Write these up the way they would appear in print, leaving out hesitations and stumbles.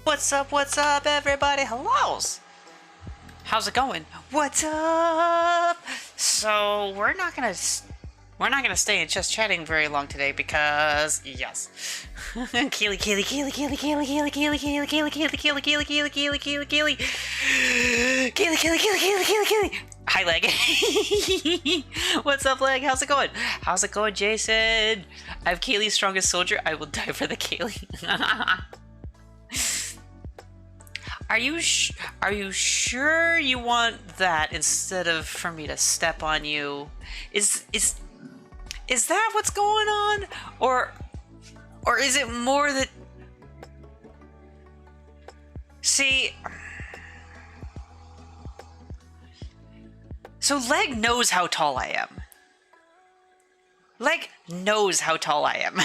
What's up, everybody? Hellos! How's it going? What's up? So we're not gonna stay and just chatting very long today because yes. Keely. Hi, Leg. What's up, Leg? How's it going? How's it going, Jason? I have Kaylee's strongest soldier. I will die for the Kaylee. Are you sure you want that instead of for me to step on you? Is that what's going on? Or is it more that... See... So Leg knows how tall I am. Leg knows how tall I am.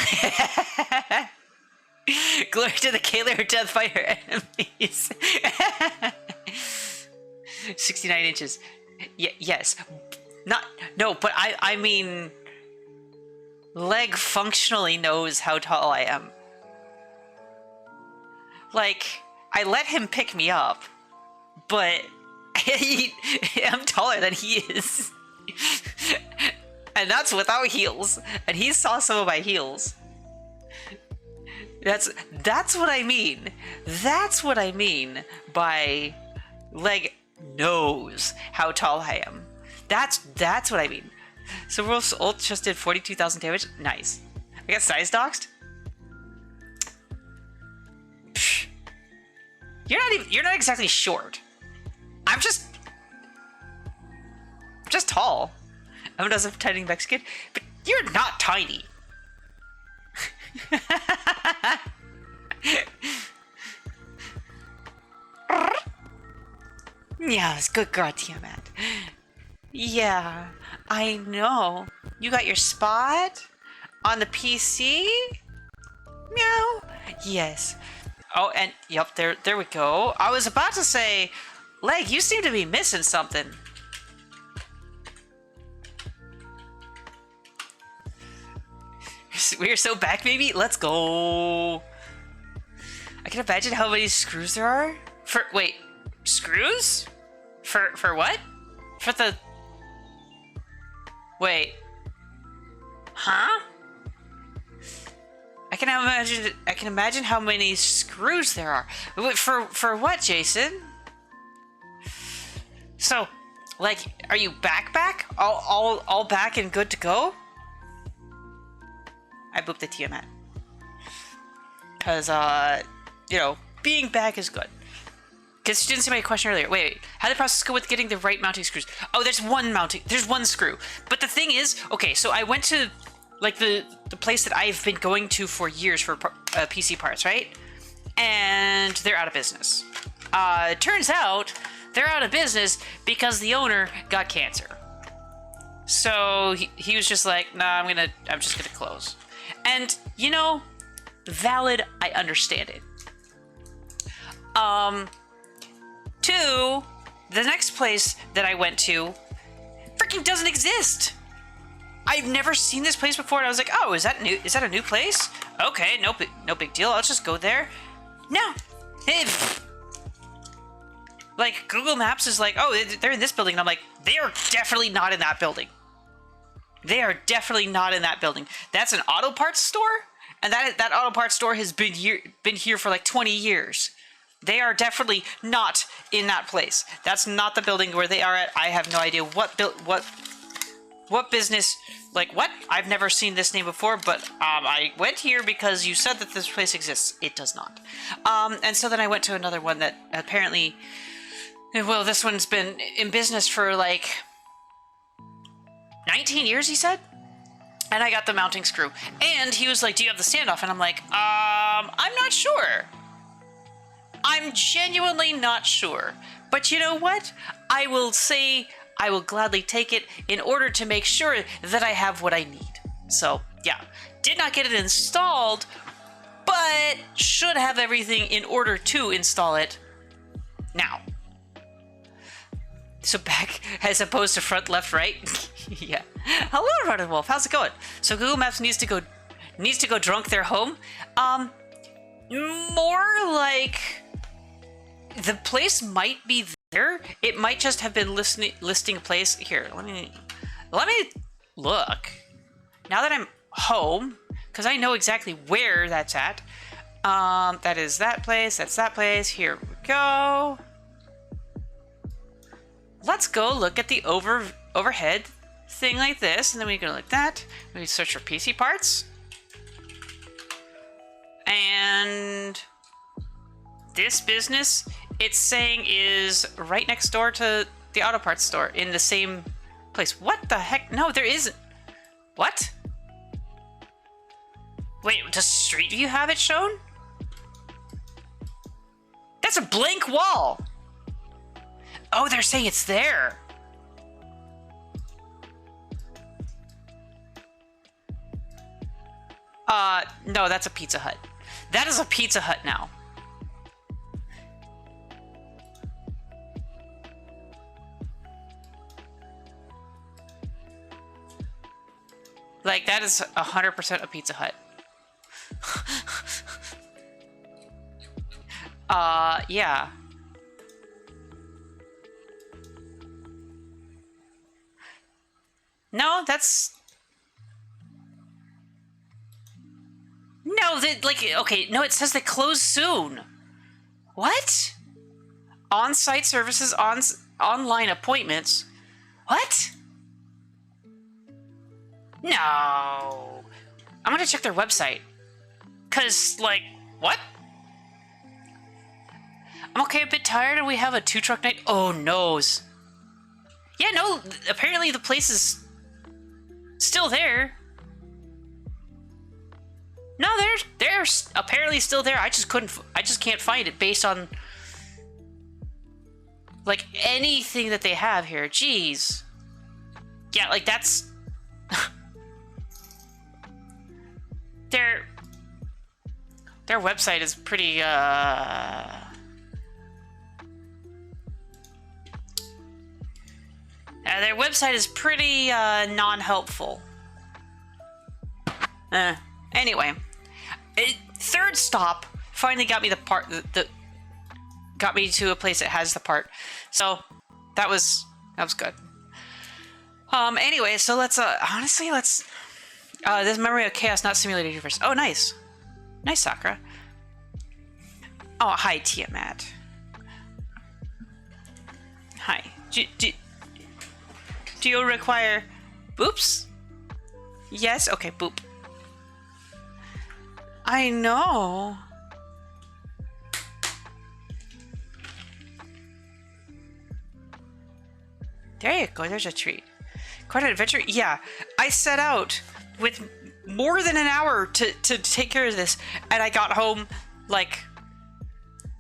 Glory to the Kaler Death Fighter enemies. 69 inches. Yes. No, but I mean... Leg functionally knows how tall I am. Like, I let him pick me up, but I'm taller than he is. And that's without heels. And he saw some of my heels. That's what I mean. That's what I mean by Leg knows how tall I am. That's what I mean. So Wolf's ult just did 42,000 damage. Nice. I got size doxed. Psh. You're not exactly short. I'm just tall. I'm not a tiny Mexican, but you're not tiny. Yes, good girl, Tiamat. Yeah, I know. You got your spot on the PC? Meow. Yes. Oh, and yep, there we go. I was about to say, Leg, you seem to be missing something. We're so back, baby. Let's go. I can imagine how many screws there are. Wait, screws? For what? For the... Wait. Huh? I can imagine how many screws there are. For what, Jason? So, like, are you back? All back and good to go? I booped the Tiamat. Because, you know, being back is good. Because you didn't see my question earlier. Wait. How did the process go with getting the right mounting screws? Oh, there's one screw. But the thing is, okay, so I went to, like, the place that I've been going to for years for PC parts, right? And they're out of business. Turns out, they're out of business because the owner got cancer. So, he was just like, nah, I'm just gonna close. And, you know, valid, I understand it. Two, the next place that I went to freaking doesn't exist. I've never seen this place before, and I was like, oh, is that new? Is that a new place? Okay, no big deal. I'll just go there. No. Like, Google Maps is like, oh, they're in this building. And I'm like, they are definitely not in that building. They are definitely not in that building. That's an auto parts store, and that auto parts store has been here for like 20 years. They are definitely not in that place. That's not the building where they are at. I have no idea what business, like what? I've never seen this name before, but I went here because you said that this place exists. It does not. And so then I went to another one that apparently, well, this one's been in business for like 19 years, he said. And I got the mounting screw. And he was like, do you have the standoff? And I'm like, I'm not sure. I'm genuinely not sure. But you know what? I will gladly take it in order to make sure that I have what I need. So, yeah. Did not get it installed, but should have everything in order to install it now. So back as opposed to front, left, right. Yeah. Hello, Running Wolf. How's it going? So Google Maps needs to go drunk their home. More like the place might be there. It might just have been listing a place. Here, let me look. Now that I'm home, because I know exactly where that's at. That is that place. That's that place. Here we go. Let's go look at the overhead thing like this, and then we go like that. We search for PC parts. And this business, it's saying, is right next door to the auto parts store in the same place. What the heck? No, there isn't. What? Wait, does Street View have it shown? That's a blank wall. Oh, they're saying it's there. No, that's a Pizza Hut. That is a Pizza Hut now. Like, that is 100% a Pizza Hut. Yeah. No, that's... No, like, okay, no, it says they close soon. What? On-site services, online appointments. What? No. I'm gonna check their website. Cause, like, what? I'm okay, a bit tired, and we have a 2-truck night. Oh, noes. Yeah, no, apparently the place is still there. No, they're apparently still there. I just can't find it based on, like, anything that they have here. Jeez. Yeah, like, that's... Their website is pretty, their website is pretty, non-helpful. Anyway. Third stop finally got me the part that got me to a place that has the part. So, that was good. Anyway, so let's, honestly, let's... this memory of chaos, not simulated universe. Oh, nice. Nice, Sakura. Oh, hi, Tiamat. Hi. Do you require... Boops? Yes? Okay, boop. I know. There you go, there's a treat. Quite an adventure? Yeah. I set out with more than an hour to take care of this, and I got home, like...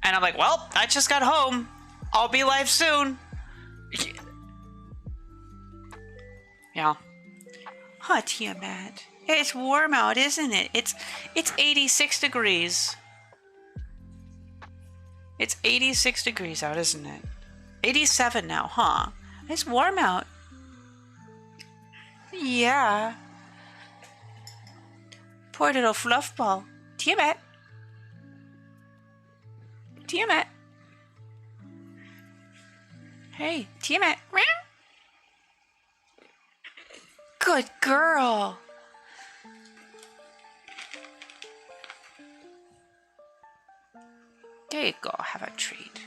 And I'm like, well, I just got home. I'll be live soon. Yeah. Huh, Tiamat. It's warm out, isn't it? It's 86 degrees. It's 86 degrees out, isn't it? 87 now, huh? It's warm out. Yeah. Poor little fluff ball. Tiamat. Tiamat. Hey, Tiamat. Good girl. There you go, have a treat.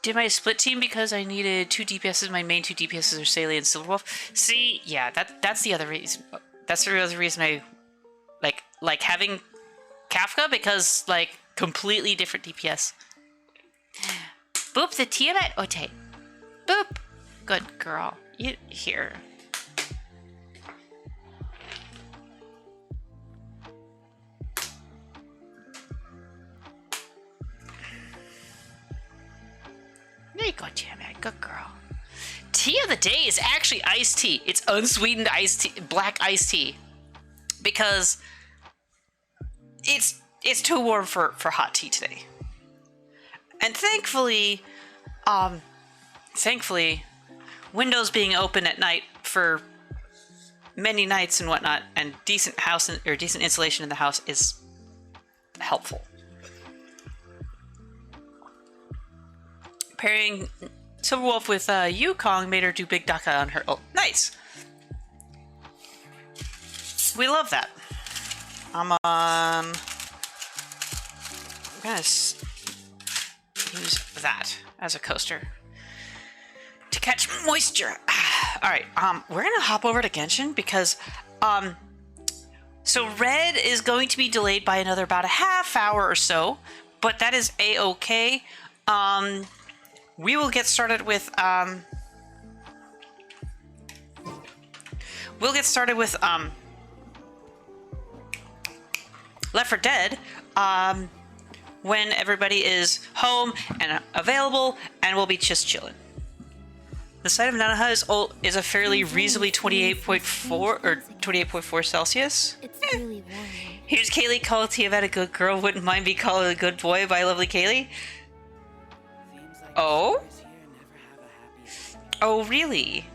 Did my split team because I needed 2 DPSs. My main 2 DPSs are Saley and Silverwolf. See, yeah, that's the other reason. That's the other reason I like having Kafka, because, like, completely different DPS. Boop the Tiamat Ote. Boop. Good girl. You here. There you go, Tiamat. Good girl. Tea of the day is actually iced tea. It's unsweetened iced tea, black iced tea, because it's too warm for hot tea today. And thankfully, windows being open at night for many nights and whatnot, and decent decent insulation in the house is helpful. Pairing Silverwolf with Yukong made her do Big Daka on her ult. Nice. We love that. I'm gonna use that as a coaster to catch moisture. All right, we're gonna hop over to Genshin because, so Red is going to be delayed by another about a half hour or so, but that is a-okay. We will get started with, Left 4 Dead, when everybody is home and available, and we'll be just chilling. The site of Nanaha's ult is a fairly reasonably 28.4 or 28.4 Celsius. It's really warm. Here's Kaylee. Call Tiamat a good girl. Wouldn't mind be called a good boy by lovely Kaylee. Oh? Oh, really?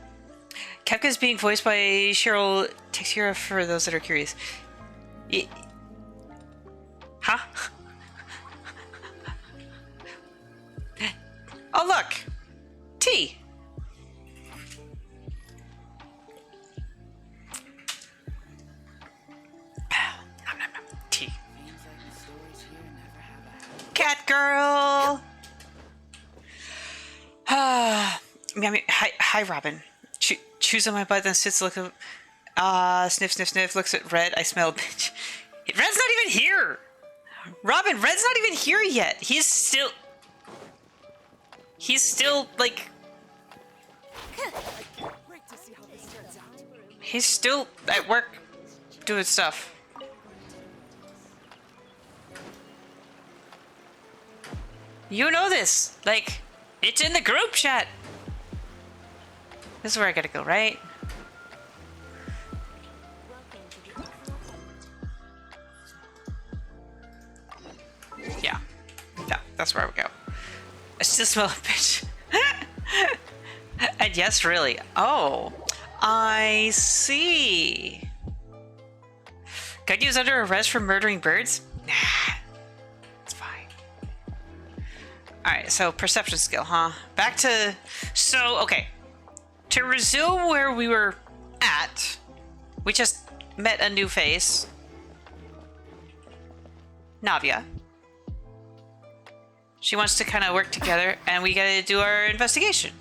Kepka is being voiced by Cheryl Texera for those that are curious. Huh? Oh, look! Tea! Tea. Cat girl! Hi, Robin. Chews on my butt, then sits, sniff, sniff, sniff, looks at Red. I smell bitch. Red's not even here! Robin, Red's not even here yet. He's still, like... He's still at work doing stuff. You know this. Like, it's in the group chat. This is where I gotta go, right? Yeah. Yeah, that's where I would go. I still smell a bitch. And yes, really. Oh, I see. Got used under arrest for murdering birds? Nah, it's fine. Alright, so perception skill, huh? Back to... So, okay. To resume where we were at, we just met a new face. Navia. She wants to kind of work together, and we gotta do our investigation.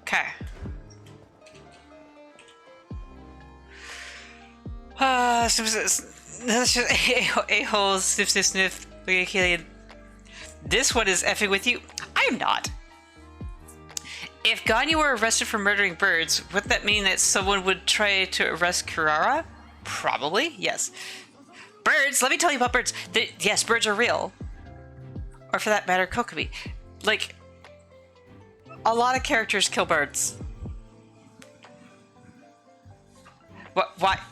Okay. A-hole, sniff, sniff, sniff. This one is effing with you. I am not. If Ganyu were arrested for murdering birds, would that mean that someone would try to arrest Kirara? Probably, yes. Birds, let me tell you about birds. Yes, birds are real. Or for that matter, Kokomi. Like, a lot of characters kill birds.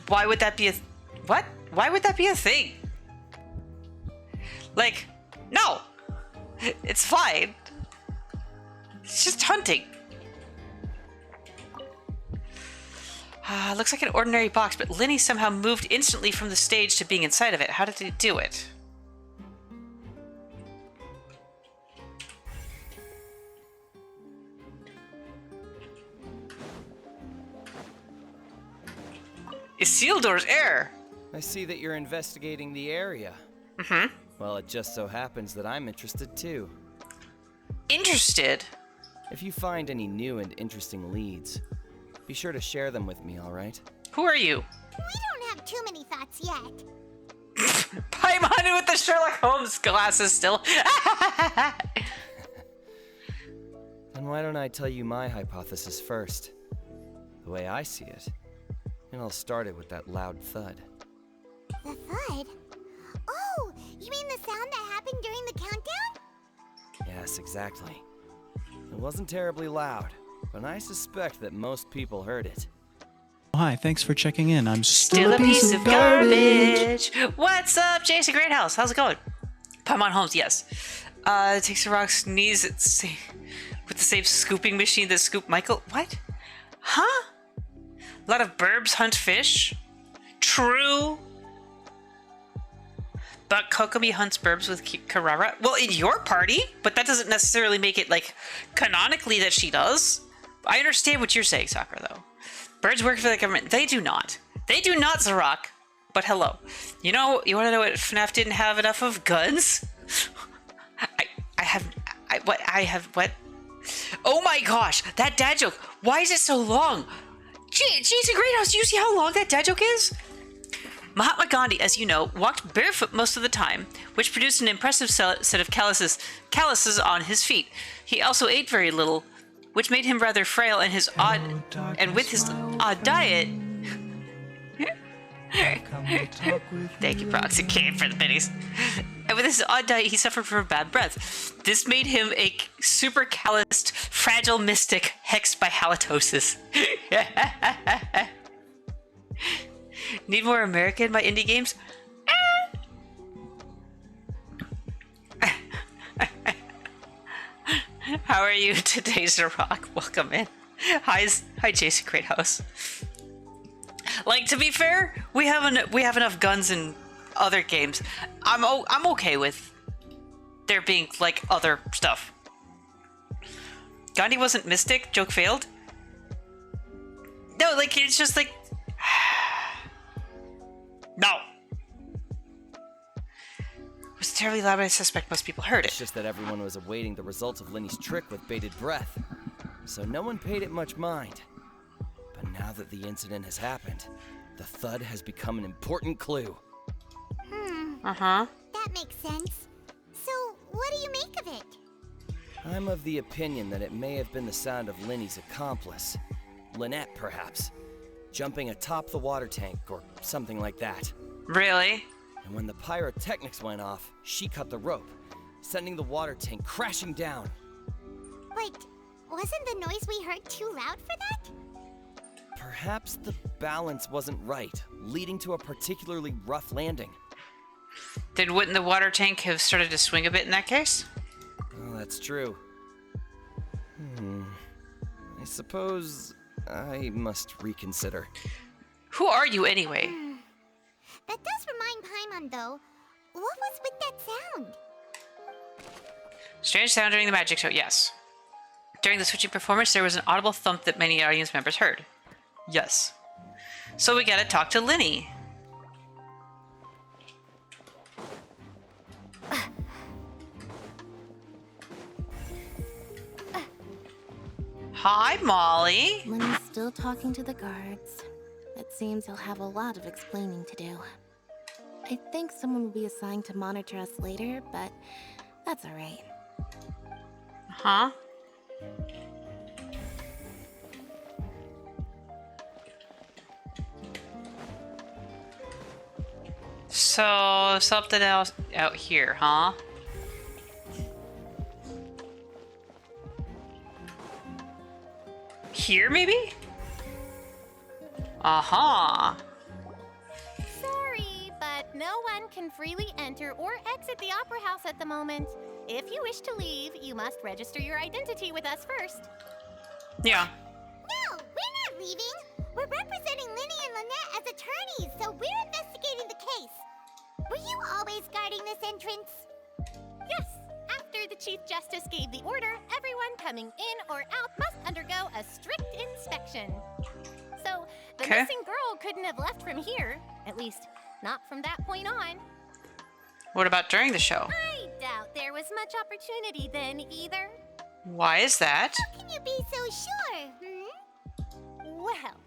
Why would that be a... What? Why would that be a thing? Like, no! It's fine. It's just hunting. Looks like an ordinary box, but Linny somehow moved instantly from the stage to being inside of it. How did he do it? Isildur's heir. I see that you're investigating the area. Mm-hmm. Well, it just so happens that I'm interested too. Interested? If you find any new and interesting leads, be sure to share them with me, all right? Who are you? We don't have too many thoughts yet. Paimon with the Sherlock Holmes glasses still. Then why don't I tell you my hypothesis first? The way I see it. And I'll start it with that loud thud. The thud? Oh, you mean the sound that happened during the countdown? Yes, exactly. It wasn't terribly loud, but I suspect that most people heard it. hi, thanks for checking in. I'm Still a piece of garbage. What's up, Jason Greathouse? How's it going? Paimon Holmes, yes. Takes a rock, sneeze with the same scooping machine that scooped Michael. What? Huh? A lot of burbs hunt fish. True. But Kokomi hunts burbs with Karara. Well, in your party, but that doesn't necessarily make it, like, canonically that she does. I understand what you're saying, Sakura, though. Birds work for the government. They do not. They do not, Zarok. But hello. You know, you want to know what FNAF didn't have enough of? Guns? I have what? Oh my gosh, that dad joke. Why is it so long? Jason Greathouse, do you see how long that dad joke is? Mahatma Gandhi, as you know, walked barefoot most of the time, which produced an impressive set of calluses on his feet. He also ate very little, which made him rather frail, and with his odd diet. Thank you, Proxy Cave, for the biddies. And with his odd diet, he suffered from bad breath. This made him a super calloused, fragile mystic hexed by halitosis. Need more American by indie games? How are you today, Zarok? Welcome in. Hi, Jason Greathouse. Like, to be fair, we have enough guns in other games. I'm okay with there being, like, other stuff. Gandhi wasn't mystic. Joke failed. No, like, it's just like. No. It was terribly loud, but I suspect most people heard it. It's just that everyone was awaiting the results of Lenny's trick with bated breath, so no one paid it much mind. But now that the incident has happened, the thud has become an important clue. That makes sense. So, what do you make of it? I'm of the opinion that it may have been the sound of Lenny's accomplice. Lynette, perhaps. Jumping atop the water tank, or something like that. Really? And when the pyrotechnics went off, she cut the rope, sending the water tank crashing down. Wait, wasn't the noise we heard too loud for that? Perhaps the balance wasn't right, leading to a particularly rough landing. Then wouldn't the water tank have started to swing a bit in that case? Well, that's true. I suppose I must reconsider. Who are you anyway? That does remind Paimon, though. What was with that sound? Strange sound during the magic show, yes. During the switching performance, there was an audible thump that many audience members heard. Yes. So we gotta talk to Lenny. Hi, Molly. Lenny's still talking to the guards. It seems he'll have a lot of explaining to do. I think someone will be assigned to monitor us later, but that's alright. Huh? So, something else out here, huh? Here, maybe? Uh-huh. Sorry, but no one can freely enter or exit the Opera House at the moment. If you wish to leave, you must register your identity with us first. Yeah. No, we're not leaving. We're representing Lenny and Lynette as attorneys, so we're investigating the case. Were you always guarding this entrance? Yes, after the Chief Justice gave the order, everyone coming in or out must undergo a strict inspection. So, the Okay. missing girl couldn't have left from here. At least, not from that point on. What about during the show? I doubt there was much opportunity then either. Why is that? How can you be so sure, Well,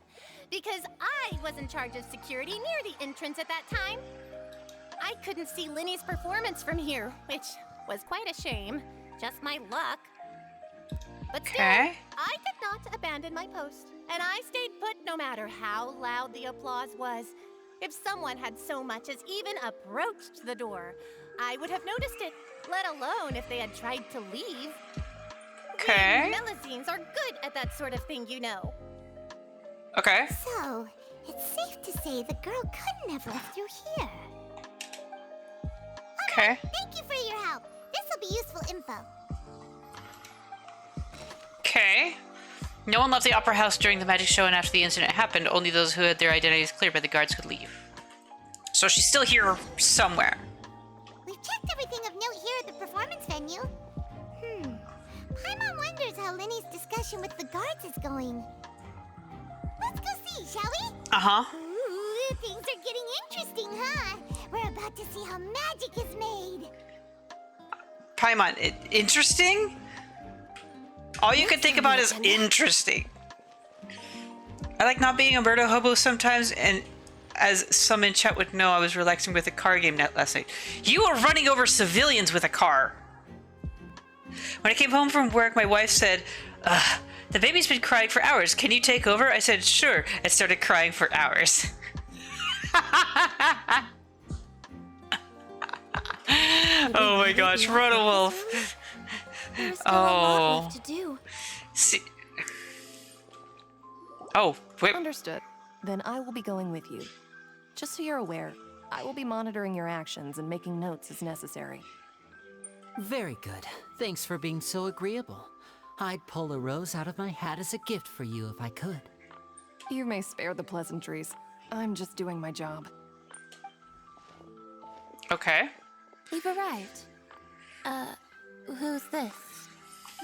because I was in charge of security near the entrance at that time. I couldn't see Lenny's performance from here, which was quite a shame. Just my luck. But still, Okay. I did not abandon my post, and I stayed put no matter how loud the applause was. If someone had so much as even approached the door, I would have noticed it, let alone if they had tried to leave. Okay. We Melusines are good at that sort of thing, you know. Okay. So, It's safe to say the girl couldn't have left through here. Okay. Thank you for your help. This will be useful info. Okay. No one left the Opera House during the magic show and after the incident happened. Only those who had their identities cleared by the guards could leave. So she's still here somewhere. We've checked everything of note here at the performance venue. Paimon wonders how Linny's discussion with the guards is going. Let's go see, shall we? Uh-huh. Ooh, things are getting interesting, huh? We're about to see how magic is made. Paimon, interesting? All you can think about is interesting. I like not being a murder hobo sometimes, and as some in chat would know, I was relaxing with a car game last night. You were running over civilians with a car. When I came home from work, my wife said, the baby's been crying for hours. Can you take over? I said, sure, and started crying for hours. Oh my gosh, run a wolf. There's still a lot left to do. See. Oh, wait. Understood. Then I will be going with you. Just so you're aware, I will be monitoring your actions and making notes as necessary. Very good. Thanks for being so agreeable. I'd pull a rose out of my hat as a gift for you if I could. You may spare the pleasantries. I'm just doing my job. Okay. We've arrived. Who's this?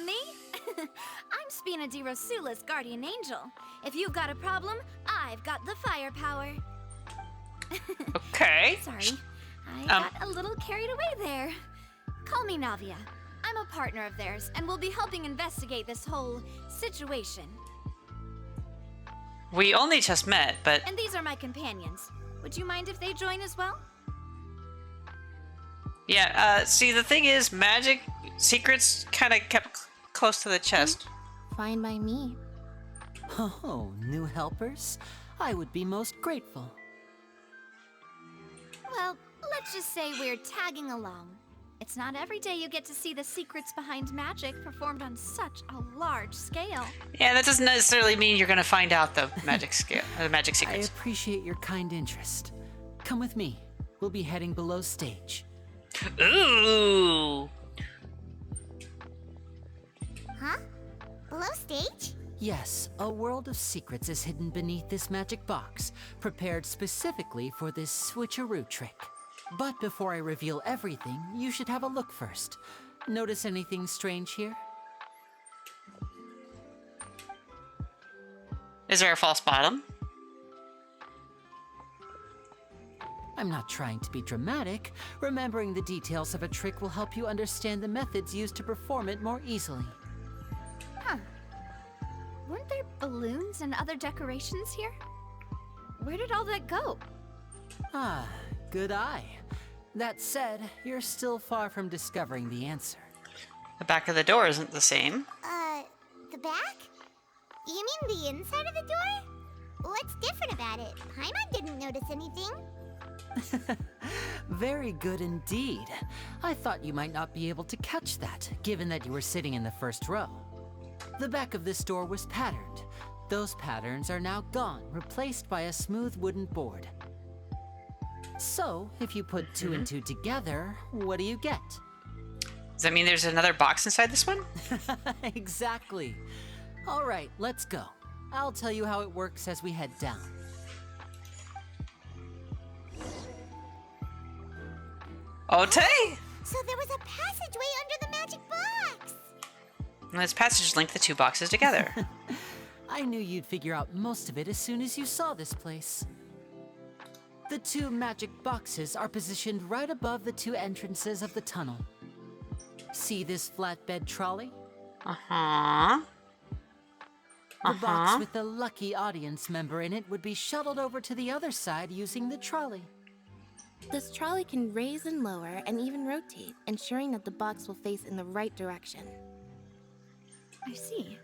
Me? I'm Spina di Rosula's guardian angel. If you've got a problem, I've got the firepower. Okay. Sorry, I got a little carried away there. Call me Navia. I'm a partner of theirs, and will be helping investigate this whole situation. We only just met, but... And these are my companions. Would you mind if they join as well? Yeah, see, the thing is, magic secrets kind of kept close to the chest. Fine by me. Oh, new helpers? I would be most grateful. Well, let's just say we're tagging along. It's not every day you get to see the secrets behind magic performed on such a large scale. Yeah, that doesn't necessarily mean you're gonna find out the magic the magic I secrets. appreciate your kind interest. Come with me. We'll be heading below stage. Ooh. Huh? Below stage? Yes, a world of secrets is hidden beneath this magic box, prepared specifically for this switcheroo trick. But before I reveal everything, you should have a look first. Notice anything strange here? Is there a false bottom? I'm not trying to be dramatic. Remembering the details of a trick will help you understand the methods used to perform it more easily. Huh. Weren't there balloons and other decorations here? Where did all that go? Ah, good eye. That said, you're still far from discovering the answer. The back of the door isn't the same. The back? You mean the inside of the door? What's different about it? Paimon didn't notice anything. Very good indeed. I thought you might not be able to catch that, given that you were sitting in the first row. The back of this door was patterned. Those patterns are now gone, replaced by a smooth wooden board. So, if you put two and two together, what do you get? Does that mean there's another box inside this one? Exactly. All right, let's go. I'll tell you how it works as we head down. Okay. So there was a passageway under the magic box. And this passage linked the two boxes together. I knew you'd figure out most of it as soon as you saw this place. The two magic boxes are positioned right above the two entrances of the tunnel. See this flatbed trolley? Uh-huh. The box with the lucky audience member in it would be shuttled over to the other side using the trolley. This trolley can raise and lower and even rotate, ensuring that the box will face in the right direction. I see.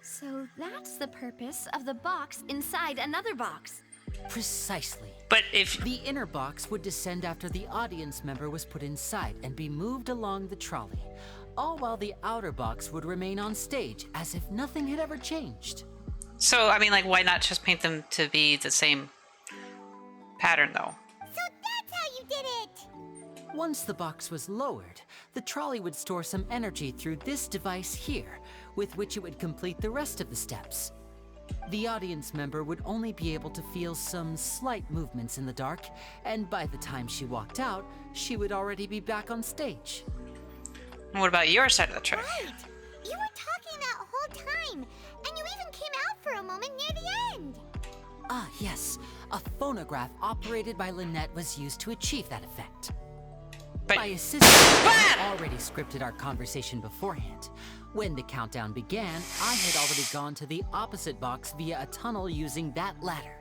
So that's the purpose of the box inside another box. Precisely. But if... The inner box would descend after the audience member was put inside and be moved along the trolley, all while the outer box would remain on stage as if nothing had ever changed. So, I mean, like, why not just paint them to be the same pattern, though? So that's how you did it! Once the box was lowered, the trolley would store some energy through this device here, with which it would complete the rest of the steps. The audience member would only be able to feel some slight movements in the dark, and by the time she walked out, she would already be back on stage. And what about your side of the trick? Right! You were talking that whole time, and you even came out for a moment near the end! Ah, yes. A phonograph operated by Lynette was used to achieve that effect. But My assistant had already scripted our conversation beforehand. When the countdown began, I had already gone to the opposite box via a tunnel using that ladder.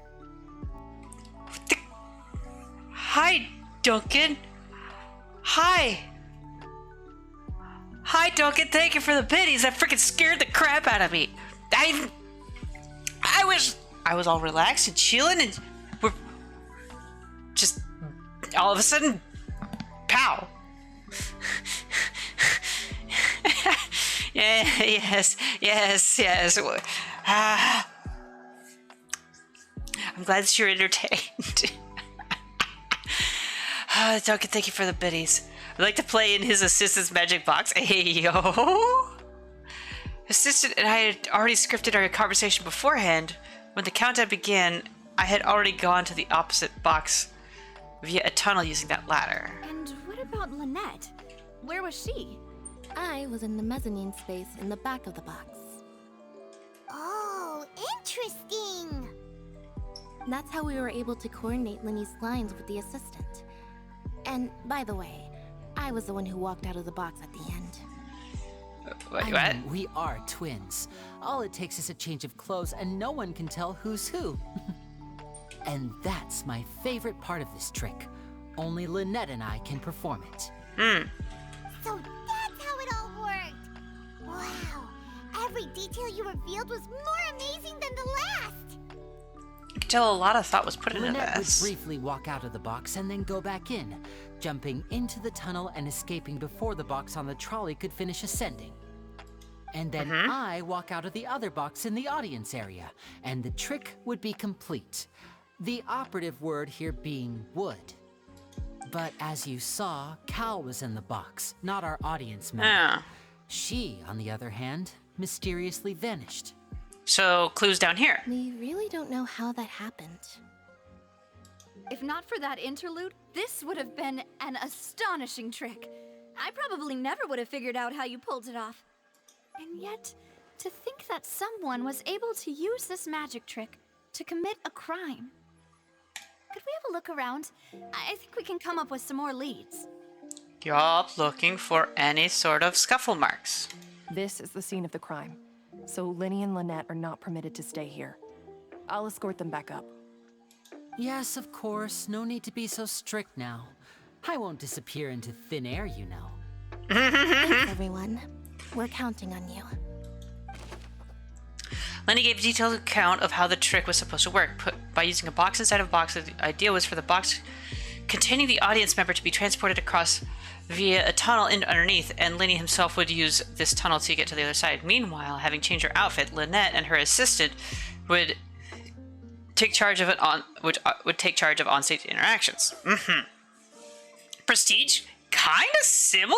Hi, Duncan. Hi. Hi, Duncan. Thank you for the biddies. That freaking scared the crap out of me. I was all relaxed and chilling, and we're just all of a sudden, pow. Yeah, yes. I'm glad that you're entertained. Duncan, thank you for the biddies. I'd like to play in his assistant's magic box. Hey, yo. Assistant and I had already scripted our conversation beforehand. When the countdown began, I had already gone to the opposite box via a tunnel using that ladder. And what about Lynette? Where was she? I was in the mezzanine space in the back of the box. Oh, interesting! That's how we were able to coordinate Linny's lines with the assistant. And by the way, I was the one who walked out of the box at the end. Wait, I what? mean, we are twins. All it takes is a change of clothes and no one can tell who's who. And that's my favorite part of this trick. Only Lynette and I can perform it. So that's how it all worked! Wow! Every detail you revealed was more amazing than the last! You can tell a lot of thought was put into Lynette would this. briefly walk out of the box and then go back in, jumping into the tunnel and escaping before the box on the trolley could finish ascending. And then I walk out of the other box in the audience area, and the trick would be complete. The operative word here being would. But as you saw, Cal was in the box, not our audience member. Yeah. She, on the other hand, mysteriously vanished. So, clues down here. We really don't know how that happened. If not for that interlude, this would have been an astonishing trick. I probably never would have figured out how you pulled it off. And yet, to think that someone was able to use this magic trick to commit a crime. Could we have a look around? I think we can come up with some more leads. Yup, looking for any sort of scuffle marks. This is the scene of the crime, so Linny and Lynette are not permitted to stay here. I'll escort them back up. Yes, of course. No need to be so strict now. I won't disappear into thin air, you know. Thanks, everyone. We're counting on you. Lenny gave a detailed account of how the trick was supposed to work. By using a box inside of a box, the idea was for the box containing the audience member to be transported across via a tunnel underneath, and Lenny himself would use this tunnel to get to the other side. Meanwhile, having changed her outfit, Lynette and her assistant would take charge of would take charge of onstage interactions. Prestige, kind of similar.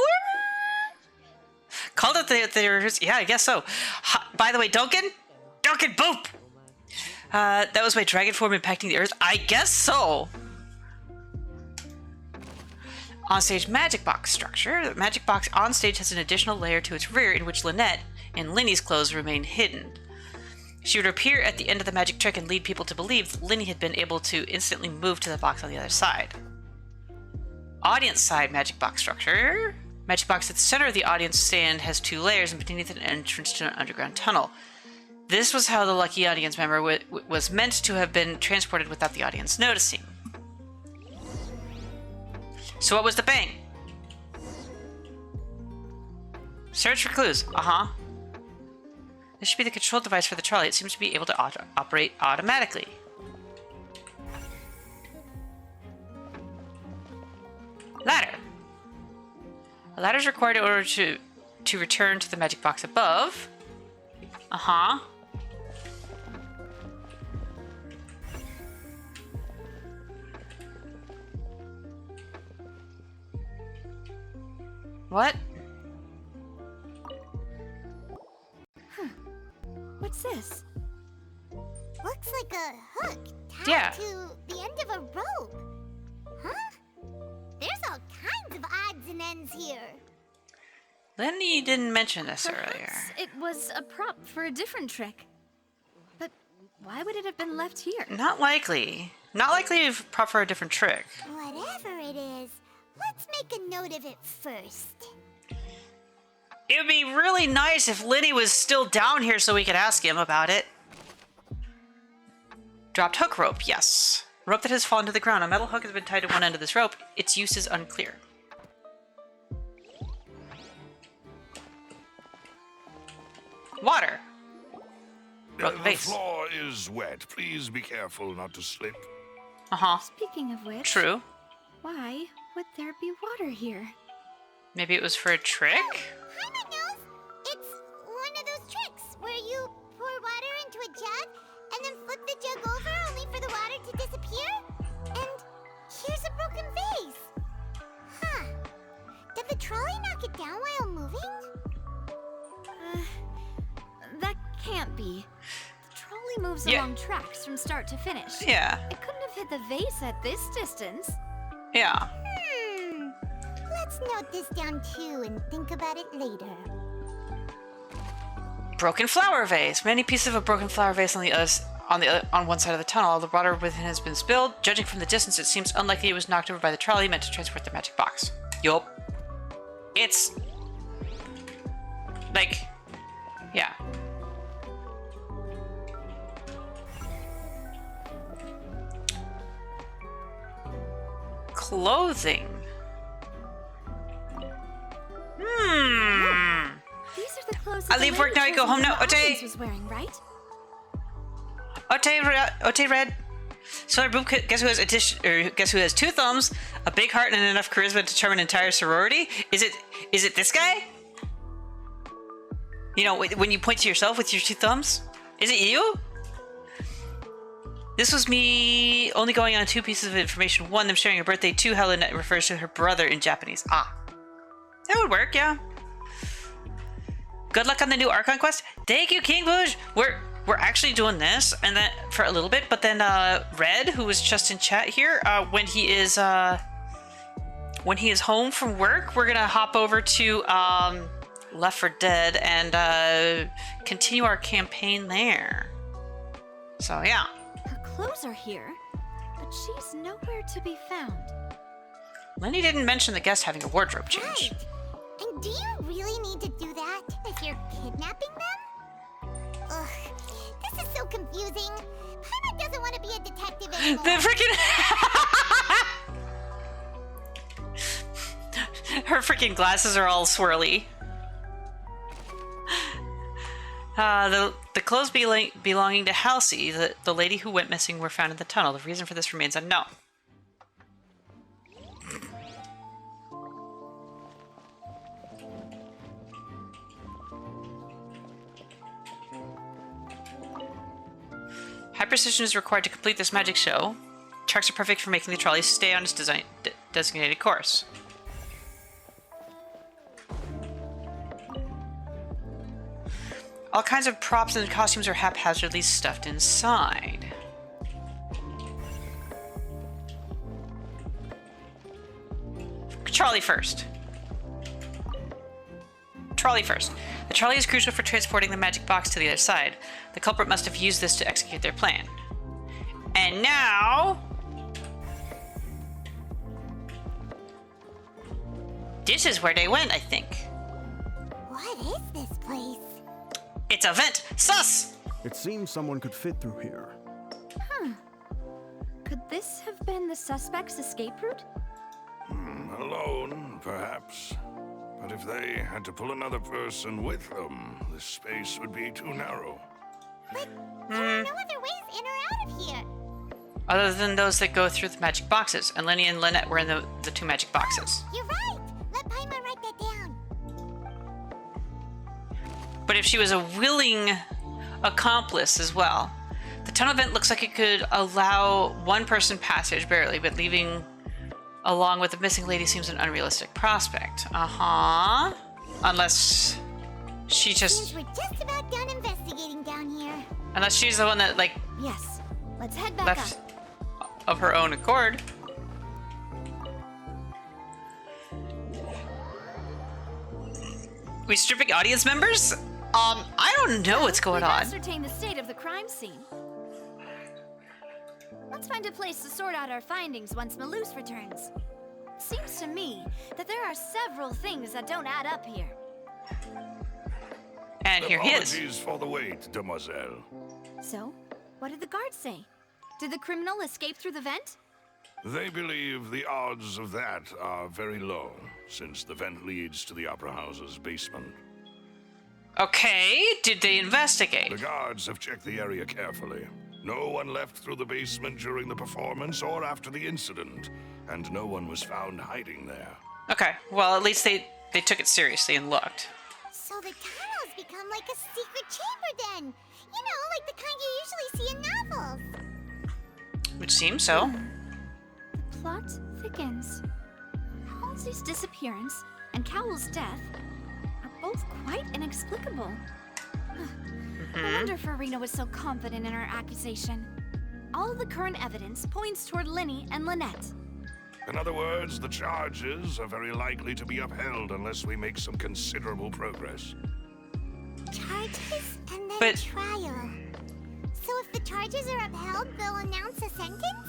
Called it the yeah, I guess so. By the way, Duncan, boop. That was my dragon form impacting the earth. I guess so. Onstage magic box structure. The magic box on stage has an additional layer to its rear in which Lynette, in Linny's clothes, remain hidden. She would appear at the end of the magic trick and lead people to believe that Linny had been able to instantly move to the box on the other side. Audience side magic box structure. Magic box at the center of the audience stand has two layers and beneath it an entrance to an underground tunnel. This was how the lucky audience member was meant to have been transported without the audience noticing. So what was the bang? Search for clues. This should be the control device for the trolley. It seems to be able to operate automatically. Ladder. A ladder is required in order to return to the magic box above. What? What's this? Looks like a hook tied Yeah. to the end of a rope. Huh? There's all kinds of odds and ends here. Lenny didn't mention this Perhaps earlier. it was a prop for a different trick. But why would it have been left here? Not likely. Not likely to prop for a different trick. Whatever it is, let's make a note of it first. It would be really nice if Lenny was still down here so we could ask him about it. Dropped hook rope, yes. Rope that has fallen to the ground. A metal hook has been tied to one end of this rope. Its use is unclear. Water. Broke the The vase. floor is wet. Please be careful not to slip. Uh-huh. Speaking of which, True. why would there be water here? Maybe it was for a trick? Paimon knows. It's one of those tricks where you pour water into a jug and then flip the jug over only for the water to disappear. And here's a broken vase. Huh. Did the trolley knock it down while moving? That can't be. The trolley moves Yeah. along tracks from start to finish. Yeah. It couldn't have hit the vase at this distance. Yeah. Let's note this down too and think about it later. Broken flower vase. Many pieces of a broken flower vase on one side of the tunnel. All the water within has been spilled. Judging from the distance, it seems unlikely it was knocked over by the trolley meant to transport the magic box. Yup. It's like, yeah. Clothing. These are the clothes I that the leave work lady now, I go chosen home from now. the Ote. audience was wearing, right? Ote Red. Solar Boom, guess who has two thumbs, a big heart, and enough charisma to charm an entire sorority? Is it this guy? You know, when you point to yourself with your two thumbs? Is it you? This was me only going on two pieces of information. One, them sharing a birthday. Two, how Lynette refers to her brother in Japanese. Ah. That would work, yeah. Good luck on the new Archon quest. Thank you, King Bouge. We're actually doing this and then for a little bit, but then Red, who was just in chat here, when he is home from work, we're gonna hop over to Left 4 Dead and continue our campaign there. So yeah. Her clothes are here, but she's nowhere to be found. Lenny didn't mention the guest having a wardrobe change. Right. And do you really need to do that if you're kidnapping them? Ugh, this is so confusing. Paimon doesn't want to be a detective anymore. The freaking her freaking glasses are all swirly. The clothes belonging to Halsey, the lady who went missing, were found in the tunnel. The reason for this remains unknown. High precision is required to complete this magic show. Tracks are perfect for making the trolley stay on its designated course. All kinds of props and costumes are haphazardly stuffed inside. Trolley first. Trolley first. The trolley is crucial for transporting the magic box to the other side. The culprit must have used this to execute their plan. And now... this is where they went, I think. What is this place? It's a vent! Sus! It seems someone could fit through here. Could this have been the suspect's escape route? Alone, perhaps. But if they had to pull another person with them, the space would be too narrow. But there are no other ways in or out of here. Other than those that go through the magic boxes. And Lenny and Lynette were in the two magic boxes. You're right. Let Paimon write that down. But if she was a willing accomplice as well. The tunnel vent looks like it could allow one person passage, barely, but leaving along with the missing lady seems an unrealistic prospect. Uh-huh. Unless she just... Seems we're just about done investigating down here. Unless she's the one that, like, Yes, let's head back left up. of her own accord. We stripping audience members? I don't know what's going We've on. ascertained the state of the crime scene. Let's find a place to sort out our findings once Malouse returns. Seems to me that there are several things that don't add up here. And here he is. Apologies for the wait, demoiselle. So, what did the guards say? Did the criminal escape through the vent? They believe the odds of that are very low, since the vent leads to the Opera House's basement. Okay, did they investigate? The guards have checked the area carefully. No one left through the basement during the performance or after the incident, and no one was found hiding there. Okay, well, at least they took it seriously and looked. So the tunnels become like a secret chamber then. You know, like the kind you usually see in novels. Would seem so. The plot thickens. Halsey's disappearance and Cowell's death are both quite inexplicable. I wonder if Farina was so confident in her accusation. All the current evidence points toward Linny and Lynette. In other words, the charges are very likely to be upheld unless we make some considerable progress. Charges and then But- trial. So if the charges are upheld, they'll announce a sentence?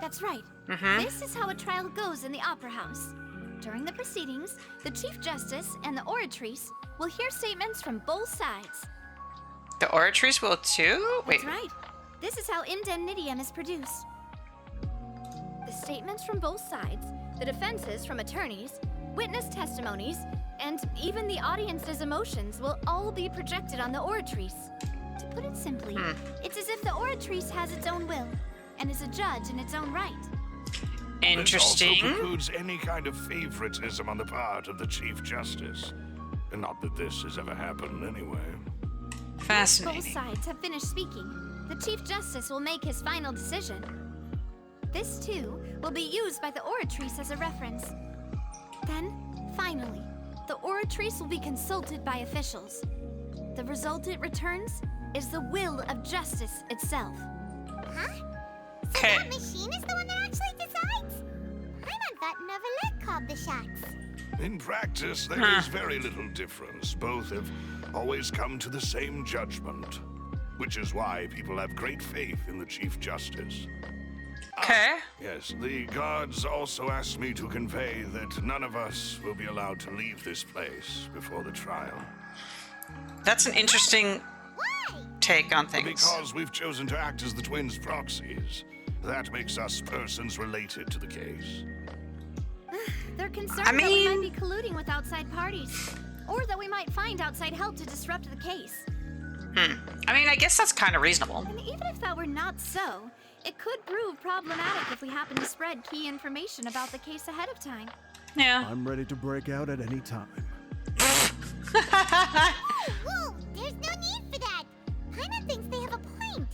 That's right. This is how a trial goes in the Opera House. During the proceedings, the Chief Justice and the Oratrice will hear statements from both sides. The Oratrice will too? Wait. That's right. This is how indemnitium is produced. The statements from both sides, the defenses from attorneys, witness testimonies, and even the audience's emotions will all be projected on the Oratrice. To put it simply, it's as if the Oratrice has its own will and is a judge in its own right. Interesting. This also precludes any kind of favoritism on the part of the Chief Justice. And not that this has ever happened anyway. Both Fascinating. sides have finished speaking. The Chief Justice will make his final decision. This, too, will be used by the Oratrice as a reference. Then, finally, the Oratrice will be consulted by officials. The result it returns is the will of justice itself. Huh? So Okay. that machine is the one that actually decides? I thought Novelette called the shots. In practice, there is very little difference. Both have always come to the same judgment, which is why people have great faith in the Chief Justice. Okay. Yes, the guards also asked me to convey that none of us will be allowed to leave this place before the trial. That's an interesting Why? take on things. Because we've chosen to act as the twins' proxies. That makes us persons related to the case. They're concerned I that we mean- might be colluding with outside parties, or that we might find outside help to disrupt the case. I mean, I guess that's kind of reasonable. And even if that were not so, it could prove problematic if we happen to spread key information about the case ahead of time. Yeah. I'm ready to break out at any time. Whoa, there's no need for that. Paimon thinks they have a point.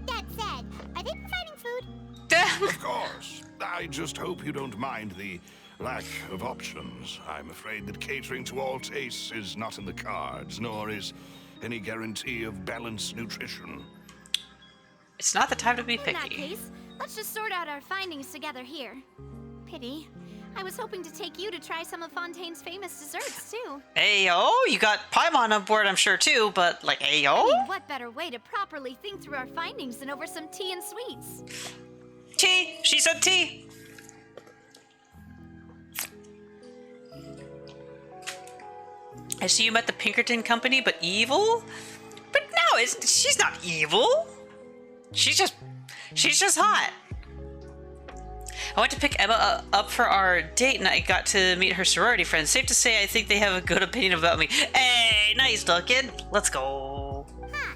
That said, are they providing food? Of course. I just hope you don't mind the lack of options. I'm afraid that catering to all tastes is not in the cards, nor is any guarantee of balanced nutrition. It's not the time to be In that picky. case, let's just sort out our findings together here. Pity. I was hoping to take you to try some of Fontaine's famous desserts, too. Ayo, you got Paimon on board, I'm sure, too, but, like, I ayo? mean, what better way to properly think through our findings than over some tea and sweets? Tea! She said tea! I see you met the Pinkerton Company, but evil? But no, she's not evil. She's just hot. I went to pick Emma up for our date, and I got to meet her sorority friends. Safe to say, I think they have a good opinion about me. Hey, nice looking. Let's go. Huh.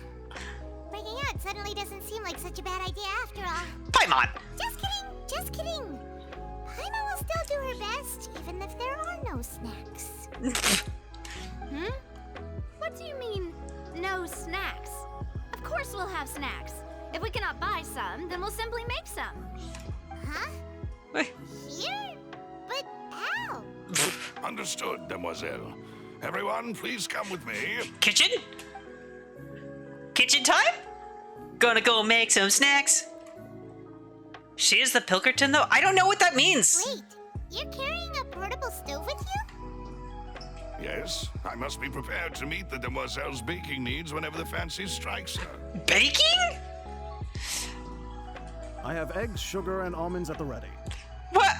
Breaking out suddenly doesn't seem like such a bad idea after all. Paimon. Just kidding, just kidding. Paimon will still do her best, even if there are no snacks. What do you mean, no snacks? Of course we'll have snacks. If we cannot buy some, then we'll simply make some. Huh? Wait. Here? Understood, demoiselle. Everyone, please come with me. Kitchen? Kitchen time? Gonna go make some snacks. She is the Pilkerton, though? I don't know what that means. Wait, you're carrying a portable stove with you? Yes, I must be prepared to meet the demoiselle's baking needs whenever the fancy strikes her. Baking? I have eggs, sugar, and almonds at the ready. What?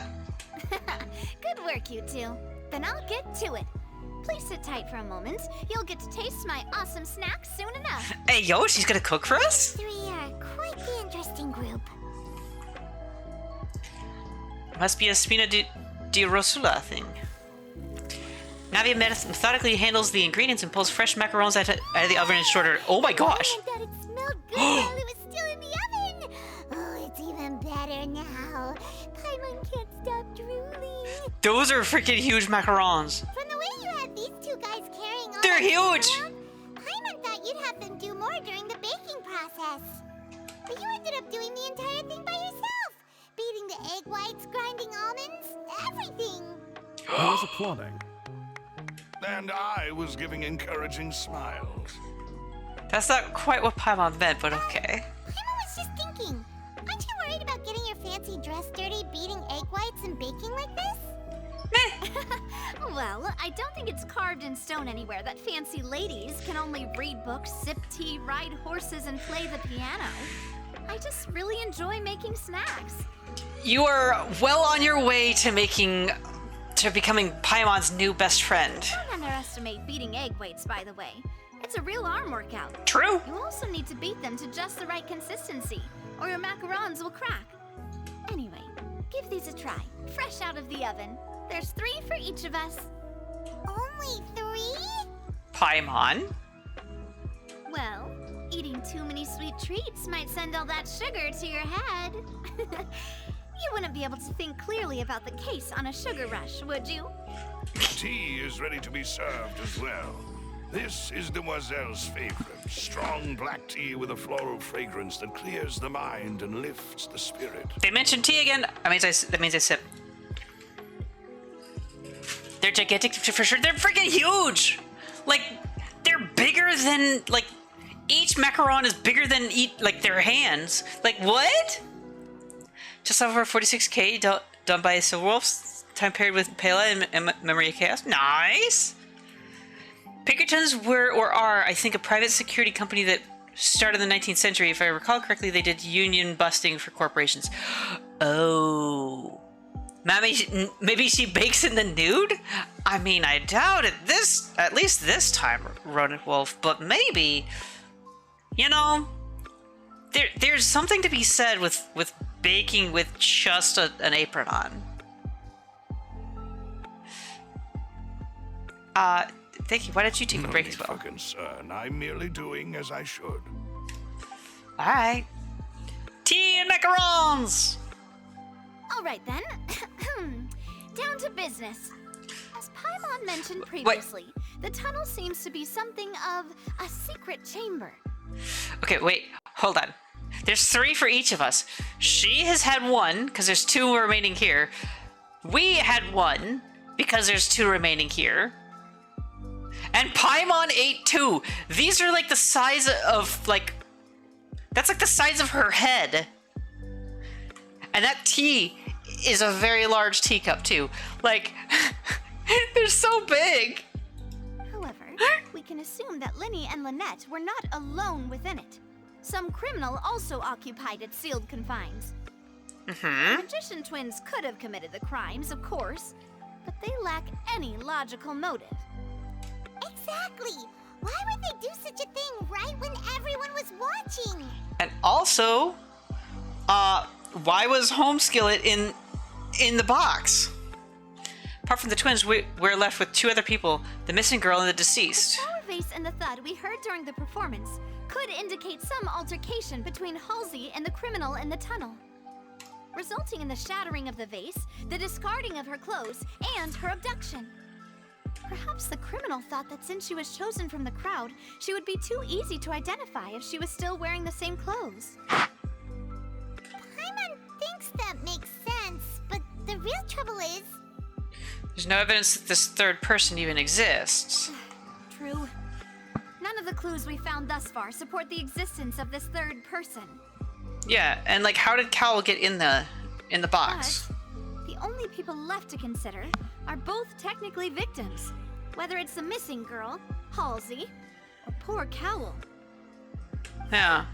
Good work, you two. Then I'll get to it. Please sit tight for a moment. You'll get to taste my awesome snacks soon enough. Hey, yo, she's gonna cook for us? Three are quite the interesting group. Must be a Spina di Rosula thing. Navi methodically handles the ingredients and pulls fresh macarons out of the oven in short order. Oh my gosh! I thought it smelled good while it was still in the oven. Oh, it's even better now. Paimon can't stop drooling. Those are freaking huge macarons. From the way you had these two guys carrying on, They're huge. Paimon thought you'd have them do more during the baking process. But you ended up doing the entire thing by yourself. Beating the egg whites, grinding almonds, everything. I was applauding. And I was giving encouraging smiles. That's not quite what Paimon meant, but okay. Paimon was just thinking. Aren't you worried about getting your fancy dress dirty, beating egg whites and baking like this? Well, I don't think it's carved in stone anywhere that fancy ladies can only read books, sip tea, ride horses, and play the piano. I just really enjoy making snacks. You are well on your way to becoming Paimon's new best friend. Don't underestimate beating egg weights, by the way. It's a real arm workout. True. You also need to beat them to just the right consistency, or your macarons will crack. Anyway, give these a try. Fresh out of the oven. There's 3 for each of us. Only 3? Paimon? Well, eating too many sweet treats might send all that sugar to your head. You wouldn't be able to think clearly about the case on a sugar rush, would you? Tea is ready to be served as well. This is Demoiselle's favorite, strong black tea with a floral fragrance that clears the mind and lifts the spirit. They mentioned tea again. That means I sip. They're gigantic for sure. They're freaking huge. Like, they're bigger than, like, each macaron is bigger than their hands. Like, what? Just over 46k done by Silverwolf. Time period with Pela and Memory of Chaos. Nice. Pinkertons were or are, I think, a private security company that started in the 19th century. If I recall correctly, they did union busting for corporations. Oh. Maybe she bakes in the nude? I mean, I doubt it at least this time, Rodent Wolf, but maybe. You know, there's something to be said with baking with just an apron on. Thank you. Why don't you take a break as well? No concern. I'm merely doing as I should. Alright. Tea and macarons! All right then. Down to business. As Paimon mentioned previously, the tunnel seems to be something of a secret chamber. Okay, wait. Hold on. There's 3 for each of us. She has had 1, because there's 2 remaining here. We had 1, because there's 2 remaining here. And Paimon ate 2. These are like the size of, like... That's like the size of her head. And that tea is a very large teacup, too. Like, they're so big. However, we can assume that Linny and Lynette were not alone within it. Some criminal also occupied its sealed confines. The magician twins could have committed the crimes, of course, but they lack any logical motive. Exactly. Why would they do such a thing right when everyone was watching? And also, why was Home Skillet in the box? Apart from the twins, we're left with 2 other people, the missing girl and the deceased. The flower vase and the thud we heard during the performance could indicate some altercation between Halsey and the criminal in the tunnel, resulting in the shattering of the vase, the discarding of her clothes, and her abduction. Perhaps the criminal thought that since she was chosen from the crowd, she would be too easy to identify if she was still wearing the same clothes. Paimon thinks that makes sense, but the real trouble is... There's no evidence that this third person even exists. True. None of the clues we found thus far support the existence of this third person. Yeah, and like, how did Cal get in the box? But the only people left to consider are both technically victims. Whether it's the missing girl, Halsey, or poor Cowl. Yeah.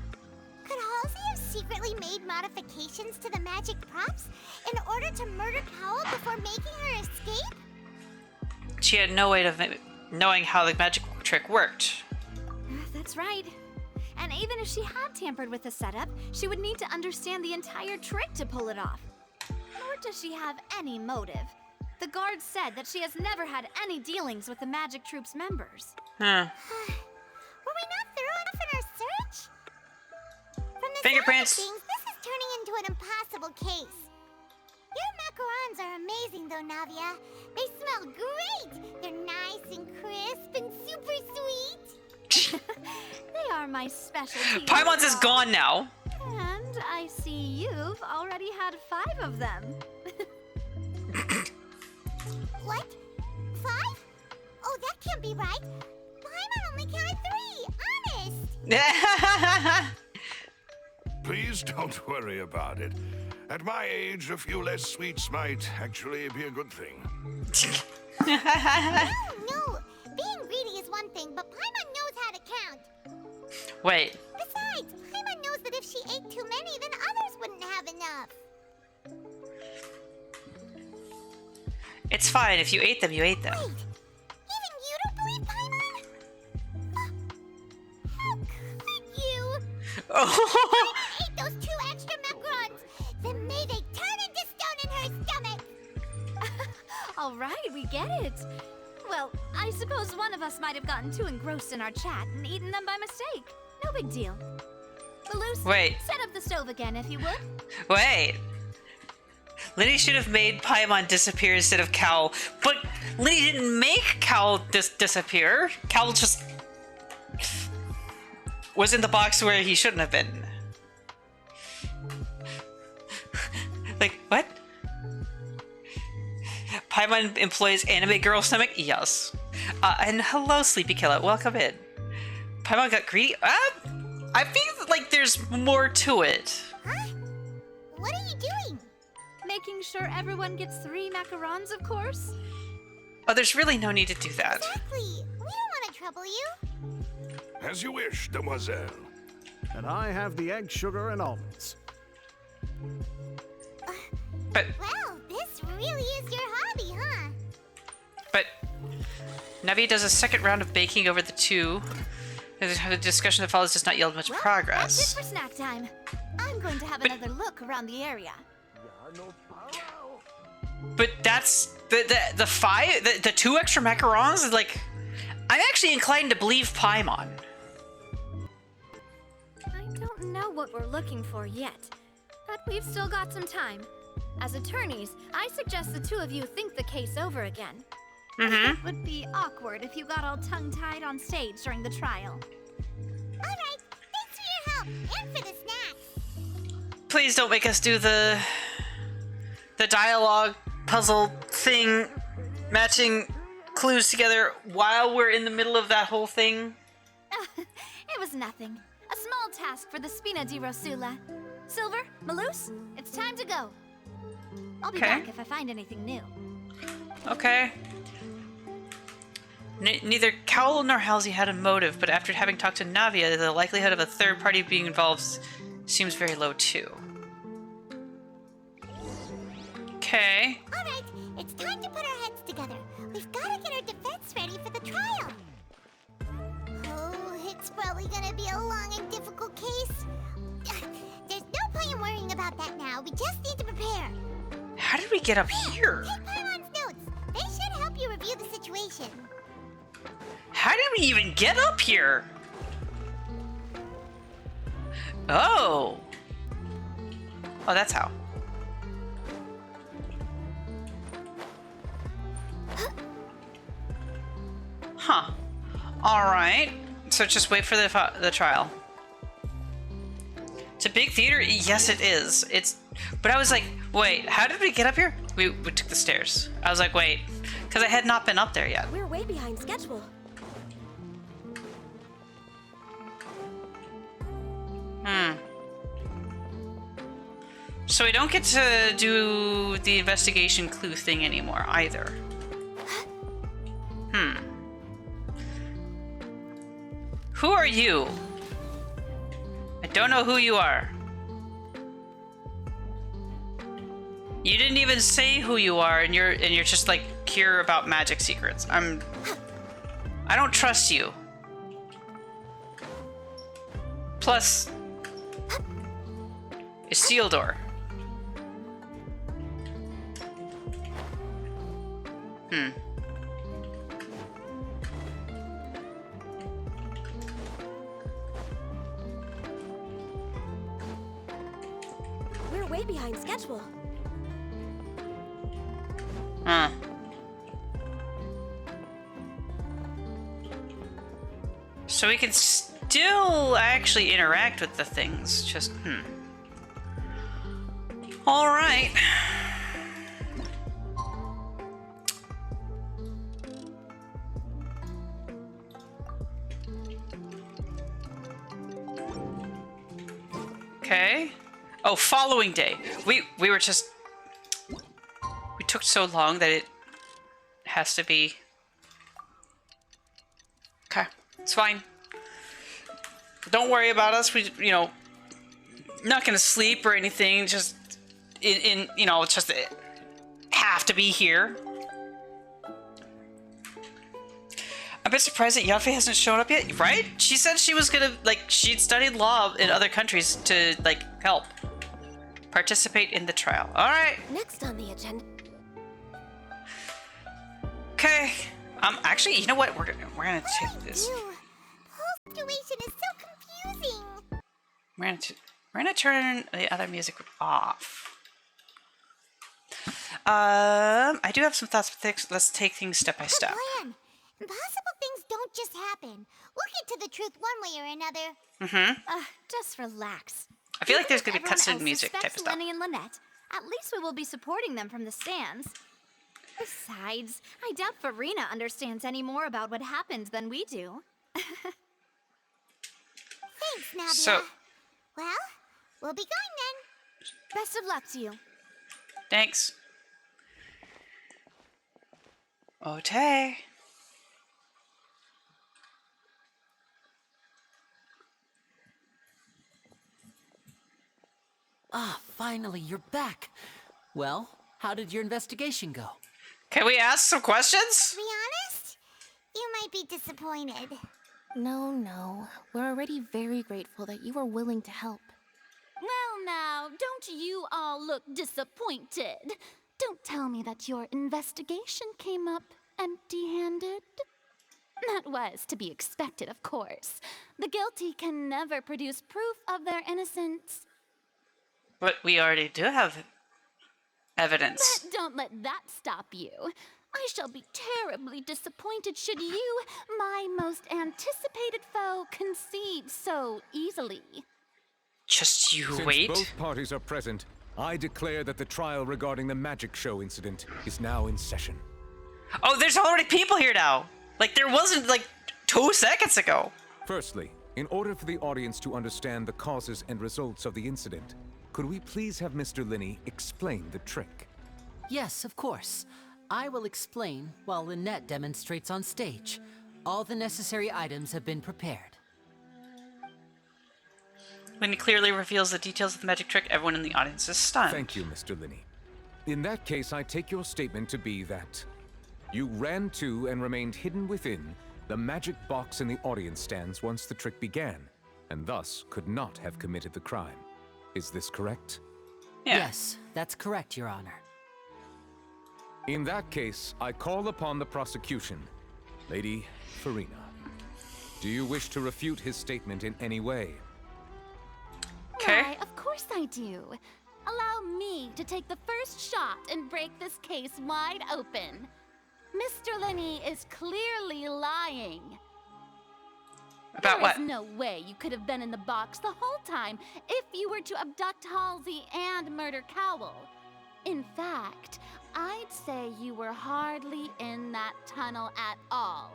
Could Halsey have secretly made modifications to the magic props in order to murder Cowl before making her escape? She had no way of knowing how the magic trick worked. That's right. And even if she had tampered with the setup, she would need to understand the entire trick to pull it off. Nor does she have any motive. The guard said that she has never had any dealings with the magic troop's members. Huh. Were we not thorough enough in our search? From the Fingerprints. sound of things, this is turning into an impossible case. Your macarons are amazing though, Navia. They smell great. They're nice and crisp and super sweet. They are my specialty. Paimon's is gone now. And I see you've already had 5 of them. What? 5? Oh, that can't be right. Paimon only counted 3. Honest. Please don't worry about it. At my age, a few less sweets might actually be a good thing. No. Being greedy is one thing, but Paimon knows how to count. Wait. Besides, Paimon knows that if she ate too many, then others wouldn't have enough. It's fine. If you ate them, you ate them. Wait, even you don't believe Paimon? How could you? Oh. Ate those 2 extra macarons, then may they turn into stone in her stomach. All right, we get it. Well, I suppose one of us might have gotten too engrossed in our chat and eaten them by mistake. No big deal. Malus, Wait. set up the stove again if you would. Wait. Linny should have made Paimon disappear instead of Cowl, but Linny didn't make Cowl disappear. Cowl just was in the box where he shouldn't have been. Like, what? Paimon employs anime girl stomach? Yes. And hello, Sleepy Killer. Welcome in. Paimon got greedy? I feel like there's more to it. Huh? What are you doing? Making sure everyone gets 3 macarons, of course. Oh, there's really no need to do that. Exactly. We don't want to trouble you. As you wish, demoiselle. And I have the egg, sugar, and almonds. But Well, this really is your hobby, huh? Navi does a second round of baking over the 2. The discussion that follows does not yield much Well, progress. that's it for snack time. I'm going to have another look around the area. But that's the 2 extra macarons is like, I'm actually inclined to believe Paimon. I don't know what we're looking for yet, but we've still got some time. As attorneys, I suggest the 2 of you think the case over again. It would be awkward if you got all tongue-tied on stage during the trial. All right. Thanks for your help and for the snacks. Please don't make us do the dialogue puzzle thing, matching clues together while we're in the middle of that whole thing. It was nothing. A small task for the Spina di Rosula. Silver, Malus, it's time to go. I'll be Okay. back if I find anything new. Okay. Neither Cowl nor Halsey had a motive, but after having talked to Navia, the likelihood of a third party being involved seems very low too. Okay. All right. It's time to put our heads together. We've got to get our defense ready for the trial. Oh, it's probably going to be a long and difficult case. There's no point in worrying about that now. We just need to prepare. How did we get up here? Take Paimon's notes. They should help you review the situation. How did we even get up here? Oh. Oh, that's how. Huh. All right. So just wait for the trial. It's a big theater? Yes, it is. But I was like, wait, how did we get up here? We took the stairs. I was like, wait, because I had not been up there yet. We're way behind schedule. So we don't get to do the investigation clue thing anymore either. Who are you? I don't know who you are. You didn't even say who you are, and you're just like here about magic secrets. I don't trust you. Plus, Isildur. We're way behind schedule. So we can still actually interact with the things, just, Alright. Okay. Oh, following day. We were just... We took so long that it has to be... Okay, it's fine. Don't worry about us. We, not gonna sleep or anything. Just it's just have to be here. I'm a bit surprised that Yafe hasn't shown up yet, right? She said she was gonna, she'd studied law in other countries to, help. Participate in the trial. Alright. Next on the agenda. Okay. Actually, you know what? We're gonna take this. The whole situation is so confusing. We're gonna turn the other music off. I do have some thoughts, but let's take things step by step. Plan. Impossible things don't just happen. We'll get to the truth one way or another. Just relax. I feel like there's gonna be Everyone cutscene else music type of suspects stuff. Lenny and Lynette. At least we will be supporting them from the stands. Besides, I doubt Farina understands any more about what happened than we do. Thanks, Navia. So- Well, we'll be going then. Best of luck to you. Thanks. Okay. Ah, finally, you're back. Well, how did your investigation go? Can we ask some questions? To be honest, you might be disappointed. No. We're already very grateful that you were willing to help. Well, now, don't you all look disappointed? Don't tell me that your investigation came up empty-handed. That was to be expected, of course. The guilty can never produce proof of their innocence. But we already do have evidence. But don't let that stop you. I shall be terribly disappointed should you, my most anticipated foe, concede so easily. Just you Since wait. both parties are present, I declare that the trial regarding the magic show incident is now in session. Oh, there's already people here now. There wasn't 2 seconds ago. Firstly, in order for the audience to understand the causes and results of the incident, could we please have Mr. Linney explain the trick? Yes, of course. I will explain while Lynette demonstrates on stage. All the necessary items have been prepared. When he clearly reveals the details of the magic trick, everyone in the audience is stunned. Thank you, Mr. Linney. In that case, I take your statement to be that you ran to and remained hidden within the magic box in the audience stands once the trick began, and thus could not have committed the crime. Is this correct? Yeah. Yes, that's correct, Your Honor. In that case, I call upon the prosecution. Lady Farina, do you wish to refute his statement in any way? Okay. Why, of course I do. Allow me to take the first shot and break this case wide open. Mr. Linney is clearly lying. About There what? is no way you could have been in the box the whole time if you were to abduct Halsey and murder Cowell. In fact, I'd say you were hardly in that tunnel at all.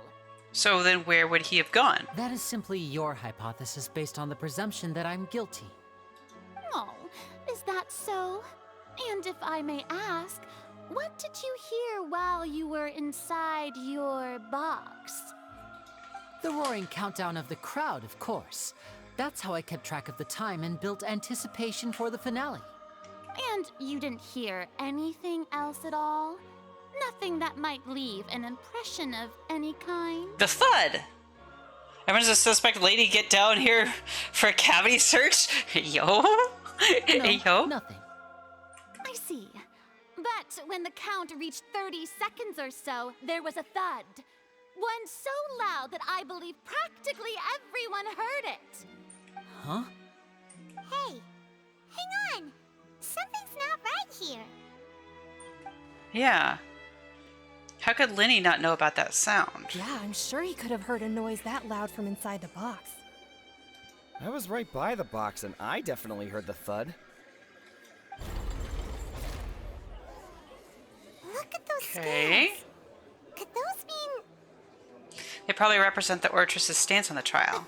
So then where would he have gone? That is simply your hypothesis based on the presumption that I'm guilty. Oh, is that so? And if I may ask, what did you hear while you were inside your box? The roaring countdown of the crowd, of course. That's how I kept track of the time and built anticipation for the finale. And you didn't hear anything else at all? Nothing that might leave an impression of any kind? The thud! Everyone's a suspect lady get down here for a cavity search? Yo? Yo? Nothing. I see. But when the count reached 30 seconds or so, there was a thud. One so loud that I believe practically everyone heard it. Huh? Hey, hang on. Something's not right here. Yeah. How could Lenny not know about that sound? Yeah, I'm sure he could have heard a noise that loud from inside the box. I was right by the box and I definitely heard the thud. Look at those Okay. scales. Could those mean... They probably represent the Ortress's stance on the trial.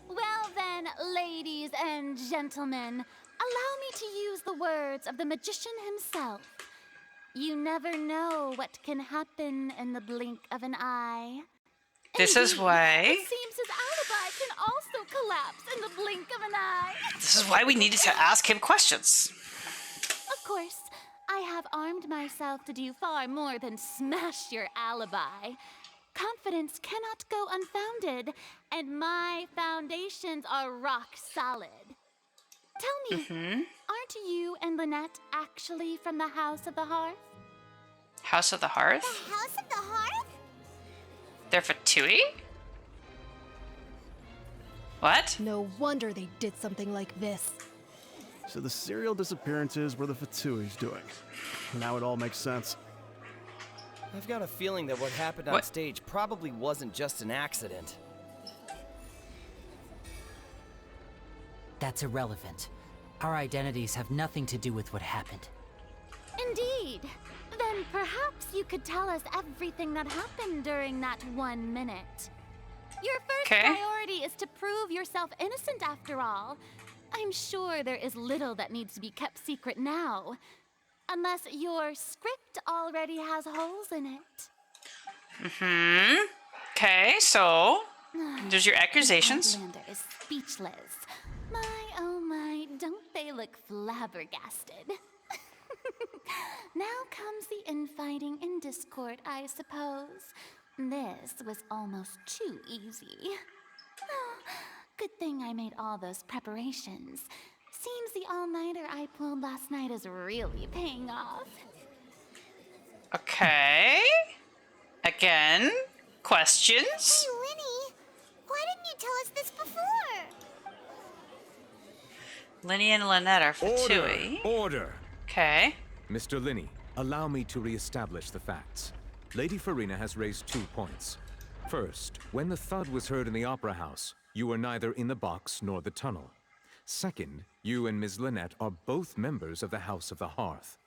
Well then, ladies and gentlemen, allow me to use the words of the magician himself. You never know what can happen in the blink of an eye. This is Indeed, why... It seems his alibi can also collapse in the blink of an eye. This is why we needed to ask him questions. Of course, I have armed myself to do far more than smash your alibi. Confidence cannot go unfounded, and my foundations are rock solid. Tell me, aren't you and Lynette actually from the House of the Hearth? House of the Hearth? The House of the Hearth? They're Fatui? What? No wonder they did something like this. So the serial disappearances were the Fatui's doing. Now it all makes sense. I've got a feeling that what happened on What? stage probably wasn't just an accident. That's irrelevant. Our identities have nothing to do with what happened. Indeed. Then perhaps you could tell us everything that happened during that 1 minute. Your first Okay. priority is to prove yourself innocent after all. I'm sure there is little that needs to be kept secret now. Unless your script already has holes in it. Okay, so... There's your accusations. Outlander is speechless. My, oh my, don't they look flabbergasted? Now comes the infighting and discord, I suppose. This was almost too easy. Oh, good thing I made all those preparations. Seems the all-nighter I pulled last night is really paying off. Okay. Again, questions? Hey, Winnie, why didn't you tell us this before? Lenny and Lynette are Fatui. Order! Okay. Mr. Linney, allow me to re-establish the facts. Lady Farina has raised 2 points. First, when the thud was heard in the Opera House, you were neither in the box nor the tunnel. Second, you and Ms. Lynette are both members of the House of the Hearth.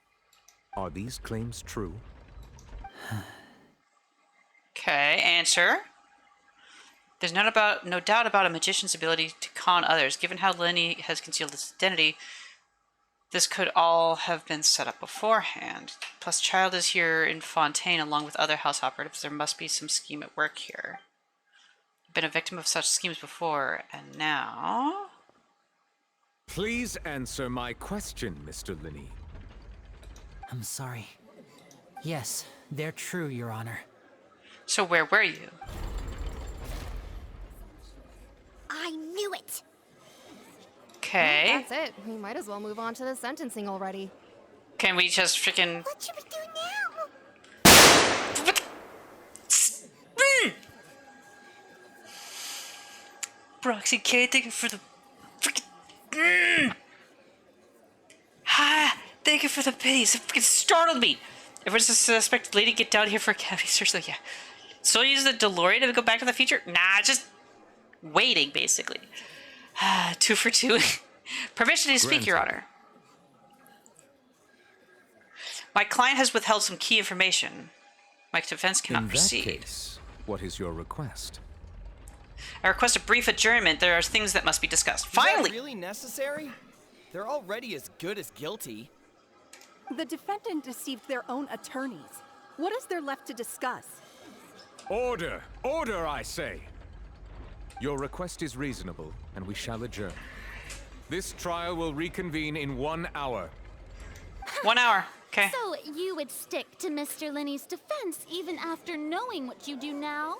Are these claims true? Okay, answer. There's no doubt about a magician's ability to con others. Given how Lenny has concealed his identity, this could all have been set up beforehand. Plus, Child is here in Fontaine along with other house operatives. There must be some scheme at work here. I've been a victim of such schemes before, and now... Please answer my question, Mr. Linney. I'm sorry. Yes, they're true, Your Honor. So where were you? I knew it. Okay. That's it. We might as well move on to the sentencing already. Can we just freaking... What should we do now? What? Broxy K, thank you for the freaking... Hi, thank you for the pities. It freaking startled me. Everyone's a suspect lady get down here for a cavity search. Like, yeah. So use the DeLorean to go back to the future? Nah, just... waiting, basically. 2 for 2. Permission to speak, Your Honor. My client has withheld some key information. My defense cannot proceed. In that case, what is your request? I request a brief adjournment. There are things that must be discussed. Finally! Is that really necessary? They're already as good as guilty. The defendant deceived their own attorneys. What is there left to discuss? Order! Order, I say! Your request is reasonable, and we shall adjourn. This trial will reconvene in 1 hour. 1 hour. Okay. So you would stick to Mr. Linney's defense even after knowing what you do now?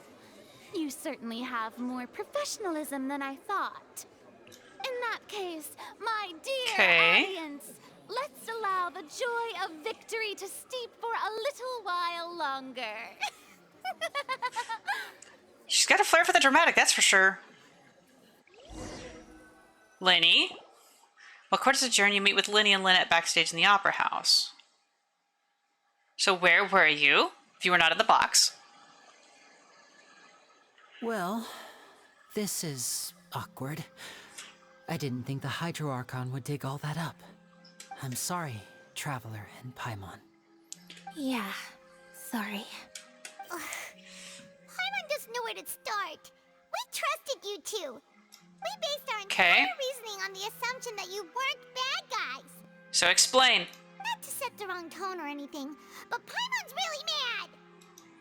You certainly have more professionalism than I thought. In that case, my dear audience, let's allow the joy of victory to steep for a little while longer. She's got a flair for the dramatic, that's for sure. Lenny? Well, court is adjourned. You meet with Lenny and Lynette backstage in the Opera House. So where were you, if you were not in the box? Well, this is awkward. I didn't think the Hydro Archon would dig all that up. I'm sorry, Traveler and Paimon. Yeah, sorry. Paimon doesn't know where to start. We trusted you two. We based our entire reasoning on the assumption that you weren't bad guys. So explain. Not to set the wrong tone or anything, but Paimon's really mad.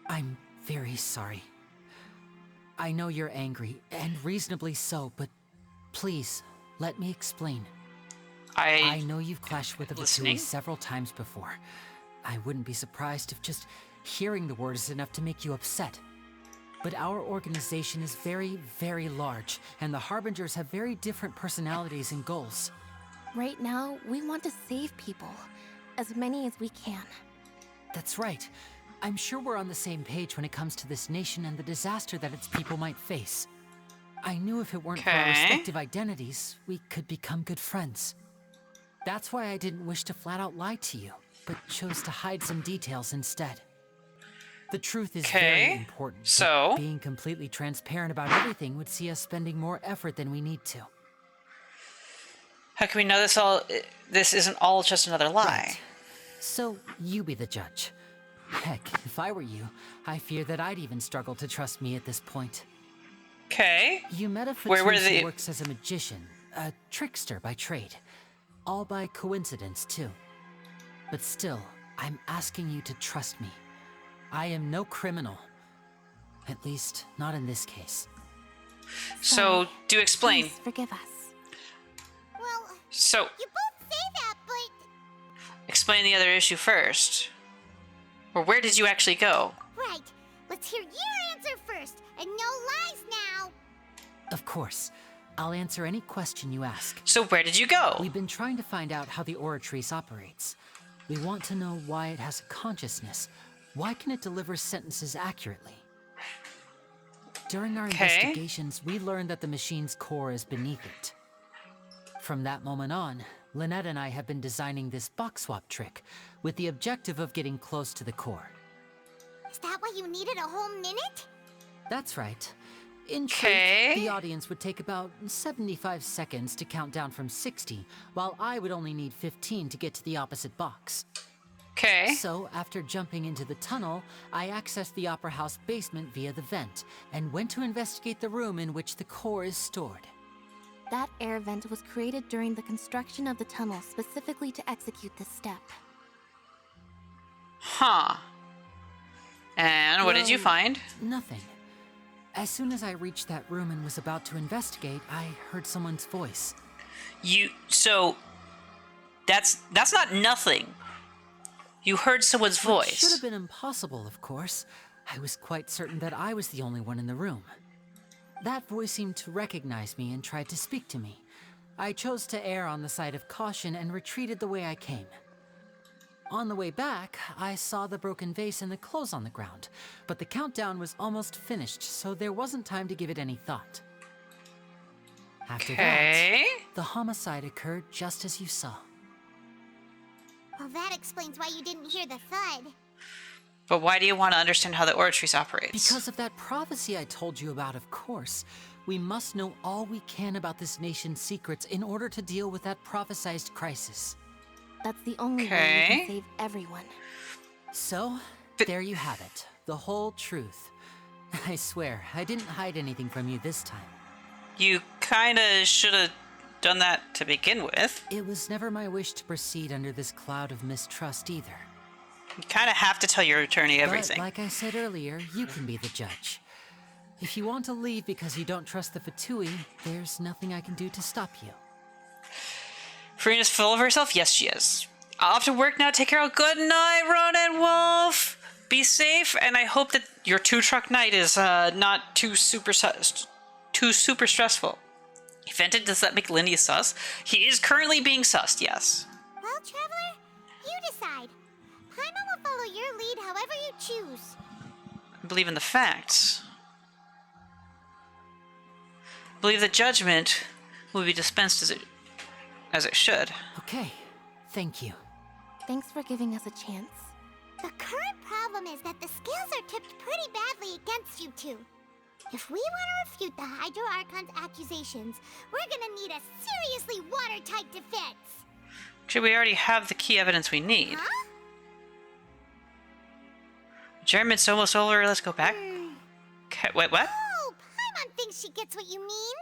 I'm very sorry. I know you're angry, and reasonably so, but please, let me explain. I know you've clashed with the Vitui several times before. I wouldn't be surprised if just hearing the word is enough to make you upset. But our organization is very, very large, and the Harbingers have very different personalities and goals. Right now, we want to save people. As many as we can. That's right. I'm sure we're on the same page when it comes to this nation and the disaster that its people might face. I knew if it weren't for our respective identities, we could become good friends. That's why I didn't wish to flat out lie to you, but chose to hide some details instead. The truth is very important, so being completely transparent about everything would see us spending more effort than we need to. How can we know this isn't all just another lie? Right. So, you be the judge. Heck, if I were you, I fear that I'd even struggle to trust me at this point. Okay. You met a Fatui who works as a magician, a trickster by trade. All by coincidence, too. But still, I'm asking you to trust me. I am no criminal. At least, not in this case. So, do explain. Please forgive us. Well, so you both say that, but... Explain the other issue first. Or where did you actually go? Right. Let's hear your answer first, and no lies now. Of course. I'll answer any question you ask. So where did you go? We've been trying to find out how the Oratrice operates. We want to know why it has a consciousness. Why can it deliver sentences accurately? During our investigations, we learned that the machine's core is beneath it. From that moment on, Lynette and I have been designing this box swap trick with the objective of getting close to the core. Is that why you needed a whole minute? That's right. In truth, the audience would take about 75 seconds to count down from 60, while I would only need 15 to get to the opposite box. So, after jumping into the tunnel, I accessed the Opera House basement via the vent, and went to investigate the room in which the core is stored. That air vent was created during the construction of the tunnel specifically to execute this step. Huh. And what did you find? Nothing. As soon as I reached that room and was about to investigate, I heard someone's voice. So, that's not nothing. You heard someone's voice. It should have been impossible, of course. I was quite certain that I was the only one in the room. That voice seemed to recognize me and tried to speak to me. I chose to err on the side of caution and retreated the way I came. On the way back, I saw the broken vase and the clothes on the ground, but the countdown was almost finished, so there wasn't time to give it any thought. After that, the homicide occurred just as you saw. Well, that explains why you didn't hear the thud. But why do you want to understand how the Oratrice operates? Because of that prophecy I told you about, of course. We must know all we can about this nation's secrets in order to deal with that prophesized crisis. That's the only way we can save everyone. So, there you have it. The whole truth. I swear, I didn't hide anything from you this time. You kinda should have done that to begin with. It was never my wish to proceed under this cloud of mistrust either. You kinda have to tell your attorney everything. But like I said earlier, you can be the judge. If you want to leave because you don't trust the Fatui, there's nothing I can do to stop you. Farina's full of herself? Yes, she is. I'll have to work now. Take care. Good night, Ronan Wolf. Be safe, and I hope that your 2-truck night is not too super stressful. If Fenton, does that make Lindy sus? He is currently being sussed, yes. Well, Traveler, you decide. Paimon will follow your lead however you choose. I believe in the facts. I believe the judgment will be dispensed as it should. Okay, thank you. Thanks for giving us a chance. The current problem is that the scales are tipped pretty badly against you two. If we want to refute the Hydro Archon's accusations, we're gonna need a seriously watertight defense. Actually, we already have the key evidence we need. Huh? German's almost over. Let's go back. Okay, wait, what? Oh, Paimon thinks she gets what you mean.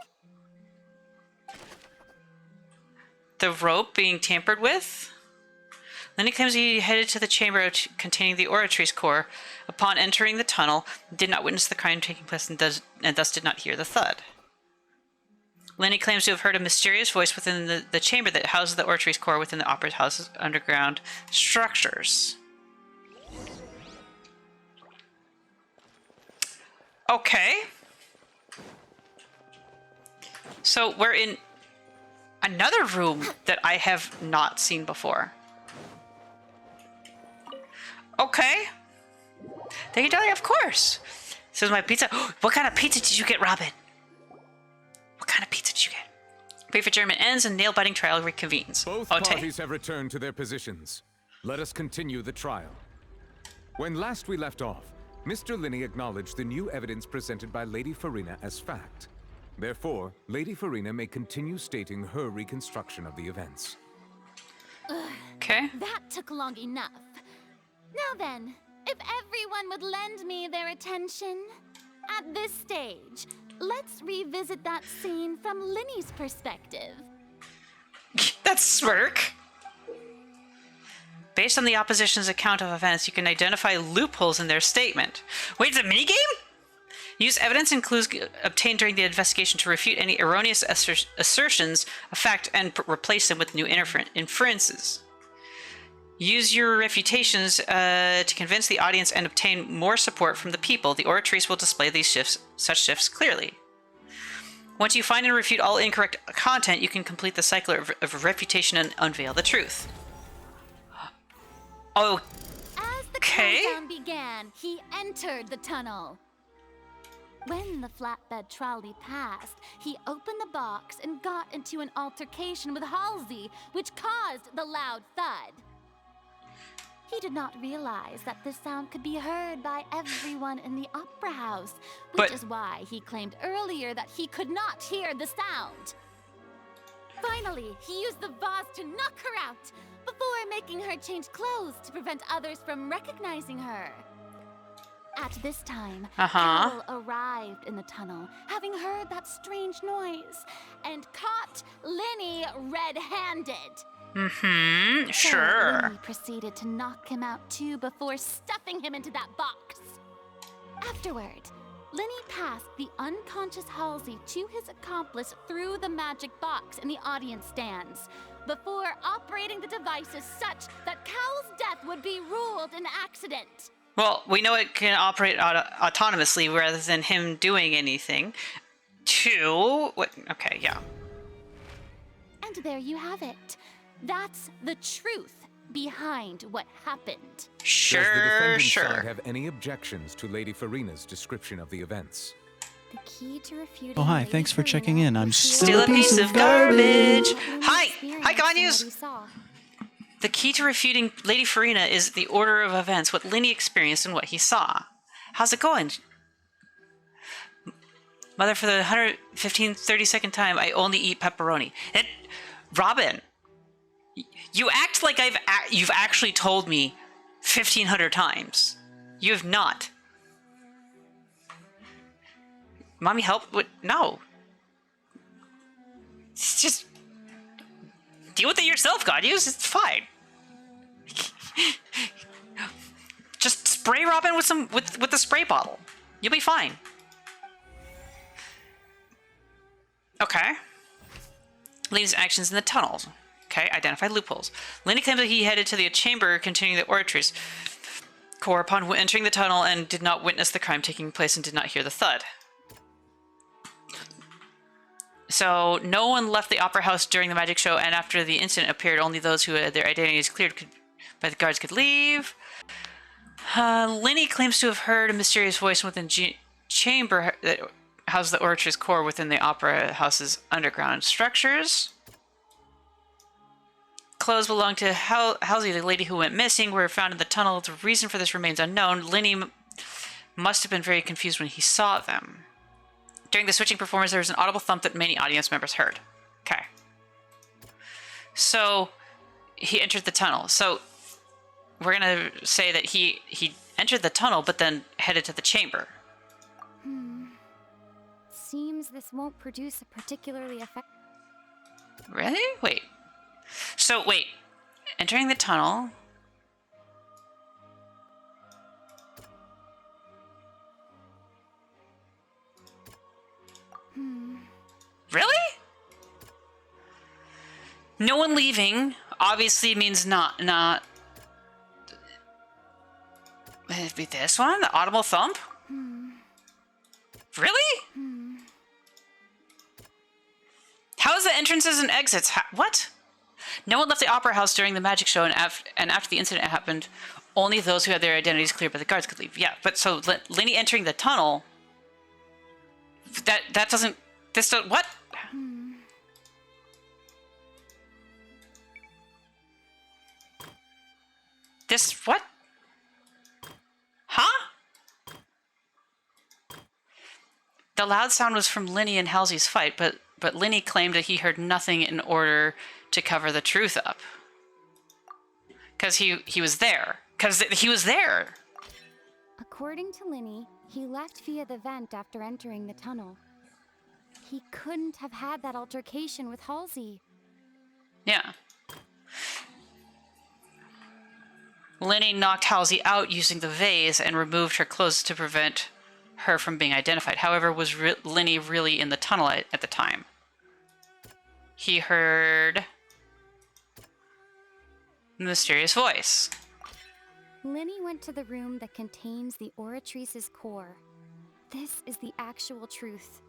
The rope being tampered with? Lenny claims he headed to the chamber containing the Oratrice core. Upon entering the tunnel, did not witness the crime taking place and thus did not hear the thud. Lenny claims to have heard a mysterious voice within the chamber that houses the Oratrice core within the Opera House's underground structures. Okay. So we're in another room that I have not seen before. Okay. Thank you, darling. Of course. This is my pizza. What kind of pizza did you get, Robin? What kind of pizza did you get? Brief adjournment ends and nail-biting trial reconvenes. Both parties have returned to their positions. Let us continue the trial. When last we left off, Mr. Linney acknowledged the new evidence presented by Lady Farina as fact. Therefore, Lady Farina may continue stating her reconstruction of the events. Okay. That took long enough. Now then, if everyone would lend me their attention, at this stage, let's revisit that scene from Linny's perspective. That's smirk. Based on the opposition's account of events, you can identify loopholes in their statement. Wait, it's a minigame? Use evidence and clues obtained during the investigation to refute any erroneous assertions of fact and replace them with new inferences. Use your refutations to convince the audience and obtain more support from the people. The Oratrice will display such shifts clearly. Once you find and refute all incorrect content, you can complete the cycle of refutation and unveil the truth. Oh, As the countdown began, he entered the tunnel. When the flatbed trolley passed, he opened the box and got into an altercation with Halsey, which caused the loud thud. He did not realize that this sound could be heard by everyone in the Opera House, which is why he claimed earlier that he could not hear the sound. Finally, he used the vase to knock her out, before making her change clothes to prevent others from recognizing her. At this time, Carol arrived in the tunnel, having heard that strange noise, and caught Linny red-handed. Sure. So Linny proceeded to knock him out too before stuffing him into that box. Afterward, Linny passed the unconscious Halsey to his accomplice through the magic box in the audience stands, before operating the devices such that Cowl's death would be ruled an accident. Well, we know it can operate autonomously rather than him doing anything. Okay, yeah. And there you have it. That's the truth behind what happened. Does the defendant's side have any objections to Lady Farina's description of the events? The key to refuting. Oh, hi. Thanks for checking in. I'm Still a piece of garbage. Hi, Ganyus. The key to refuting Lady Farina is the order of events, what Linny experienced and what he saw. How's it going? Mother, for the 32nd time, I only eat pepperoni. Robin, you act like you've actually told me 1,500 times. You have not. Mommy, help? What? No. It's just deal with it yourself, Gaudius. It's fine. Just spray Robin with the spray bottle. You'll be fine. Okay. Lenny's actions in the tunnels. Okay, identify loopholes. Lenny claims that he headed to the chamber containing the Oratrice core upon entering the tunnel and did not witness the crime taking place and did not hear the thud. So, no one left the Opera House during the magic show, and after the incident appeared, only those who had their identities cleared by the guards could leave. Lenny claims to have heard a mysterious voice within chamber that housed the Oratrice core within the Opera House's underground structures. Clothes belonging to Halsey, the lady who went missing, were found in the tunnel. The reason for this remains unknown. Lenny must have been very confused when he saw them. During the switching performance, there was an audible thump that many audience members heard. Okay. So, he entered the tunnel. So, we're going to say that he entered the tunnel, but then headed to the chamber. Seems this won't produce a particularly effective... Really? Wait. So, wait. Entering the tunnel... Really? No one leaving obviously means not. It'd be this one? The audible thump? Really? How is the entrances and exits? What? No one left the Opera House during the magic show, and after the incident happened, only those who had their identities cleared by the guards could leave. Yeah, but so Lenny entering the tunnel... That doesn't... This don't... What? This... What? Huh? The loud sound was from Lenny and Halsey's fight, but Lenny claimed that he heard nothing in order to cover the truth up. Because he was there. Because he was there! According to Lenny, he left via the vent after entering the tunnel. He couldn't have had that altercation with Halsey. Yeah. Lenny knocked Halsey out using the vase and removed her clothes to prevent her from being identified. However, was Lenny really in the tunnel at the time? He heard a mysterious voice. Lenny went to the room that contains the Oratrice's core. This is the actual truth.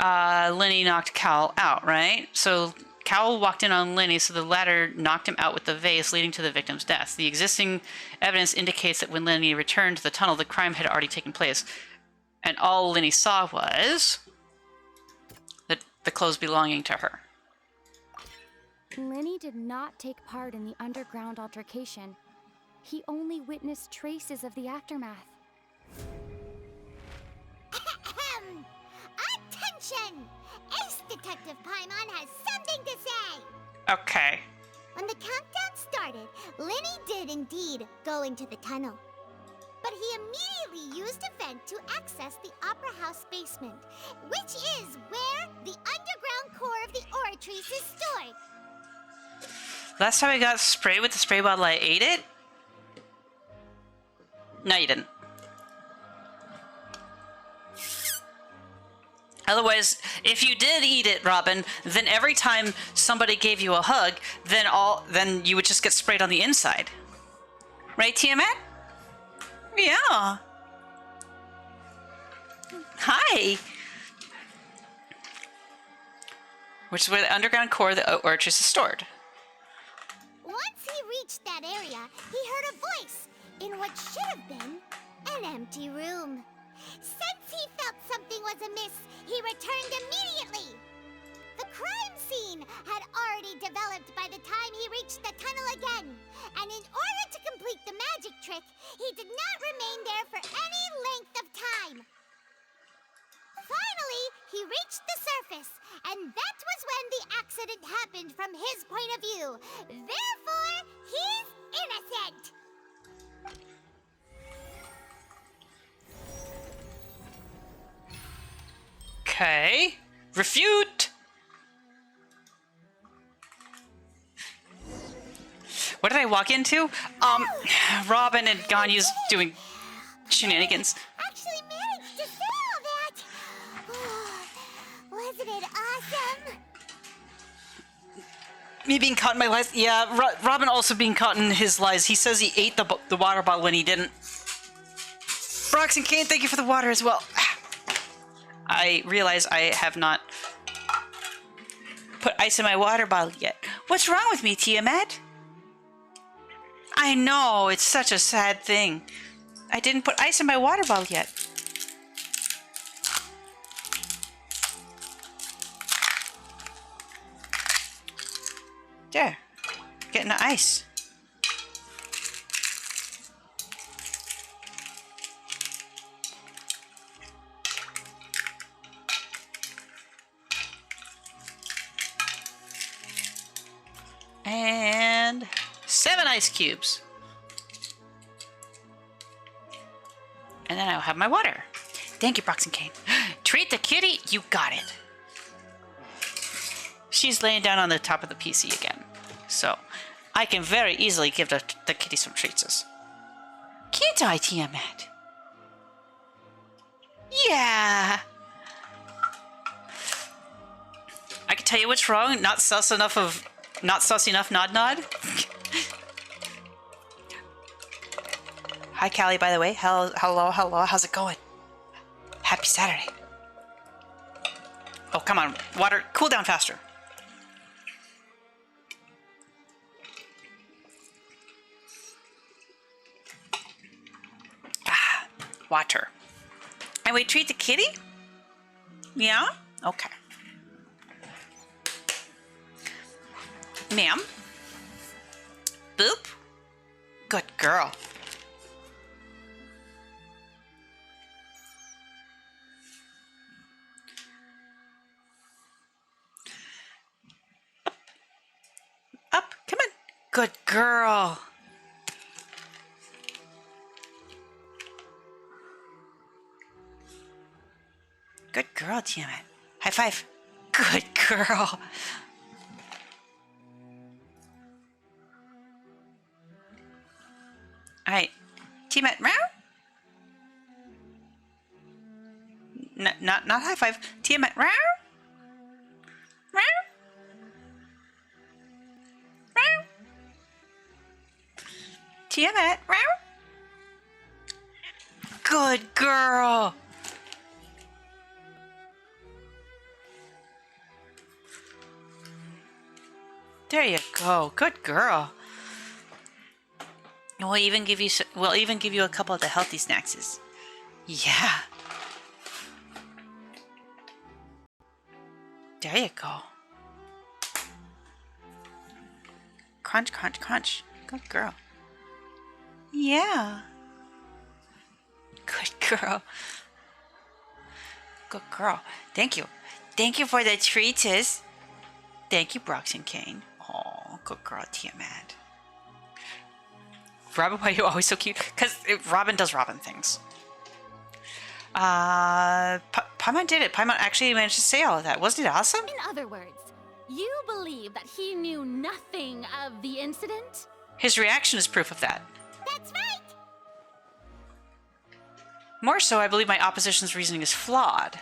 Lenny knocked Cal out, right? So Cal walked in on Lenny, so the latter knocked him out with the vase, leading to the victim's death. The existing evidence indicates that when Lenny returned to the tunnel, the crime had already taken place. And all Lenny saw was the clothes belonging to her. Lenny did not take part in the underground altercation. He only witnessed traces of the aftermath. Attention! Ace Detective Paimon has something to say! Okay. When the countdown started, Lenny did indeed go into the tunnel. But he immediately used a vent to access the Opera House basement, which is where the underground core of the Oratrice is stored. Last time I got sprayed with the spray bottle, I ate it? No, you didn't. Otherwise, if you did eat it, Robin, then every time somebody gave you a hug, then you would just get sprayed on the inside. Right, Tiamat? Yeah. Hi. Which is where the underground core of the Oratrice is stored. Once he reached that area, he heard a voice in what should have been an empty room. Since he felt something was amiss, he returned immediately. The crime scene plan had already developed by the time he reached the tunnel again. And in order to complete the magic trick, he did not remain there for any length of time. Finally, he reached the surface, and that was when the accident happened from his point of view. Therefore, he's innocent. Okay. Refute! What did I walk into? Robin and Ganya's doing shenanigans. Actually managed to say all that. Wasn't it awesome? Me being caught in my lies? Yeah, Robin also being caught in his lies. He says he ate the water bottle when he didn't. Brox and Kane, thank you for the water as well. I realize I have not put ice in my water bottle yet. What's wrong with me, Tiamat? I know, it's such a sad thing. I didn't put ice in my water bottle yet. There, getting the ice. And 7 ice cubes. And then I'll have my water. Thank you, Brox and Kane. Treat the kitty, you got it. She's laying down on the top of the PC again. So I can very easily give the kitty some treats. Can't I, Tiamat? Yeah. I can tell you what's wrong. Not sus enough, nod nod. Hi, Callie, by the way. Hello. How's it going? Happy Saturday. Oh, come on. Water, cool down faster. Ah, water. And we treat the kitty? Yeah? Okay. Ma'am. Boop. Good girl. Up. Come on. Good girl. Good girl, Tiamat. High five. Good girl. All right, Tiamat, meow. Not high five. Tiamat, meow. Meow. Meow. Tiamat, meow. Good girl. There you go. Good girl. We'll even give you a couple of the healthy snacks. Yeah. There you go. Crunch, crunch, crunch. Good girl. Yeah. Good girl. Good girl. Thank you. Thank you for the treats. Thank you, Brox and Kane. Oh, good girl, Tiamat. Robin, why are you always so cute? Because Robin does Robin things. Paimon did it. Paimon actually managed to say all of that. Wasn't it awesome? In other words, you believe that he knew nothing of the incident? His reaction is proof of that. That's right. More so, I believe my opposition's reasoning is flawed.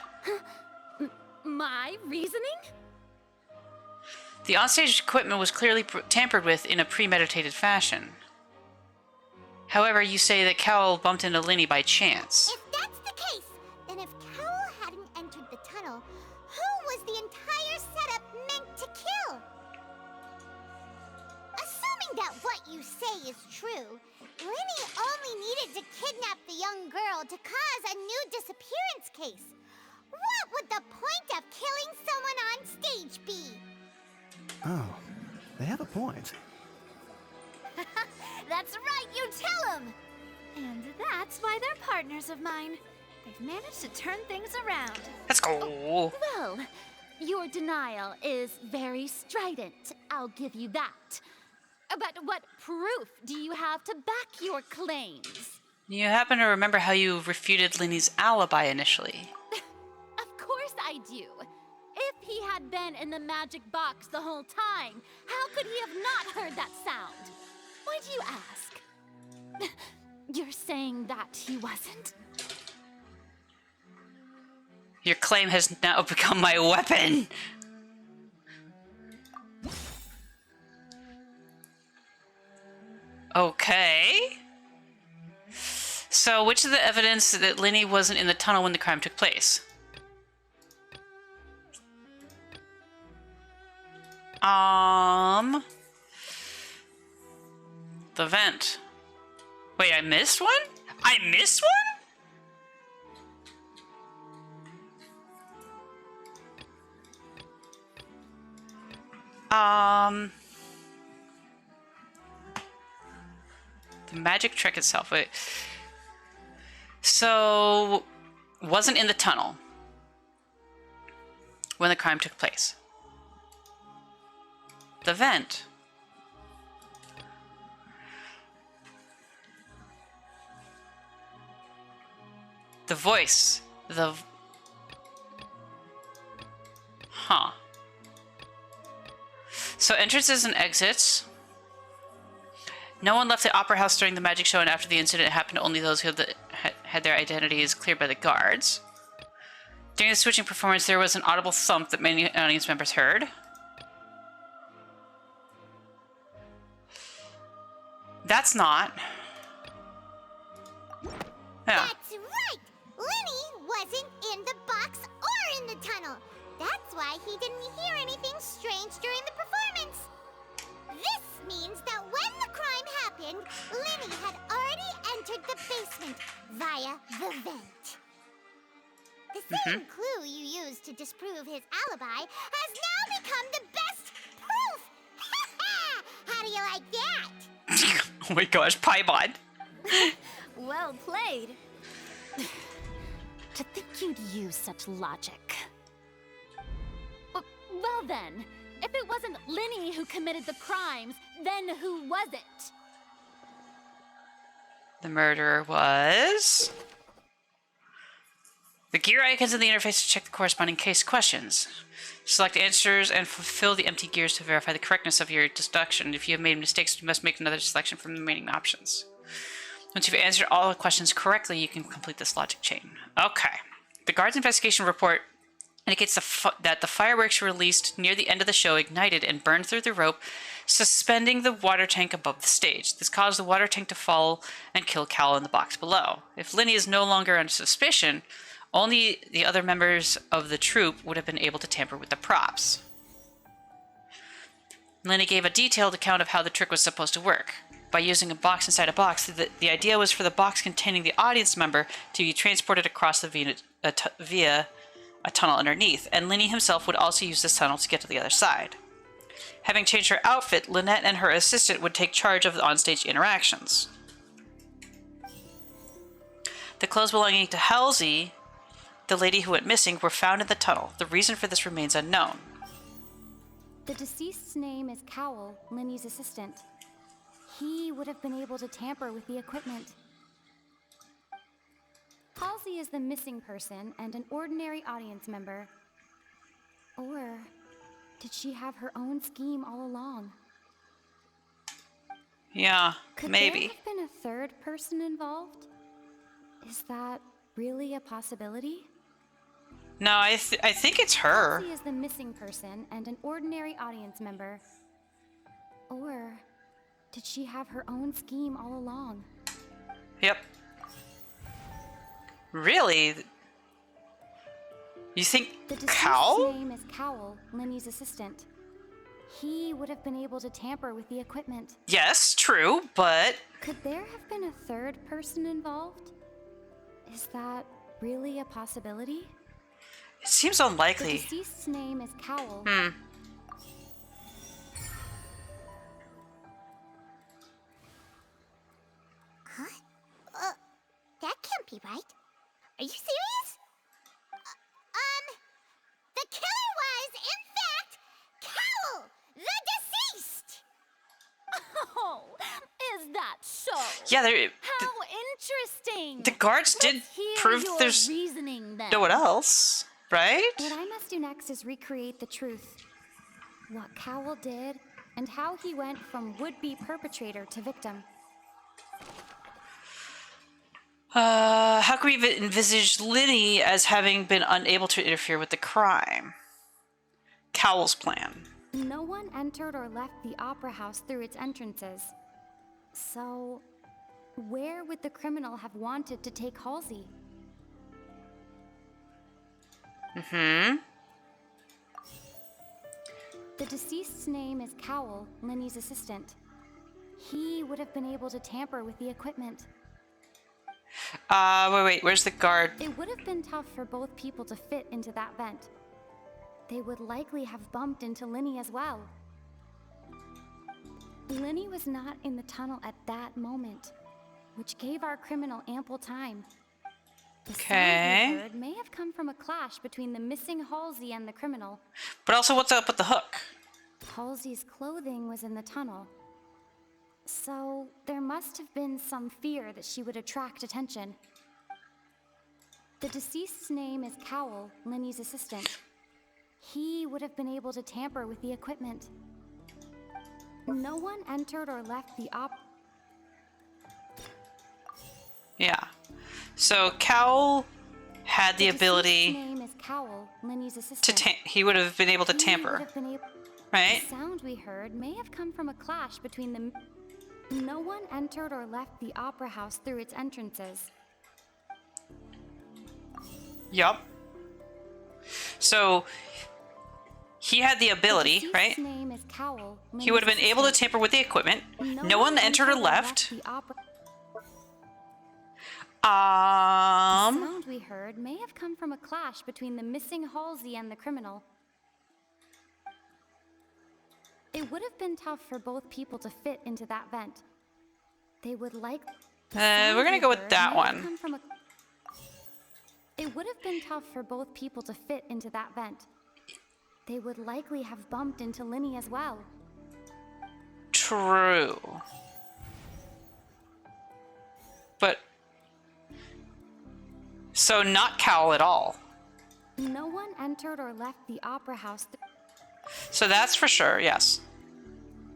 My reasoning? The onstage equipment was clearly tampered with in a premeditated fashion. However, you say that Cowell bumped into Linny by chance. If that's the case, then if Cowell hadn't entered the tunnel, who was the entire setup meant to kill? Assuming that what you say is true, Linny only needed to kidnap the young girl to cause a new disappearance case. What would the point of killing someone on stage be? Oh, they have a point. That's right, you tell them! And that's why they're partners of mine. They've managed to turn things around. Let's go. Well, your denial is very strident, I'll give you that. But what proof do you have to back your claims? You happen to remember how you refuted Linny's alibi initially. Of course I do. If he had been in the magic box the whole time, how could he have not heard that sound? Why do you ask? You're saying that he wasn't? Your claim has now become my weapon. Okay. So, which of the evidence that Linny wasn't in the tunnel when the crime took place? The vent. Wait, I missed one? I missed one? The magic trick itself. Wait. So, wasn't in the tunnel when the crime took place. The vent. The voice. Huh. So entrances and exits. No one left the opera house during the magic show, and after the incident happened, only those who had their identities cleared by the guards. During the switching performance, there was an audible thump that many audience members heard. That's not. Yeah. That's right! Linny wasn't in the box or in the tunnel. That's why he didn't hear anything strange during the performance. This means that when the crime happened, Linny had already entered the basement via the vent. The same clue you used to disprove his alibi has now become the best proof! How do you like that? Oh my gosh, Paimon. Well played. To think you'd use such logic. Well then, if it wasn't Linny who committed the crimes, then who was it? The murderer was... The gear icons in the interface to check the corresponding case questions. Select answers and fulfill the empty gears to verify the correctness of your deduction. If you have made mistakes, you must make another selection from the remaining options. Once you've answered all the questions correctly, you can complete this logic chain. Okay. The guard's investigation report indicates that the fireworks released near the end of the show ignited and burned through the rope, suspending the water tank above the stage. This caused the water tank to fall and kill Cal in the box below. If Linny is no longer under suspicion, only the other members of the troupe would have been able to tamper with the props. Linny gave a detailed account of how the trick was supposed to work. By using a box inside a box, the idea was for the box containing the audience member to be transported across via a tunnel underneath, and Linny himself would also use this tunnel to get to the other side. Having changed her outfit, Lynette and her assistant would take charge of the onstage interactions. The clothes belonging to Halsey, the lady who went missing, were found in the tunnel. The reason for this remains unknown. The deceased's name is Cowell, Linny's assistant. He would have been able to tamper with the equipment. Halsey is the missing person and an ordinary audience member. Or did she have her own scheme all along? Yeah, Could maybe. there have been a third person involved? Is that really a possibility? No, I think it's her. Halsey is the missing person and an ordinary audience member. Or did she have her own scheme all along? Yep. Really? You think The Cal? deceased's name is Cowell, Linny's assistant. He would have been able to tamper with the equipment. Yes, true, but... Could there have been a third person involved? Is that really a possibility? It seems unlikely. The deceased's name is Cowell. That can't be right. Are you serious? The killer was, in fact, Cowl, the deceased! Oh, is that so? Yeah, How interesting. the guards did Let's hear prove your there's reasoning then. no one else, right? What I must do next is recreate the truth. What Cowl did, and how he went from would-be perpetrator to victim. How can we envisage Linny as having been unable to interfere with the crime? Cowl's plan. No one entered or left the opera house through its entrances. So, where would the criminal have wanted to take Halsey? The deceased's name is Cowl, Linny's assistant. He would have been able to tamper with the equipment. Wait, where's the guard? It would have been tough for both people to fit into that vent. They would likely have bumped into Linny as well. Linny was not in the tunnel at that moment, which gave our criminal ample time. The sound we heard may have come from a clash between the missing Halsey and the criminal. But also, what's up with the hook? Halsey's clothing was in the tunnel. So, there must have been some fear that she would attract attention. The deceased's name is Cowl, Linny's assistant. He would have been able to tamper with the equipment. No one entered or left the Yeah. So Cowl had the ability name is Cowl, Linny's assistant. he would have been able to tamper. Right? The sound we heard may have come from a clash between the... No one entered or left the opera house through its entrances. Yup. So he had the ability, right? Name is Cowl, He would have been able to tamper with the equipment. No one entered or left. The sound we heard may have come from a clash between the missing Halsey and the criminal. It would have been tough for both people to fit into that vent. They would like... We're gonna go with that one. It would have been tough for both people to fit into that vent. They would likely have bumped into Linny as well. True. But... So not Cowl at all. No one entered or left the opera house. So that's for sure, yes.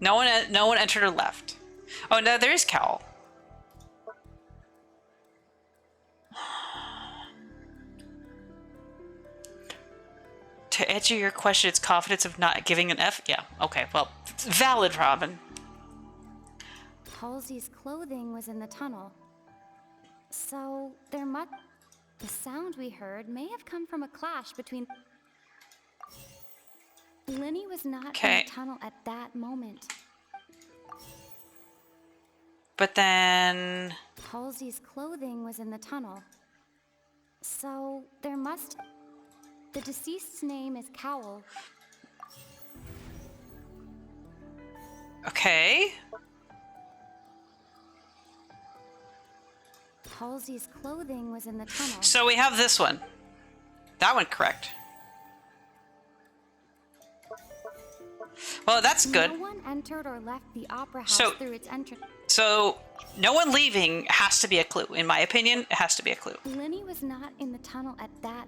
No one entered or left. Oh, no, there is Cowl. To answer your question, it's confidence of not giving an F? Yeah, okay, well, it's valid, Robin. Halsey's clothing was in the tunnel. So, there must... The sound we heard may have come from a clash between... Linny was not in the tunnel at that moment. But then... Halsey's clothing was in the tunnel. So, there must... The deceased's name is Cowl. Okay. Halsey's clothing was in the tunnel. So we have this one. That one correct. Well, that's good. No one entered or left the opera house through its entrance. So, no one leaving has to be a clue. In my opinion, it has to be a clue. Linny was not in the tunnel at that...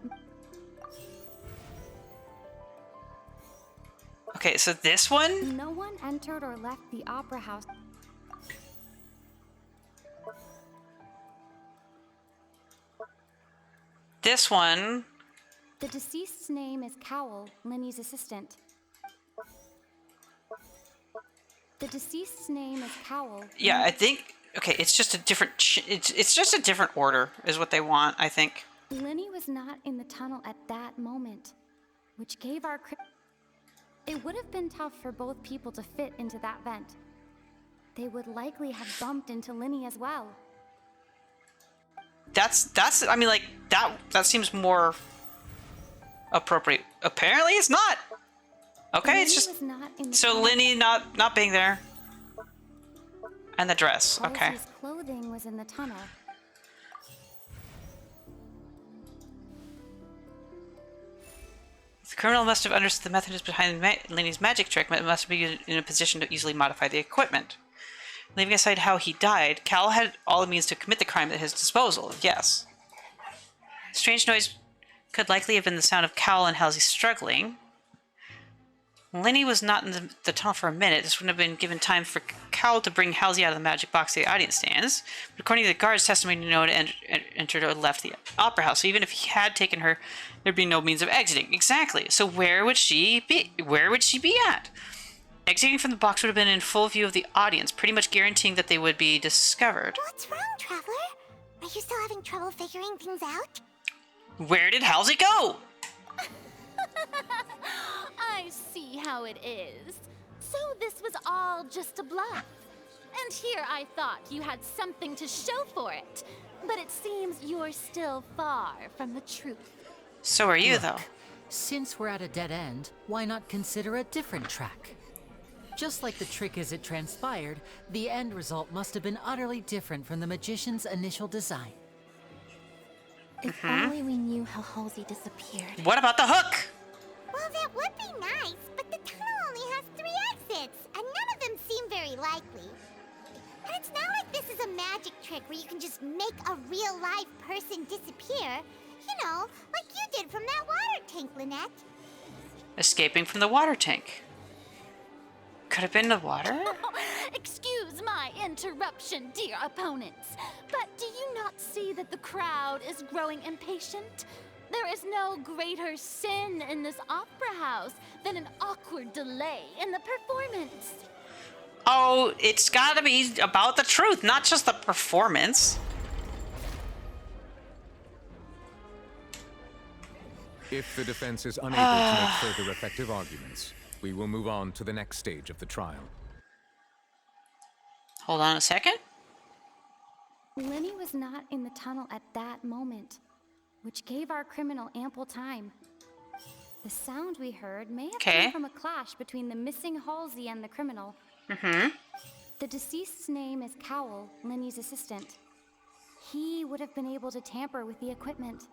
Okay, so this one? No one entered or left the opera house. This one... The deceased's name is Cowl, Linny's assistant. The deceased's name is Cowl. Yeah, I think... Okay, it's just a different... It's just a different order, is what they want, I think. Linny was not in the tunnel at that moment, which gave our... It would have been tough for both people to fit into that vent. They would likely have bumped into Linny as well. That's I mean, like, that seems more appropriate. Apparently it's not. Okay, Linny it's just... was not in the So tunnel. Linny not being there. And the dress, okay. Halsey's clothing was in the tunnel. The criminal must have understood the mechanism behind Lenny's magic trick, but must be in a position to easily modify the equipment. Leaving aside how he died, Cal had all the means to commit the crime at his disposal, yes. Strange noise could likely have been the sound of Cal and Halsey struggling. Lenny was not in the tunnel for a minute. This wouldn't have been given time for Cal to bring Halsey out of the magic box to the audience stands. But according to the guard's testimony, no one entered or left the opera house. So even if he had taken her, there'd be no means of exiting. Exactly. So where would she be? Where would she be at? Exiting from the box would have been in full view of the audience, pretty much guaranteeing that they would be discovered. What's wrong, Traveler? Are you still having trouble figuring things out? Where did Halsey go? I see how it is. So this was all just a bluff. And here I thought you had something to show for it. But it seems you're still far from the truth. So are you, Look, though. Since we're at a dead end, why not consider a different track? Just like the trick as it transpired, the end result must have been utterly different from the magician's initial design. If only we knew how Halsey disappeared. What about the hook? Well, that would be nice, but the tunnel only has 3 exits, and none of them seem very likely. And it's not like this is a magic trick where you can just make a real live person disappear. You know, like you did from that water tank, Lynette. Escaping from the water tank. Could have been the water? Excuse my interruption, dear opponents. But do you not see that the crowd is growing impatient? There is no greater sin in this opera house than an awkward delay in the performance. Oh, it's gotta be about the truth, not just the performance. If the defense is unable to make further effective arguments, we will move on to the next stage of the trial. Hold on a second. Lenny was not in the tunnel at that moment, which gave our criminal ample time. The sound we heard may have come from a clash between the missing Halsey and the criminal. The deceased's name is Cowell, Lenny's assistant. He would have been able to tamper with the equipment.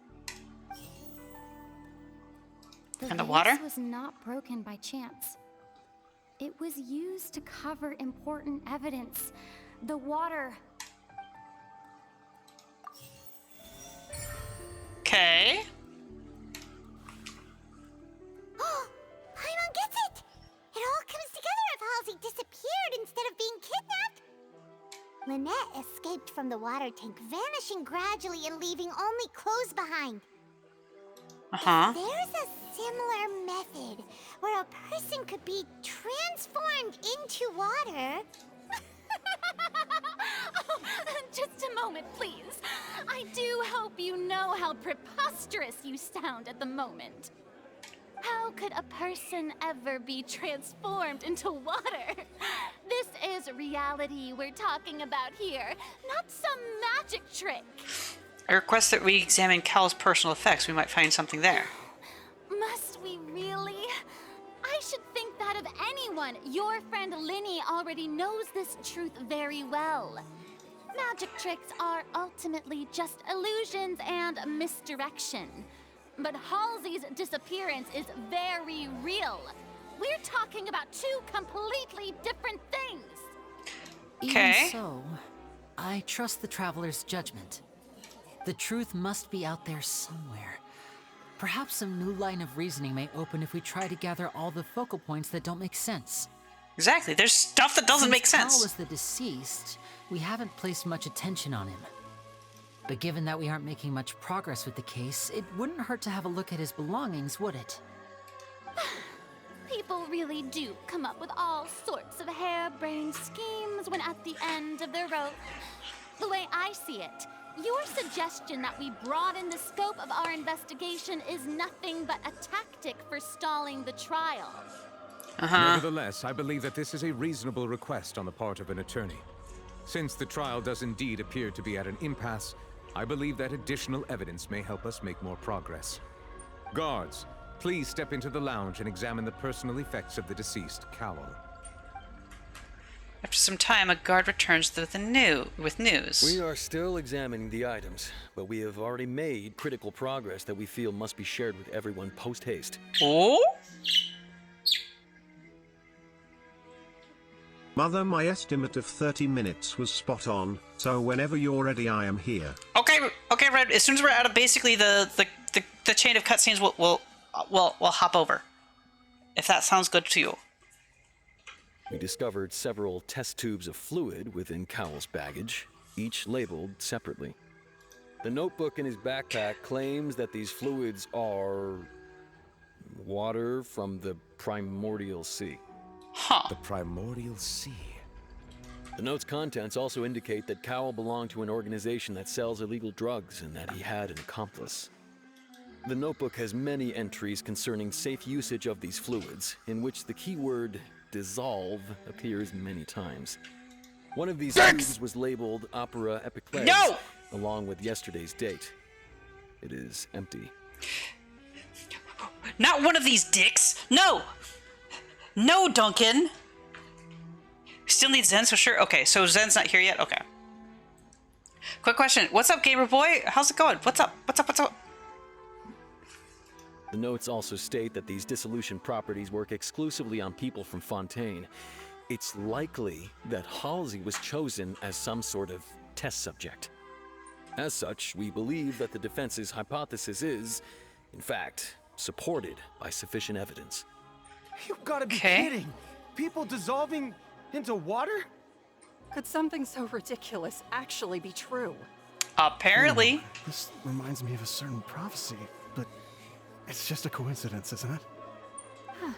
And the water? vase was not broken by chance. It was used to cover important evidence. The water. Okay. Oh, Paimon gets it! It all comes together if Halsey disappeared instead of being kidnapped. Lynette escaped from the water tank, vanishing gradually and leaving only clothes behind. There's a similar method where a person could be transformed into water. Oh, just a moment, please. I do hope you know how preposterous you sound at the moment. How could a person ever be transformed into water? This is reality we're talking about here, not some magic trick. I request that we examine Cal's personal effects. We might find something there. Must we really? I should think that of anyone. Your friend Linny already knows this truth very well. Magic tricks are ultimately just illusions and misdirection. But Halsey's disappearance is very real. We're talking about 2 completely different things. Even so, I trust the traveler's judgment. The truth must be out there somewhere. Perhaps some new line of reasoning may open if we try to gather all the focal points that don't make sense. Exactly. There's stuff that doesn't make sense. Since Cal was the deceased, we haven't placed much attention on him. But given that we aren't making much progress with the case, it wouldn't hurt to have a look at his belongings, would it? People really do come up with all sorts of harebrained schemes when at the end of their rope. The way I see it, your suggestion that we broaden the scope of our investigation is nothing but a tactic for stalling the trial. Nevertheless, I believe that this is a reasonable request on the part of an attorney. Since the trial does indeed appear to be at an impasse, I believe that additional evidence may help us make more progress. Guards, please step into the lounge and examine the personal effects of the deceased, Cowell. After some time, a guard returns with news. We are still examining the items, but we have already made critical progress that we feel must be shared with everyone post-haste. Oh? Mother, my estimate of 30 minutes was spot on, so whenever you're ready, I am here. Okay, Red. As soon as we're out of basically the chain of cutscenes, we'll hop over. If that sounds good to you. We discovered several test tubes of fluid within Cowell's baggage, each labeled separately. The notebook in his backpack claims that these fluids are water from the primordial sea. Huh. The primordial sea. The note's contents also indicate that Cowell belonged to an organization that sells illegal drugs and that he had an accomplice. The notebook has many entries concerning safe usage of these fluids, in which the keyword dissolve appears many times. One of these tubes was labeled Opera Epiclese, along with yesterday's date. It is empty. Not one of these dicks! No! No, Duncan! Still need Zen, so sure. Okay, so Zen's not here yet? Okay. Quick question. What's up, gamer boy? How's it going? What's up? The notes also state that these dissolution properties work exclusively on people from Fontaine. It's likely that Halsey was chosen as some sort of test subject. As such, we believe that the defense's hypothesis is, in fact, supported by sufficient evidence. You gotta be kidding! People dissolving into water? Could something so ridiculous actually be true? Apparently. This reminds me of a certain prophecy, but it's just a coincidence, isn't it? Huh.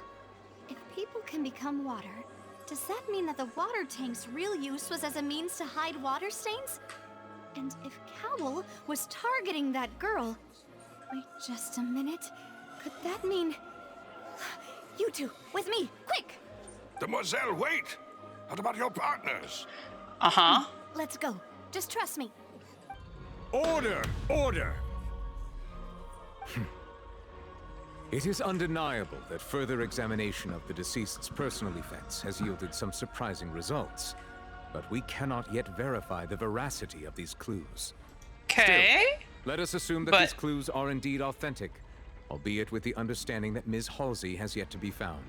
If people can become water, does that mean that the water tank's real use was as a means to hide water stains? And if Cowell was targeting that girl... Wait just a minute. Could that mean... You two, with me, quick! Demoiselle, wait! What about your partners? Uh-huh. Let's go. Just trust me. Order! Order! It is undeniable that further examination of the deceased's personal effects has yielded some surprising results, but we cannot yet verify the veracity of these clues. Okay. Still, let us assume that these clues are indeed authentic, albeit with the understanding that Ms. Halsey has yet to be found.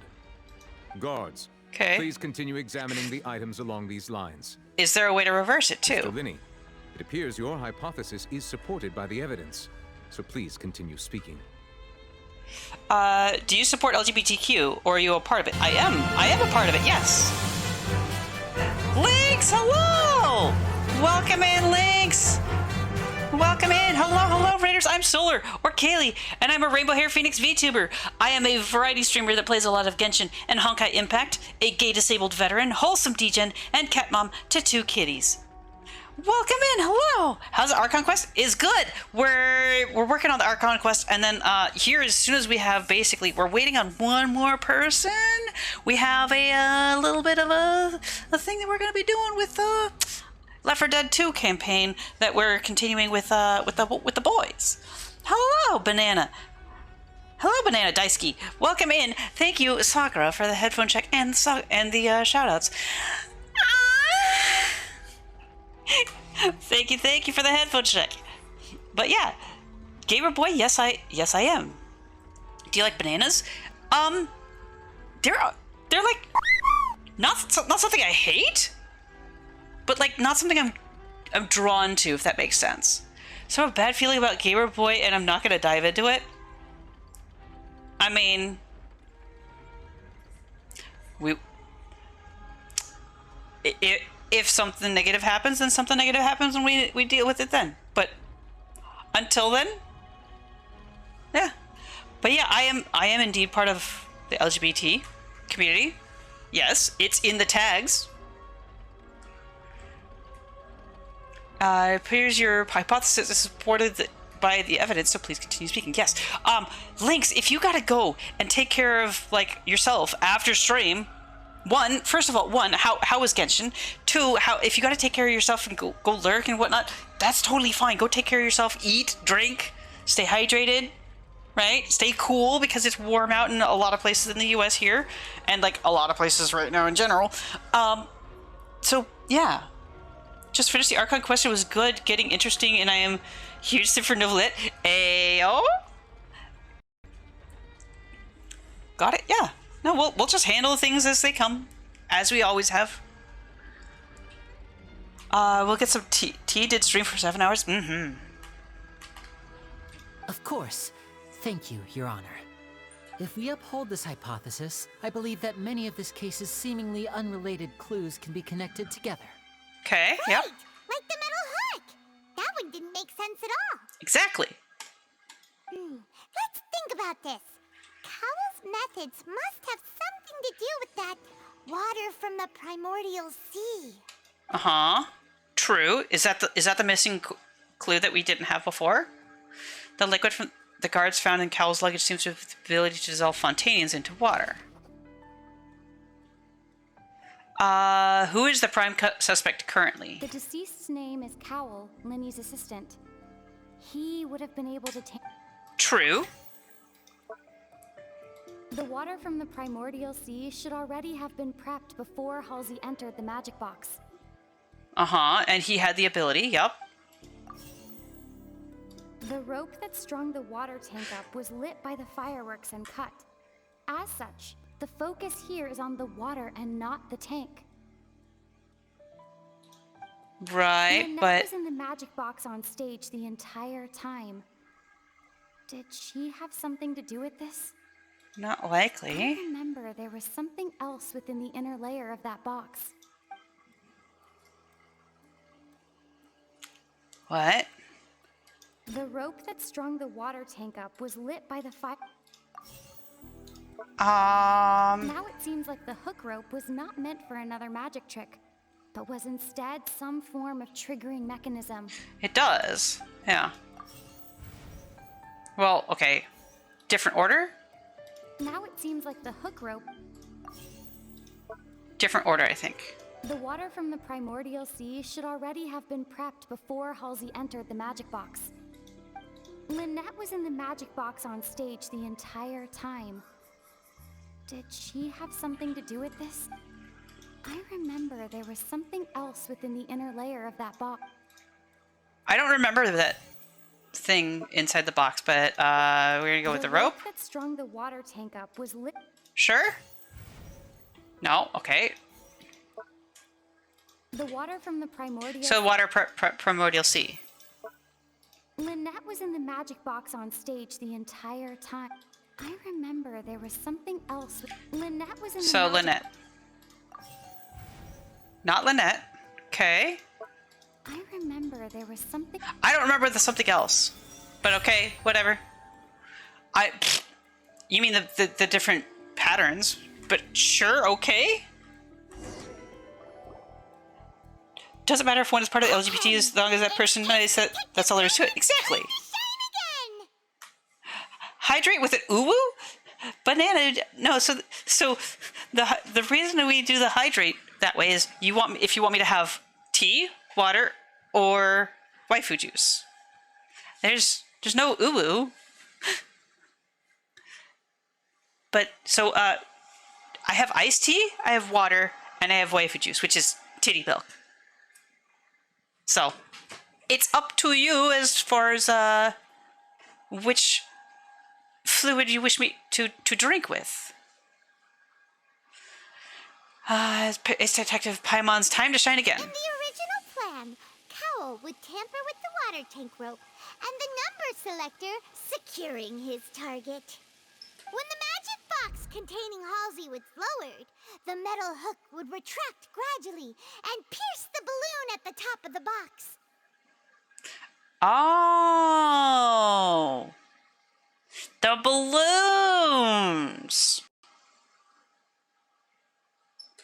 Guards, please continue examining the items along these lines. Is there a way to reverse it, too? Mr. Linney, it appears your hypothesis is supported by the evidence, so please continue speaking. Do you support LGBTQ, or are you a part of it? I am a part of it, yes. Lynx, hello! Welcome in, Lynx! Welcome in! Hello, Raiders! I'm Solar, or Kaylee, and I'm a Rainbow Hair Phoenix VTuber. I am a variety streamer that plays a lot of Genshin and Honkai Impact, a gay-disabled veteran, wholesome degen, and cat mom to 2 kitties. Welcome in, hello! How's the Archon quest? Is good. We're working on the Archon quest, and then here, as soon as we have basically, we're waiting on one more person. We have a little bit of a thing that we're gonna be doing with Left 4 Dead 2 campaign that we're continuing with the boys. Hello, Banana. Hello, Banana Daisuke. Welcome in. Thank you, Sakura, for the headphone check and the shoutouts. Thank you for the headphone check. But yeah, gamer boy, yes I am. Do you like bananas? They're like not something I hate, but like not something I'm drawn to, if that makes sense. So I have a bad feeling about gamer boy, and I'm not gonna dive into it. I mean, if something negative happens, then something negative happens, and we deal with it then. But until then, yeah. But yeah, I am indeed part of the LGBT community. Yes, it's in the tags. It appears your hypothesis is supported by the evidence, so please continue speaking. Yes. Lynx, if you gotta go and take care of like yourself after stream, first of all, how is Genshin? 2, if you gotta take care of yourself and go lurk and whatnot, that's totally fine. Go take care of yourself, eat, drink, stay hydrated, right? Stay cool, because it's warm out in a lot of places in the US here, and like a lot of places right now in general. So, yeah. Just finished the Archon question. Was good, getting interesting, and I am huge for Novelet. Ayo? Got it? Yeah. No, we'll just handle things as they come, as we always have. We'll get some tea. Tea did stream for 7 hours? Mm-hmm. Of course. Thank you, Your Honor. If we uphold this hypothesis, I believe that many of this case's seemingly unrelated clues can be connected together. Okay, yep. Like the metal hook! That one didn't make sense at all. Exactly. Let's think about this. Cowell's methods must have something to do with that water from the primordial sea. Uh-huh. True. Is that the missing clue that we didn't have before? The liquid from the guards found in Cowell's luggage seems to have the ability to dissolve Fontainians into water. Who is the prime suspect currently? The deceased's name is Cowell, Linny's assistant. He would have been able to take... True. The water from the primordial sea should already have been prepped before Halsey entered the magic box. Uh-huh, and he had the ability, yep. The rope that strung the water tank up was lit by the fireworks and cut. As such, the focus here is on the water and not the tank. Right, Lynette but... was in the magic box on stage the entire time. Did she have something to do with this? Not likely. I remember there was something else within the inner layer of that box. What? The rope that strung the water tank up was lit by the fire. Now it seems like the hook rope was not meant for another magic trick, but was instead some form of triggering mechanism. It does. Yeah. Well, okay. Different order? Now it seems like the hook rope... Different order, I think. The water from the primordial sea should already have been prepped before Halsey entered the magic box. Lynette was in the magic box on stage the entire time. Did she have something to do with this? I remember there was something else within the inner layer of that box. I don't remember that thing inside the box, but we're gonna go with the rope. That strung the water tank up was lit. Sure? No? Okay. The water from the primordial... So water primordial sea. Lynette was in the magic box on stage the entire time. I remember there was something else. Lynette was in the So Lynette. Not Lynette. Okay. I remember there was something... I don't remember the something else. But okay, whatever. You mean the different patterns, but sure, okay. Doesn't matter if one is part of the LGBT as long as that person knows that that's all there is to it. Exactly. Hydrate with an uwu? Banana, no, so the reason we do the hydrate that way is if you want me to have tea, water, or waifu juice. There's no uwu. But so I have iced tea, I have water, and I have waifu juice, which is titty milk. So it's up to you as far as which fluid you wish me to drink with. It's Detective Paimon's time to shine again. In the original plan, Cowell would tamper with the water tank rope and the number selector securing his target. When the magic box containing Halsey was lowered, the metal hook would retract gradually and pierce the balloon at the top of the box. Oh, the balloons.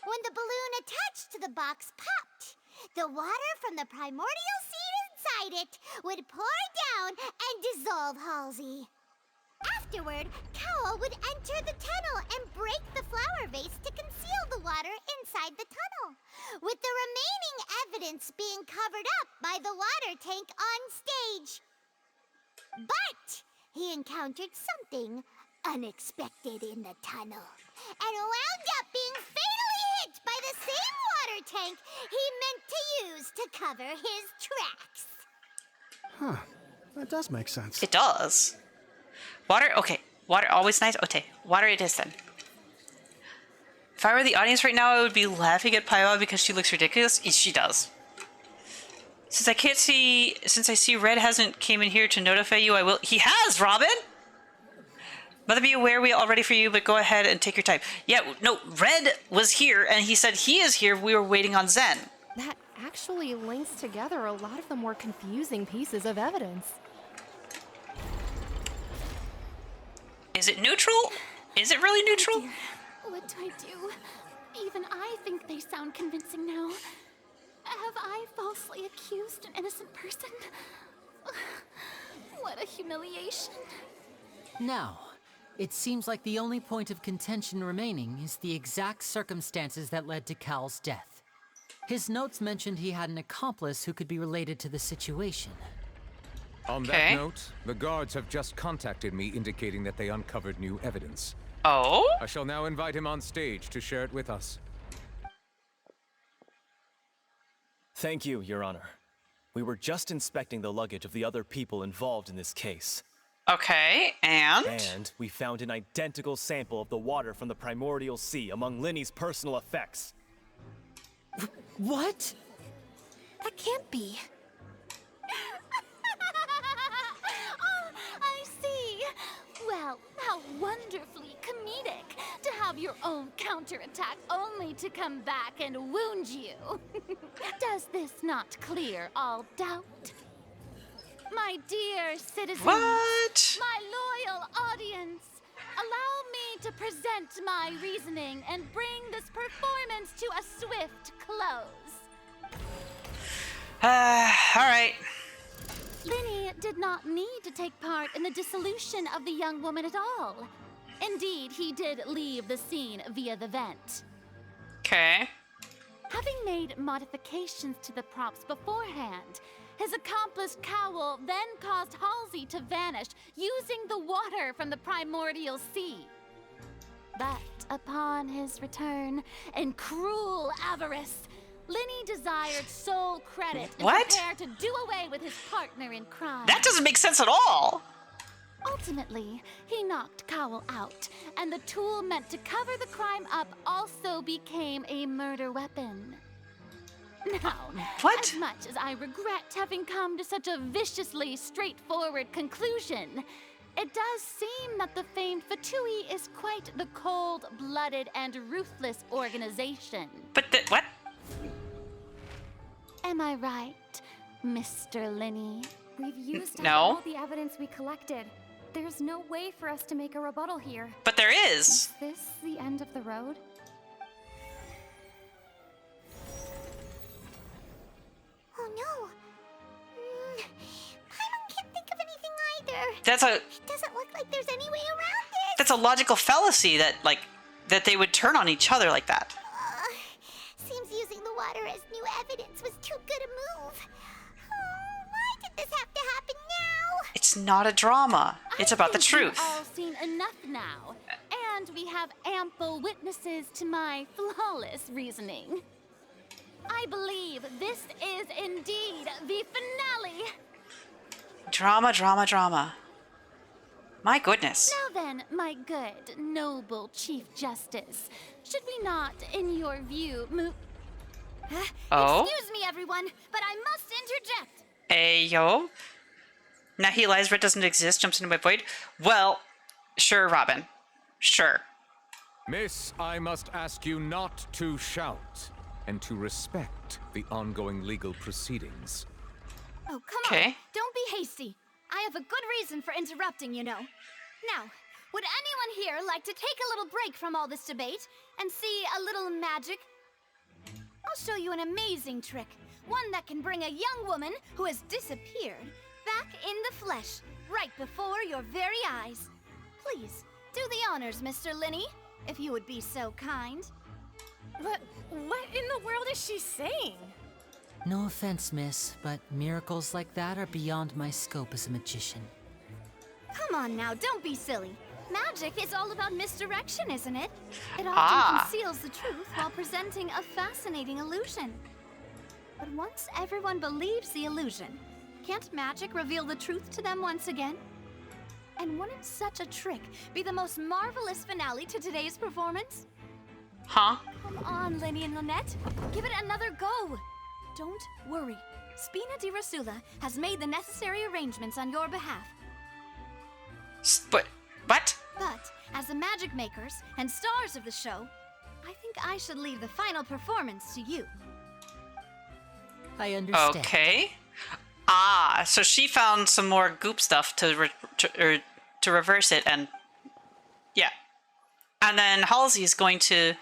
When the balloon attached to the box popped, the water from the primordial seed inside it would pour down and dissolve Halsey. Afterward, Cowell would enter the tunnel and break the flower vase to conceal the water inside the tunnel, with the remaining evidence being covered up by the water tank on stage. But he encountered something unexpected in the tunnel and wound up being fatally hit by the same water water tank he meant to use to cover his tracks. Huh. That does make sense. It does. Water? Okay. Water, always nice. Okay. Water it is then. If I were the audience right now, I would be laughing at Paiwa because she looks ridiculous. She does. Since I see Red hasn't came in here to notify you, I will. He has, Robin! Mother be aware we are all ready for you, but go ahead and take your time. Yeah, no, Red was here, and he said he is here. We were waiting on Zen. That actually links together a lot of the more confusing pieces of evidence. Is it neutral? Is it really neutral? Oh dear. What do I do? Even I think they sound convincing now. Have I falsely accused an innocent person? What a humiliation. Now, it seems like the only point of contention remaining is the exact circumstances that led to Cal's death. His notes mentioned he had an accomplice who could be related to the situation. On that note, the guards have just contacted me indicating that they uncovered new evidence. Oh? I shall now invite him on stage to share it with us. Thank you, Your Honor. We were just inspecting the luggage of the other people involved in this case. Okay, and? And we found an identical sample of the water from the primordial sea among Linny's personal effects. What? That can't be. Oh, I see. Well, how wonderfully comedic to have your own counterattack only to come back and wound you. Does this not clear all doubt? My dear citizens, what? My loyal audience, allow me to present my reasoning and bring this performance to a swift close. Alright. Linny did not need to take part in the dissolution of the young woman at all. Indeed, he did leave the scene via the vent. Okay. Having made modifications to the props beforehand, his accomplice Cowell then caused Halsey to vanish using the water from the primordial sea. But upon his return, in cruel avarice, Linny desired sole credit and prepared to do away with his partner in crime. That doesn't make sense at all. Ultimately, he knocked Cowell out, and the tool meant to cover the crime up also became a murder weapon. Now, as much as I regret having come to such a viciously straightforward conclusion, it does seem that the famed Fatui is quite the cold-blooded and ruthless organization. But what? Am I right, Mr. Linny? We've used No. all the evidence we collected. There's no way for us to make a rebuttal here. But there is. Is this the end of the road? Oh no. I can't think of anything either. That's a. It doesn't look like there's any way around it. That's a logical fallacy that they would turn on each other like that. Seems using the water as new evidence was too good a move. Why did this have to happen now? It's not a drama. It's about the truth. We've all seen enough now, and we have ample witnesses to my flawless reasoning. I believe this is indeed the finale. Drama, drama, drama. My goodness. Now then, my good, noble Chief Justice, should we not, in your view, move... Oh? Excuse me, everyone, but I must interject. Ayo. Now he lies, Red doesn't exist, jumps into my void. Well, sure, Robin. Sure. Miss, I must ask you not to shout and to respect the ongoing legal proceedings. Oh, come on. Don't be hasty. I have a good reason for interrupting, you know. Now, would anyone here like to take a little break from all this debate and see a little magic? I'll show you an amazing trick. One that can bring a young woman who has disappeared back in the flesh, right before your very eyes. Please, do the honors, Mr. Linny, if you would be so kind. What in the world is she saying? No offense, miss, but miracles like that are beyond my scope as a magician. Come on now, don't be silly. Magic is all about misdirection, isn't it? It often Ah. conceals the truth while presenting a fascinating illusion. But once everyone believes the illusion, can't magic reveal the truth to them once again? And wouldn't such a trick be the most marvelous finale to today's performance? Huh? Come on, Lenny and Lynette. Give it another go. Don't worry. Spina di Rasula has made the necessary arrangements on your behalf. But what? But as the magic makers and stars of the show, I think I should leave the final performance to you. I understand. Okay. Ah, so she found some more goop stuff to reverse it, and yeah, and then Halsey is going to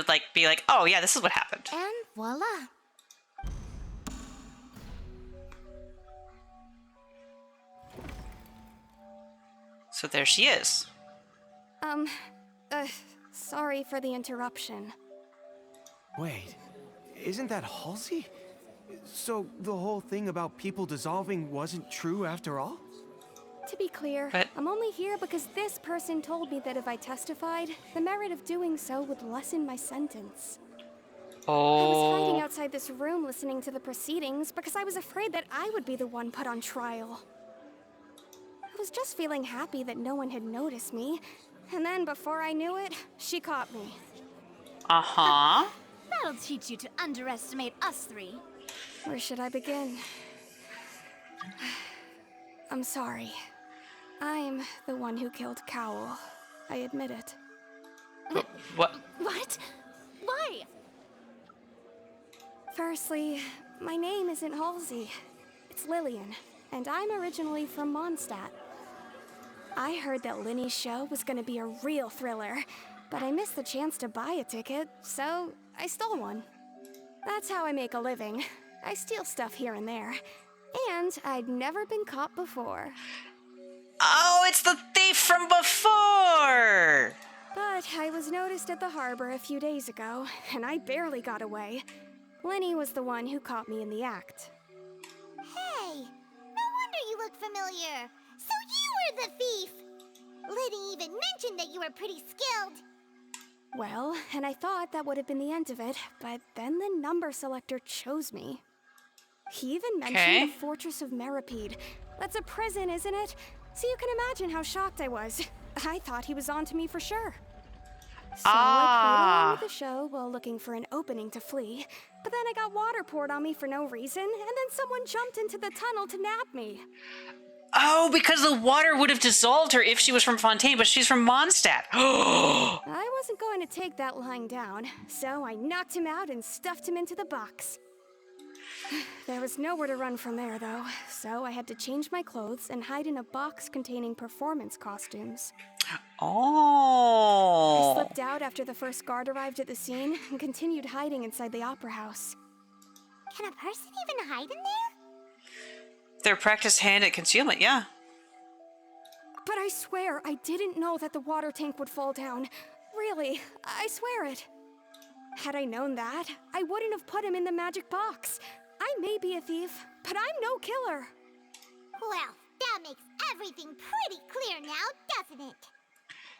like be like, oh yeah, this is what happened. And voila. So there she is. Sorry for the interruption. Wait, isn't that Halsey? So the whole thing about people dissolving wasn't true after all? To be clear, I'm only here because this person told me that if I testified, the merit of doing so would lessen my sentence. I was hiding outside this room listening to the proceedings because I was afraid that I would be the one put on trial. I was just feeling happy that no one had noticed me, and then before I knew it, she caught me. Uh-huh. That'll teach you to underestimate us three. Where should I begin? I'm sorry. I'm the one who killed Cowl. I admit it. What? What? Why? Firstly, my name isn't Halsey. It's Lillian, and I'm originally from Mondstadt. I heard that Linny's show was gonna be a real thriller, but I missed the chance to buy a ticket, so I stole one. That's how I make a living. I steal stuff here and there. And I'd never been caught before. Oh, it's the thief from before! But I was noticed at the harbor a few days ago, and I barely got away. Lenny was the one who caught me in the act. Hey, no wonder you look familiar. So you were the thief! Liddy even mentioned that you were pretty skilled. Well, and I thought that would have been the end of it, but then the number selector chose me. He even mentioned the Fortress of Meripede. That's a prison, isn't it? So you can imagine how shocked I was. I thought he was on to me for sure. So I played along with the show while looking for an opening to flee, but then I got water poured on me for no reason, and then someone jumped into the tunnel to nab me. Oh, because the water would have dissolved her if she was from Fontaine, but she's from Mondstadt. I wasn't going to take that lying down, so I knocked him out and stuffed him into the box. There was nowhere to run from there, though, so I had to change my clothes and hide in a box containing performance costumes. Oh. I slipped out after the first guard arrived at the scene and continued hiding inside the opera house. Can a person even hide in there? Their practiced hand at concealment, yeah. But I swear I didn't know that the water tank would fall down. Really, I swear it. Had I known that, I wouldn't have put him in the magic box. I may be a thief, but I'm no killer. Well, that makes everything pretty clear now, doesn't it?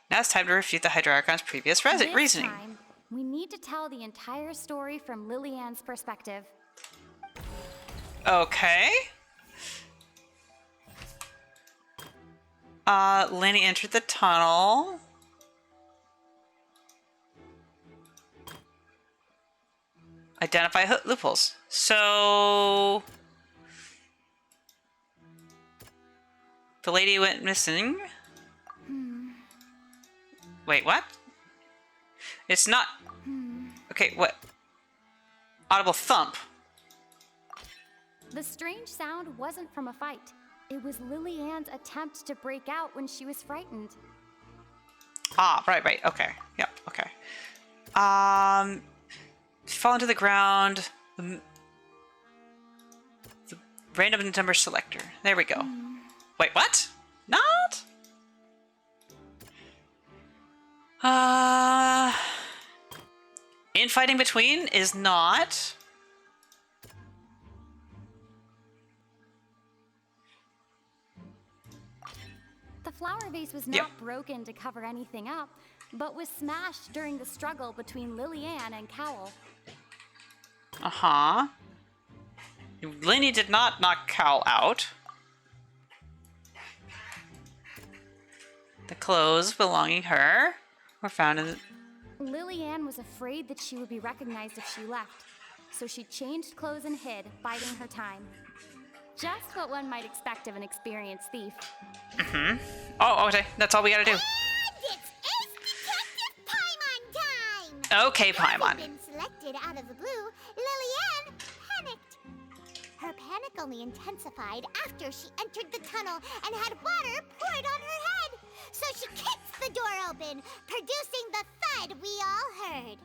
Now it's time to refute the Hydra-Archon's previous reasoning. This time, we need to tell the entire story from Lillian's perspective. Okay. Lenny entered the tunnel. Identify loopholes. So the lady went missing. Wait, what? It's not. Okay, what? Audible thump. The strange sound wasn't from a fight. It was Lillian's attempt to break out when she was frightened. Ah, right, okay. Yep, okay. Fall into the ground. The random number selector. There we go. Wait, what? Not? Infighting between is not. flower vase was not broken to cover anything up, but was smashed during the struggle between Lillian and Cowell. Uh-huh. Lenny did not knock Cal out. The clothes belonging her were found in... Lillian was afraid that she would be recognized if she left, so she changed clothes and hid, biding her time. Just what one might expect of an experienced thief. Mm-hmm. Oh, okay. That's all we gotta do. And it's Ace Detective Paimon time! Okay, Paimon. Having been selected out of the blue, Lillian panicked. Her panic only intensified after she entered the tunnel and had water poured on her head. So she kicks the door open, producing the thud we all heard.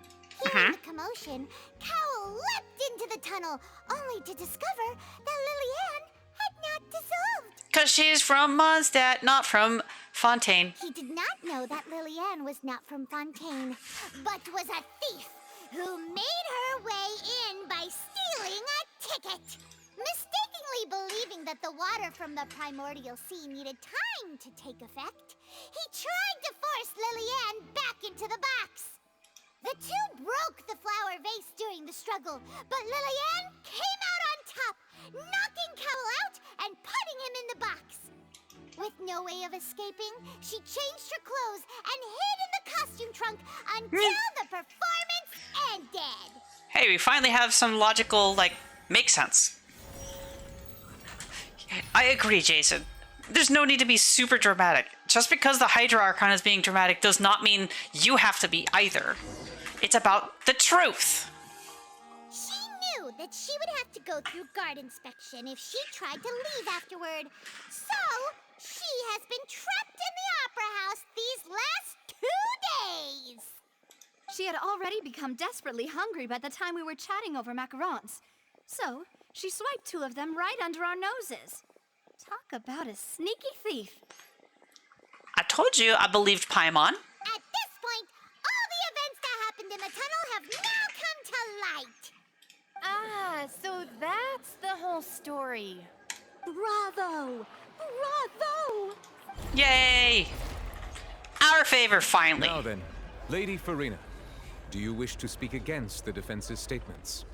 Hearing the commotion, Cowell leapt into the tunnel, only to discover that Lillian had not dissolved. Because she's from Mondstadt, not from Fontaine. He did not know that Lillian was not from Fontaine, but was a thief who made her way in by stealing a ticket. Mistakenly believing that the water from the primordial sea needed time to take effect, he tried to force Lillian back into the box. The two broke the flower vase during the struggle, but Lillian came out on top, knocking Cowell out and putting him in the box. With no way of escaping, she changed her clothes and hid in the costume trunk until the performance ended. Hey, we finally have some logical, like, make sense. I agree, Jason. There's no need to be super dramatic. Just because the Hydra Archon is being dramatic does not mean you have to be either. It's about the truth. She knew that she would have to go through guard inspection if she tried to leave afterward. So, she has been trapped in the Opera House these last 2 days. She had already become desperately hungry by the time we were chatting over macarons. So, she swiped 2 of them right under our noses. Talk about a sneaky thief. I told you I believed Paimon. At this point, all the events that happened in the tunnel have now come to light. Ah, so that's the whole story. Bravo! Bravo! Yay! Our favor, finally. Now then, Lady Farina, do you wish to speak against the defense's statements?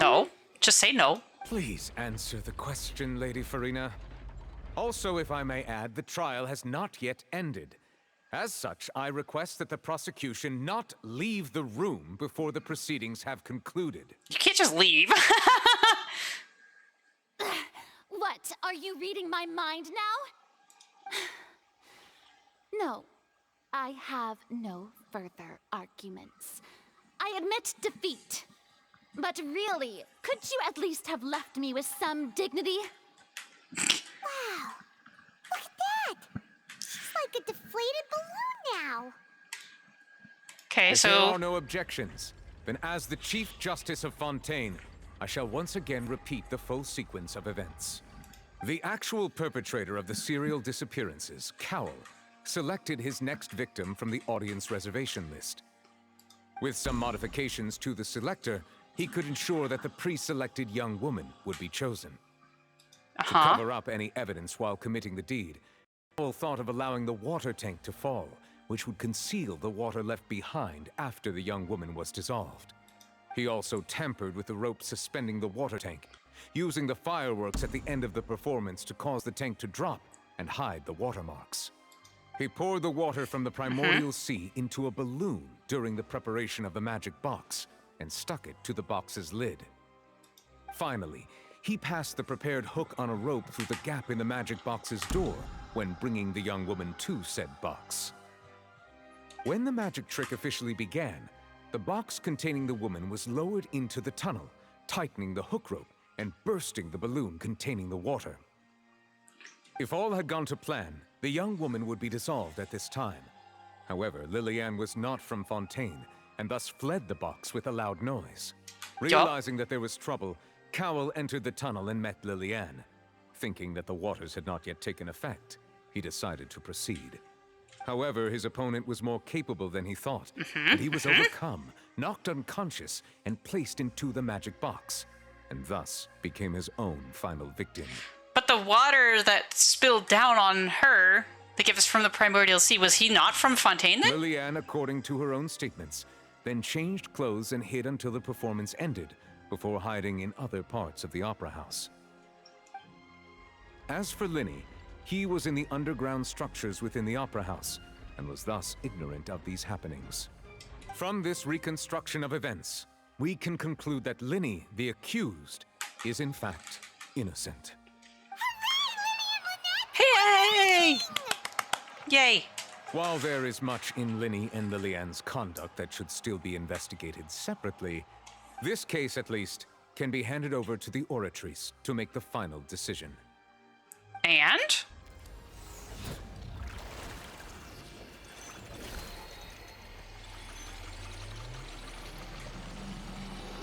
No, just say no. Please answer the question, Lady Farina. Also, if I may add, the trial has not yet ended. As such, I request that the prosecution not leave the room before the proceedings have concluded. You can't just leave. What? Are you reading my mind now? No, I have no further arguments. I admit defeat. But really, could you at least have left me with some dignity? Wow, look at that. She's like a deflated balloon now. Okay, if so... there are no objections, then as the Chief Justice of Fontaine, I shall once again repeat the full sequence of events. The actual perpetrator of the serial disappearances, Cowell, selected his next victim from the audience reservation list. With some modifications to the selector, he could ensure that the pre-selected young woman would be chosen. To cover up any evidence while committing the deed, Cowell thought of allowing the water tank to fall, which would conceal the water left behind after the young woman was dissolved. He also tampered with the rope suspending the water tank, using the fireworks at the end of the performance to cause the tank to drop and hide the watermarks. He poured the water from the primordial sea into a balloon during the preparation of the magic box and stuck it to the box's lid. Finally, he passed the prepared hook on a rope through the gap in the magic box's door when bringing the young woman to said box. When the magic trick officially began, the box containing the woman was lowered into the tunnel, tightening the hook rope and bursting the balloon containing the water. If all had gone to plan, the young woman would be dissolved at this time. However, Lillian was not from Fontaine, and thus fled the box with a loud noise. Realizing that there was trouble, Cowell entered the tunnel and met Lillian. Thinking that the waters had not yet taken effect, he decided to proceed. However, his opponent was more capable than he thought, and he was overcome, knocked unconscious, and placed into the magic box, and thus became his own final victim. But the water that spilled down on her, the gift is from the Primordial Sea, was he not from Fontaine then? Lillian, according to her own statements, then changed clothes and hid until the performance ended, before hiding in other parts of the Opera House. As for Linny, he was in the underground structures within the Opera House, and was thus ignorant of these happenings. From this reconstruction of events, we can conclude that Linny, the accused, is in fact innocent. Hey! Yay! While there is much in Linny and Lillian's conduct that should still be investigated separately, this case, at least, can be handed over to the Oratrice to make the final decision. And?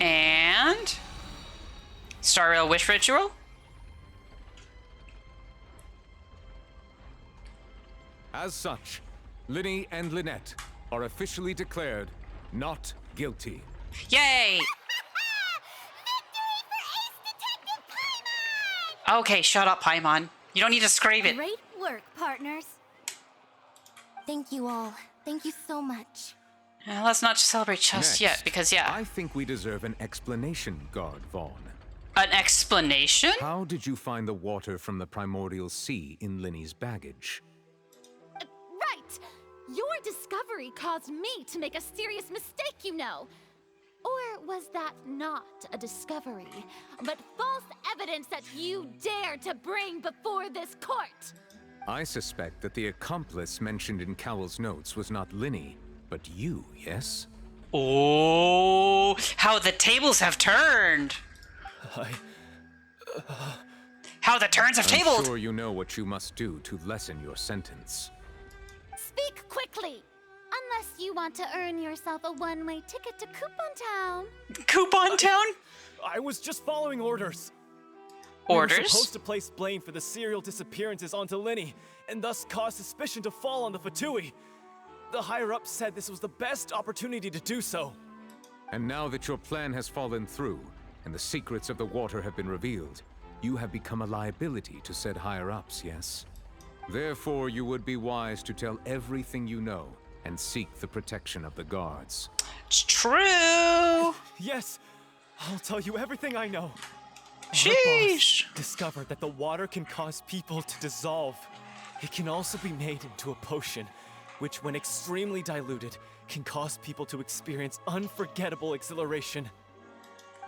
And? Star Rail Wish Ritual? As such, Linny and Lynette are officially declared not guilty. Yay! Okay, shut up, Paimon. You don't need to scrape it. Great work, partners. Thank you all. Thank you so much. Let's not just celebrate just yet, because yeah. I think we deserve an explanation, Guard Vaughn. An explanation? How did you find the water from the Primordial Sea in Linny's baggage? Right! Your discovery caused me to make a serious mistake, you know. Or was that not a discovery, but false evidence that you dare to bring before this court? I suspect that the accomplice mentioned in Cowell's notes was not Linny, but you, yes? Oh, how the tables have turned! How the turns have tabled! I'm sure you know what you must do to lessen your sentence. Speak quickly! Unless you want to earn yourself a one-way ticket to Coupon Town. Coupon Town? I was just following orders. Orders? We were supposed to place blame for the serial disappearances onto Linny, and thus cause suspicion to fall on the Fatui. The higher-ups said this was the best opportunity to do so. And now that your plan has fallen through, and the secrets of the water have been revealed, you have become a liability to said higher-ups, yes? Therefore, you would be wise to tell everything you know, and seek the protection of the guards. It's true! Yes, I'll tell you everything I know. Sheesh! Discovered that the water can cause people to dissolve. It can also be made into a potion, which when extremely diluted, can cause people to experience unforgettable exhilaration.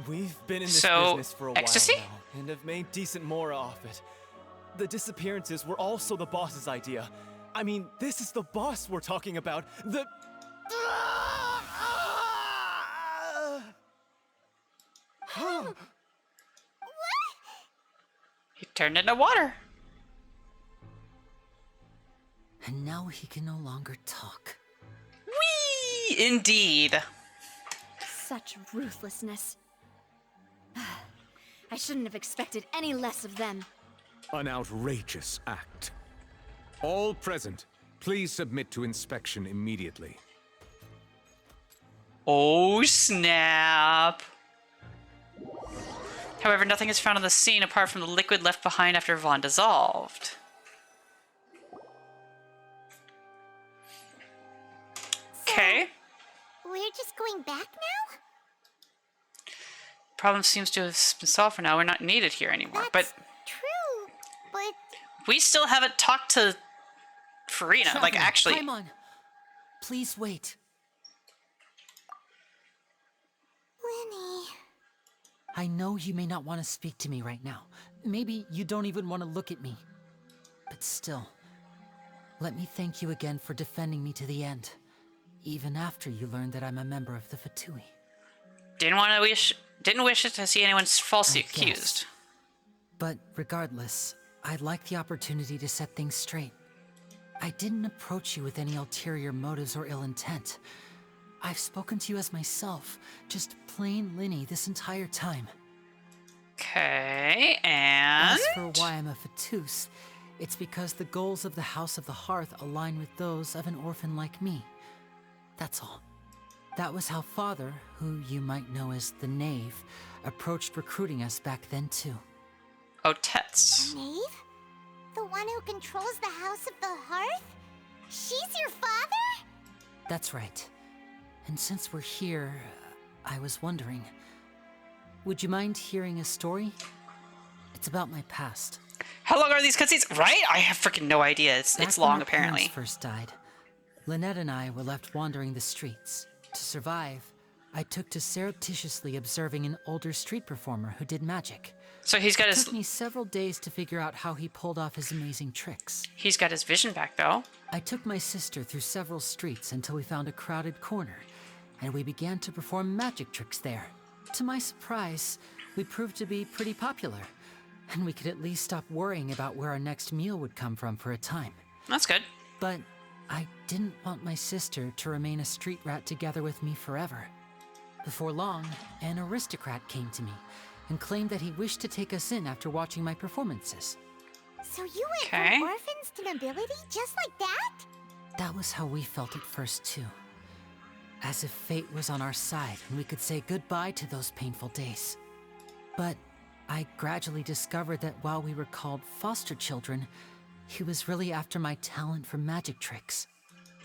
We've been in this business for a while now, and have made decent mora off it. The disappearances were also the boss's idea. I mean, this is the boss we're talking about. The... He turned into water. And now he can no longer talk. Whee! Indeed. Such ruthlessness. I shouldn't have expected any less of them. An outrageous act. All present, please submit to inspection immediately. Oh, snap. However, nothing is found on the scene apart from the liquid left behind after Vaughn dissolved. Okay. We're just going back now? Problem seems to have been solved for now. We're not needed here anymore. That's true, but we still haven't talked to Farina. Traveler, Like, actually. Paimon, please wait. Linny. I know you may not want to speak to me right now. Maybe you don't even want to look at me. But still, let me thank you again for defending me to the end. Even after you learned that I'm a member of the Fatui. Didn't wish to see anyone falsely accused. But regardless, I'd like the opportunity to set things straight. I didn't approach you with any ulterior motives or ill intent. I've spoken to you as myself, just plain Linny this entire time. Okay, and? As for why I'm a Fatus, it's because the goals of the House of the Hearth align with those of an orphan like me. That's all. That was how Father, who you might know as the Knave, approached recruiting us back then too. Otets. Knave? The one who controls the House of the Hearth? She's your father? That's right. And since we're here, I was wondering, would you mind hearing a story? It's about my past. How long are these cutscenes? Right? I have freaking no idea. It's long, apparently. When my parents first died, Lynette and I were left wandering the streets. To survive, I took to surreptitiously observing an older street performer who did magic. So he's got It took me several days to figure out how he pulled off his amazing tricks. He's got his vision back, though. I took my sister through several streets until we found a crowded corner, and we began to perform magic tricks there. To my surprise, we proved to be pretty popular, and we could at least stop worrying about where our next meal would come from for a time. That's good. But I didn't want my sister to remain a street rat together with me forever. Before long, an aristocrat came to me and claimed that he wished to take us in after watching my performances. So you went from orphans to nobility just like that? That was how we felt at first, too. As if fate was on our side and we could say goodbye to those painful days. But I gradually discovered that while we were called foster children, he was really after my talent for magic tricks.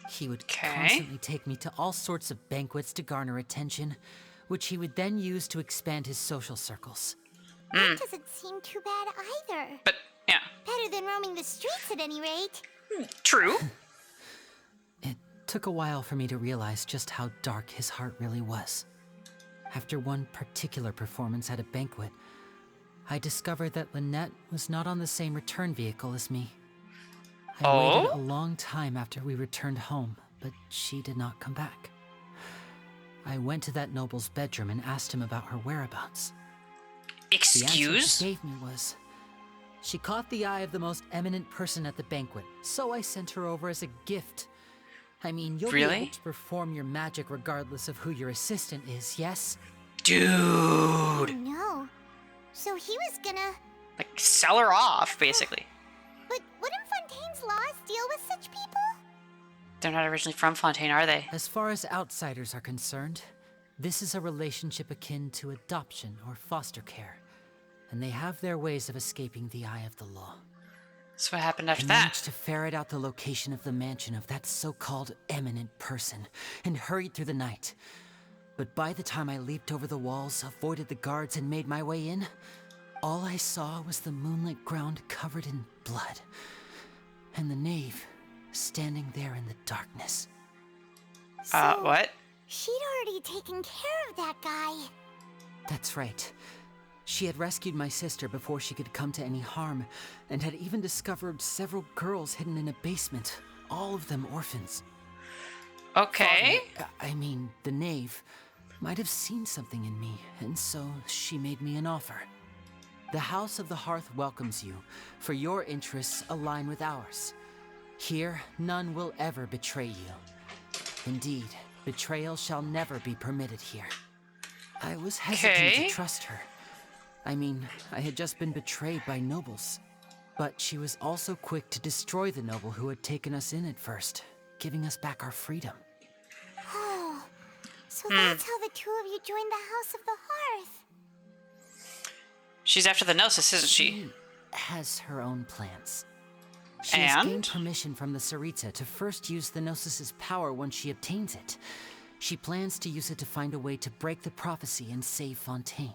He would constantly take me to all sorts of banquets to garner attention, which he would then use to expand his social circles. That doesn't seem too bad either. But, yeah. Better than roaming the streets at any rate. True. It took a while for me to realize just how dark his heart really was. After one particular performance at a banquet, I discovered that Lynette was not on the same return vehicle as me. I waited a long time after we returned home, but she did not come back. I went to that noble's bedroom and asked him about her whereabouts. Excuse? The answer she gave me was, she caught the eye of the most eminent person at the banquet, so I sent her over as a gift. I mean, you'll be able to perform your magic regardless of who your assistant is, yes? Dude! Oh no. So he was gonna... Like, sell her off, basically. But wouldn't Fontaine's laws deal with such people? They're not originally from Fontaine, are they? As far as outsiders are concerned, this is a relationship akin to adoption or foster care, and they have their ways of escaping the eye of the law. So what happened after I that? managed to ferret out the location of the mansion of that so-called eminent person, and hurried through the night. But by the time I leaped over the walls, avoided the guards, and made my way in, all I saw was the moonlit ground covered in blood, and the knave standing there in the darkness. What? She'd already taken care of that guy. That's right. She had rescued my sister before she could come to any harm, and had even discovered several girls hidden in a basement, all of them orphans. Okay. I mean, the knave might have seen something in me, and so she made me an offer. The House of the Hearth welcomes you, for your interests align with ours. Here, none will ever betray you. Indeed, betrayal shall never be permitted here. I was hesitant to trust her. I mean, I had just been betrayed by nobles. But she was also quick to destroy the noble who had taken us in at first, giving us back our freedom. Oh, so that's how the two of you joined the House of the Hearth. She's after the Gnosis, isn't she? She has her own plans. She has gained permission from the Tsaritsa to first use the Gnosis's power once she obtains it. She plans to use it to find a way to break the prophecy and save Fontaine.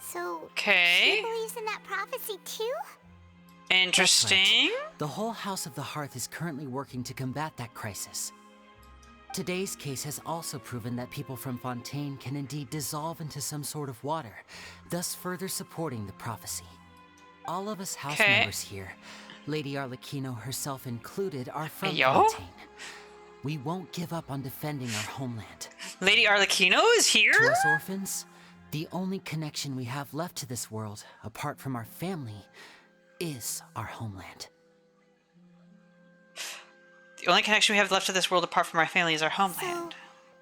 So, she believes in that prophecy too? Interesting. Right. The whole House of the Hearth is currently working to combat that crisis. Today's case has also proven that people from Fontaine can indeed dissolve into some sort of water, thus further supporting the prophecy. All of us house members here, Lady Arlecchino herself included, are from Fontaine. We won't give up on defending our homeland. Lady Arlecchino is here? To us orphans, the only connection we have left to this world, apart from our family, is our homeland. The only connection we have left to this world apart from our family is our homeland. So,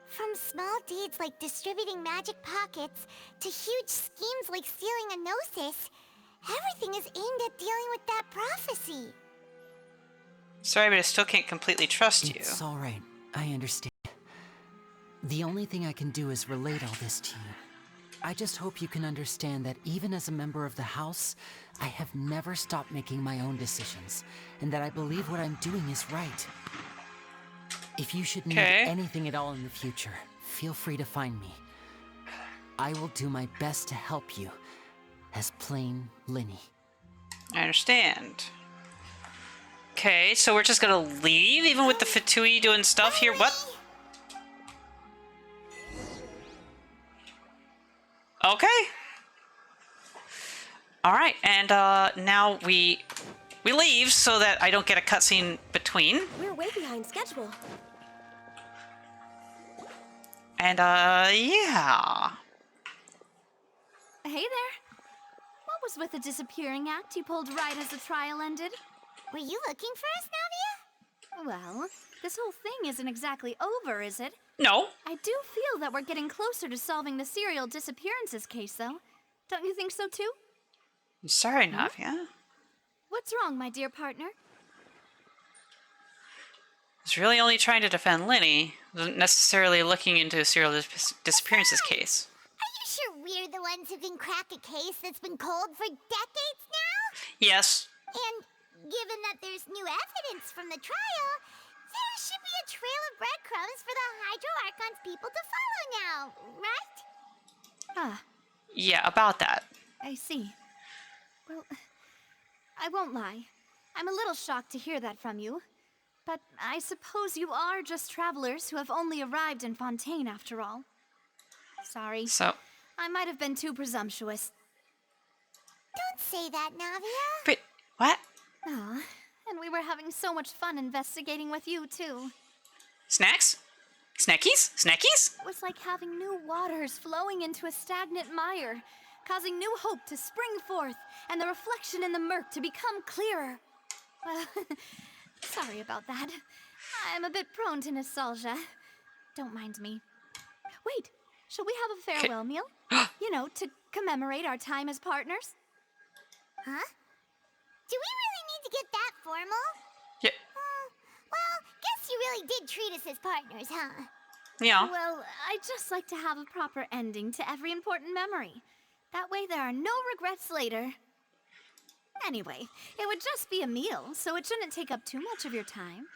from small deeds like distributing magic pockets to huge schemes like stealing a Gnosis, everything is aimed at dealing with that prophecy. Sorry, but I still can't completely trust you. It's all right. I understand. The only thing I can do is relate all this to you. I just hope you can understand that even as a member of the House, I have never stopped making my own decisions, and that I believe what I'm doing is right. If you should need anything at all in the future, feel free to find me. I will do my best to help you, as plain Linny. I understand. Okay, so we're just gonna leave, even with the Fatui doing stuff here? What? Okay. Alright, and now we leave so that I don't get a cutscene between. We're way behind schedule. And yeah. Hey there. What was with the disappearing act you pulled right as the trial ended? Were you looking for us, Navia? Well, this whole thing isn't exactly over, is it? No. I do feel that we're getting closer to solving the serial disappearances case, though. Don't you think so, too? I'm sorry, Navia. What's wrong, my dear partner? I was really only trying to defend Linny, wasn't necessarily looking into a serial disappearances case. Are you sure we're the ones who can crack a case that's been cold for decades now? Yes. And given that there's new evidence from the trial, there should be a trail of breadcrumbs for the Hydro Archon's people to follow now, right? Ah. Yeah, about that. I see. Well, I won't lie. I'm a little shocked to hear that from you. But I suppose you are just travelers who have only arrived in Fontaine after all. Sorry. So. I might have been too presumptuous. Don't say that, Navia. But, what? Aw, and we were having so much fun investigating with you, too. Snacks? Snackies? Snackies? It was like having new waters flowing into a stagnant mire, causing new hope to spring forth, and the reflection in the murk to become clearer. Well, sorry about that. I'm a bit prone to nostalgia. Don't mind me. Wait, shall we have a farewell meal? You know, to commemorate our time as partners? Huh? Do we really need to get that formal? Yeah. Well, guess you really did treat us as partners, huh? Yeah. Well, I'd just like to have a proper ending to every important memory. That way there are no regrets later. Anyway, it would just be a meal, so it shouldn't take up too much of your time.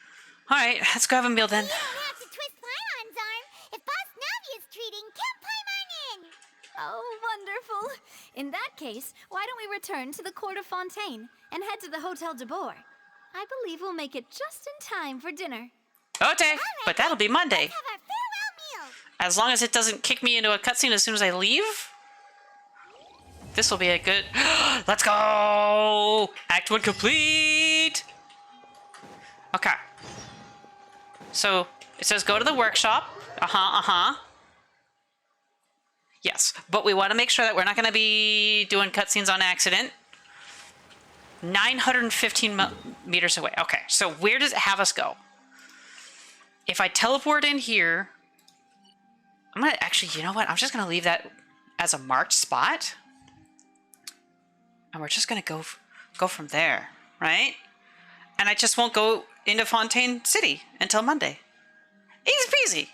Alright, let's go have a meal then. You don't have to twist Paimon's arm. If Boss Navia's treating, count Paimon in! Oh, wonderful. In that case, why don't we return to the Court of Fontaine and head to the Hotel de Boer? I believe we'll make it just in time for dinner. Okay, but that'll be Monday. Let's have our farewell meal. As long as it doesn't kick me into a cutscene as soon as I leave. This will be a good... Let's go! Act 1 complete! Okay. So, it says go to the workshop. Yes, but we want to make sure that we're not going to be doing cutscenes on accident. 915 meters away. Okay, so where does it have us go? If I teleport in here... I'm going to actually... You know what? I'm just going to leave that as a marked spot. And we're just going to go from there, right? And I just won't go into Fontaine City until Monday. Easy peasy.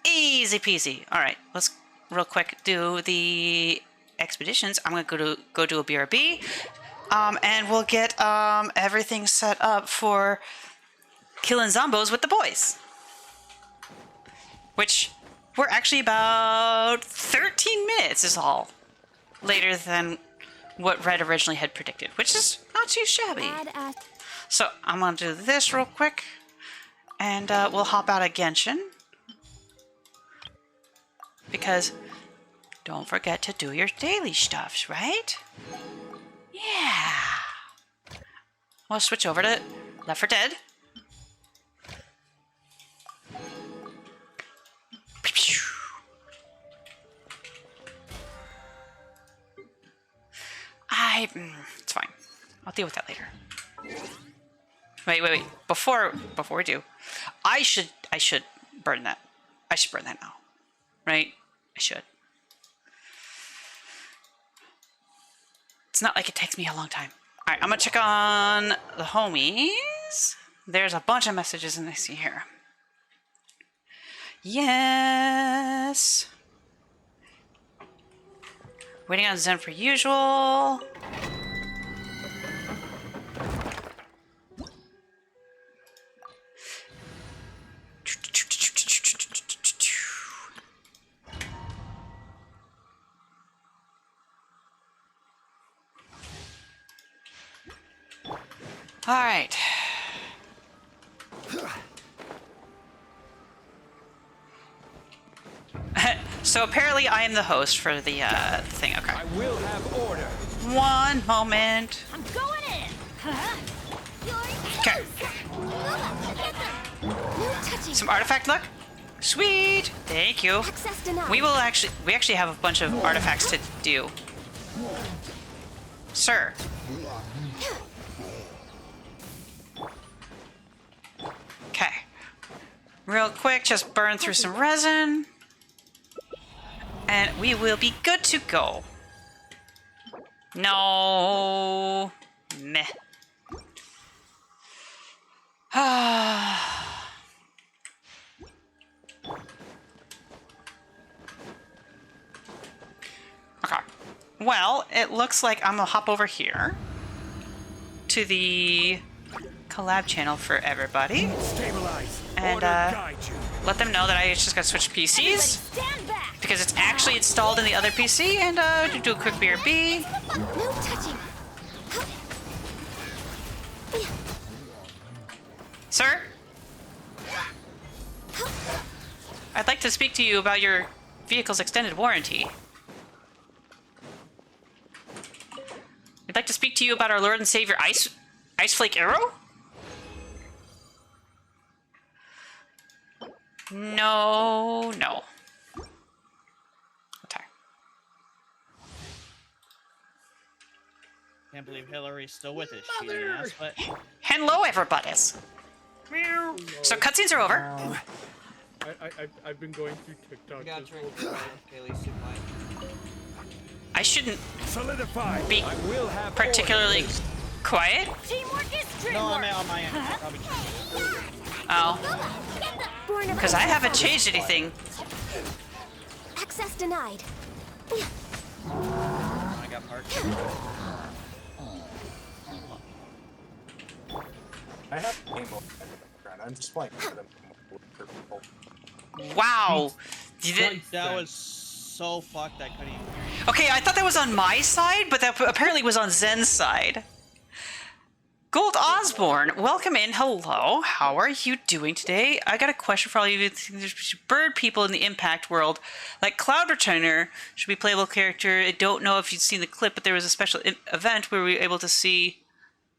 Easy peasy. All right, let's real quick do the expeditions. I'm going to go do a BRB. And we'll get everything set up for killing zombos with the boys. Which we're actually about 13 minutes is all later than what Red originally had predicted, which is not too shabby. So I'm going to do this real quick, and we'll hop out of Genshin. Because don't forget to do your daily stuffs, right? Yeah. We'll switch over to Left 4 Dead. It's fine. I'll deal with that later. Wait. Before we do, I should burn that. I should burn that now. Right? I should. It's not like it takes me a long time. Alright, I'm gonna check on the homies. There's a bunch of messages in this here. Yes. Waiting on Zen for usual. All right. So apparently I am the host for the thing. Okay. I will have order. One moment. I'm going in. Okay. Some artifact luck. Sweet. Thank you. We actually have a bunch of artifacts to do. Sir. Okay. Real quick, just burn through some resin. And we will be good to go. No. Meh. Okay. Well, it looks like I'm gonna hop over here to the collab channel for everybody. And let them know that I just got switched PCs. Because it's actually installed in the other PC, and to do a quick BRB. No touching. Sir? I'd like to speak to you about your vehicle's extended warranty. I'd like to speak to you about our Lord and Savior Ice Flake Arrow? No. Can't believe Hillary's still with us, cheating ass, but... Hello, everybody. So cutscenes are over. I've been going through TikTok this whole time. I shouldn't be particularly quiet. Teamwork is dreamwork. No, I'm on my end. Probably Oh. Because I haven't changed anything. Access denied. I got parked. I have a game mode in the background. I'm just playing for them. Wow. That was so fucked I couldn't even hear you. Okay, I thought that was on my side, but that apparently was on Zen's side. Gold Osborne, welcome in. Hello. How are you doing today? I got a question for all you bird people in the Impact world. Like Cloud Returner should be a playable character. I don't know if you've seen the clip, but there was a special event where we were able to see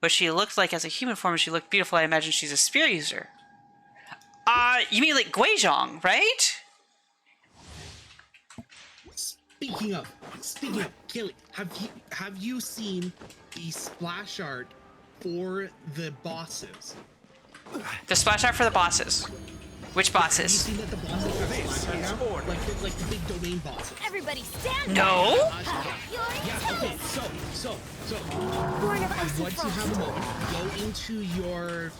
what she looked like as a human form, and she looked beautiful. I imagine she's a spear user. You mean like Guizhong, right? Speaking of, Kelly, have you seen the splash art for the bosses? The splash art for the bosses. Which bosses? Have you seen that the bosses have splash art now? Like the big domain bosses. Everybody stand No. Yeah, okay, so once you have a moment, go into your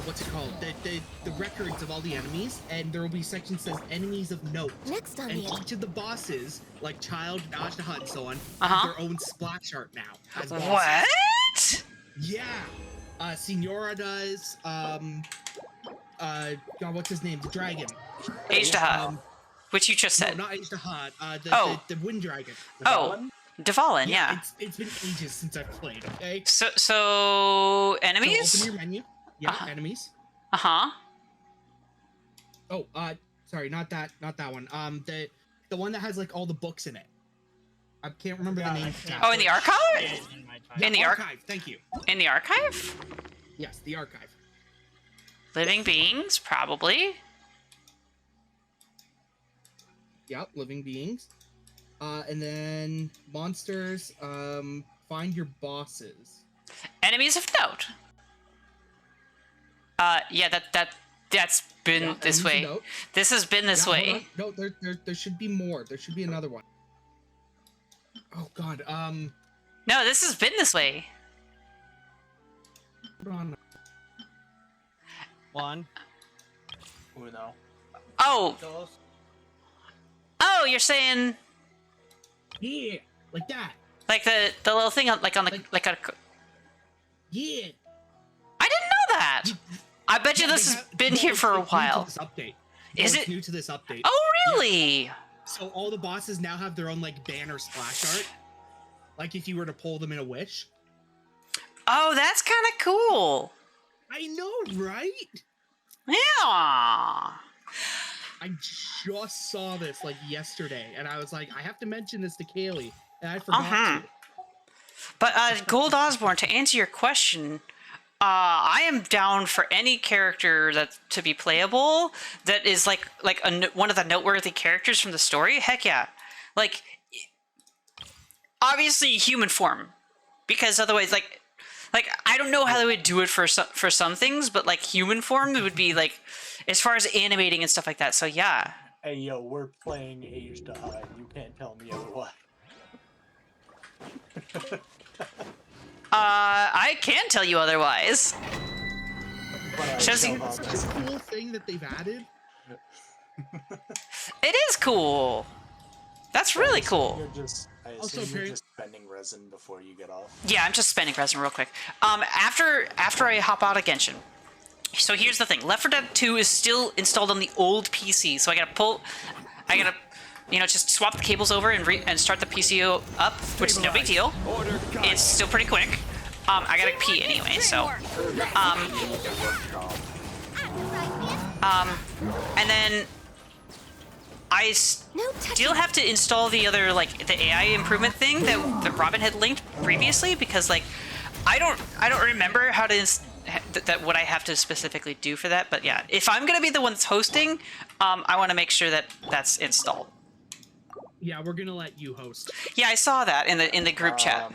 what's it called? The records of all the enemies, and there will be a section that says enemies of note. Next on and the each of the bosses, like Child, Ashtaha, and so on, Uh-huh. have their own splash art now. As bosses. What? Yeah. Signora does. God, what's his name? The dragon. Ashtaha. Which you just said. No, not Ashtaha. The wind dragon. Dvalin, yeah. It's been ages since I've played. Okay. So enemies? So open your menu. Yeah, enemies. Uh-huh. Oh, sorry, not that one. The one that has like all the books in it. I can't remember the name. Oh, in the archive? In the archive. Thank you. In the archive? Yes, the archive. Living beings, probably. Yep, living beings. And then monsters. Find your bosses. Enemies of note. Yeah, that's been this way. This has been this way. No, there should be more. There should be another one. Oh God. No, this has been this way. One. Uno. Oh. Oh, you're saying. Here. Like that. Like the little thing on like a. Yeah. I didn't know that. I bet you this has been here for a while. This update. Is It's it new to this update? Oh, really? Yeah. So all the bosses now have their own like banner splash art. Like if you were to pull them in a Wish. Oh, that's kind of cool. I know, right? Yeah. I just saw this like yesterday, and I was like, I have to mention this to Kaylee, and I forgot to. But Gold Osborne, to answer your question, I am down for any character that to be playable that is like one of the noteworthy characters from the story. Heck yeah, like obviously human form, because otherwise like I don't know how they would do it for some things, but like human form would be like as far as animating and stuff like that. So yeah. Hey yo, we're playing Age to Hide. You can't tell me otherwise. I can tell you otherwise. The cool thing that they've added. It is cool. That's really cool. I assume you're just spending resin before you get off. Yeah, I'm just spending resin real quick. After I hop out of Genshin. So here's the thing. Left 4 Dead 2 is still installed on the old PC, so I gotta just swap the cables over and start the PC up, which is no big deal. It's still pretty quick. I gotta pee anyway, so. And then I still have to install the other, like, the AI improvement thing that Robin had linked previously, because, like, I don't remember how to what I have to specifically do for that, but yeah, if I'm gonna be the one that's hosting, I want to make sure that that's installed. Yeah, we're gonna let you host. Yeah, I saw that in the group chat.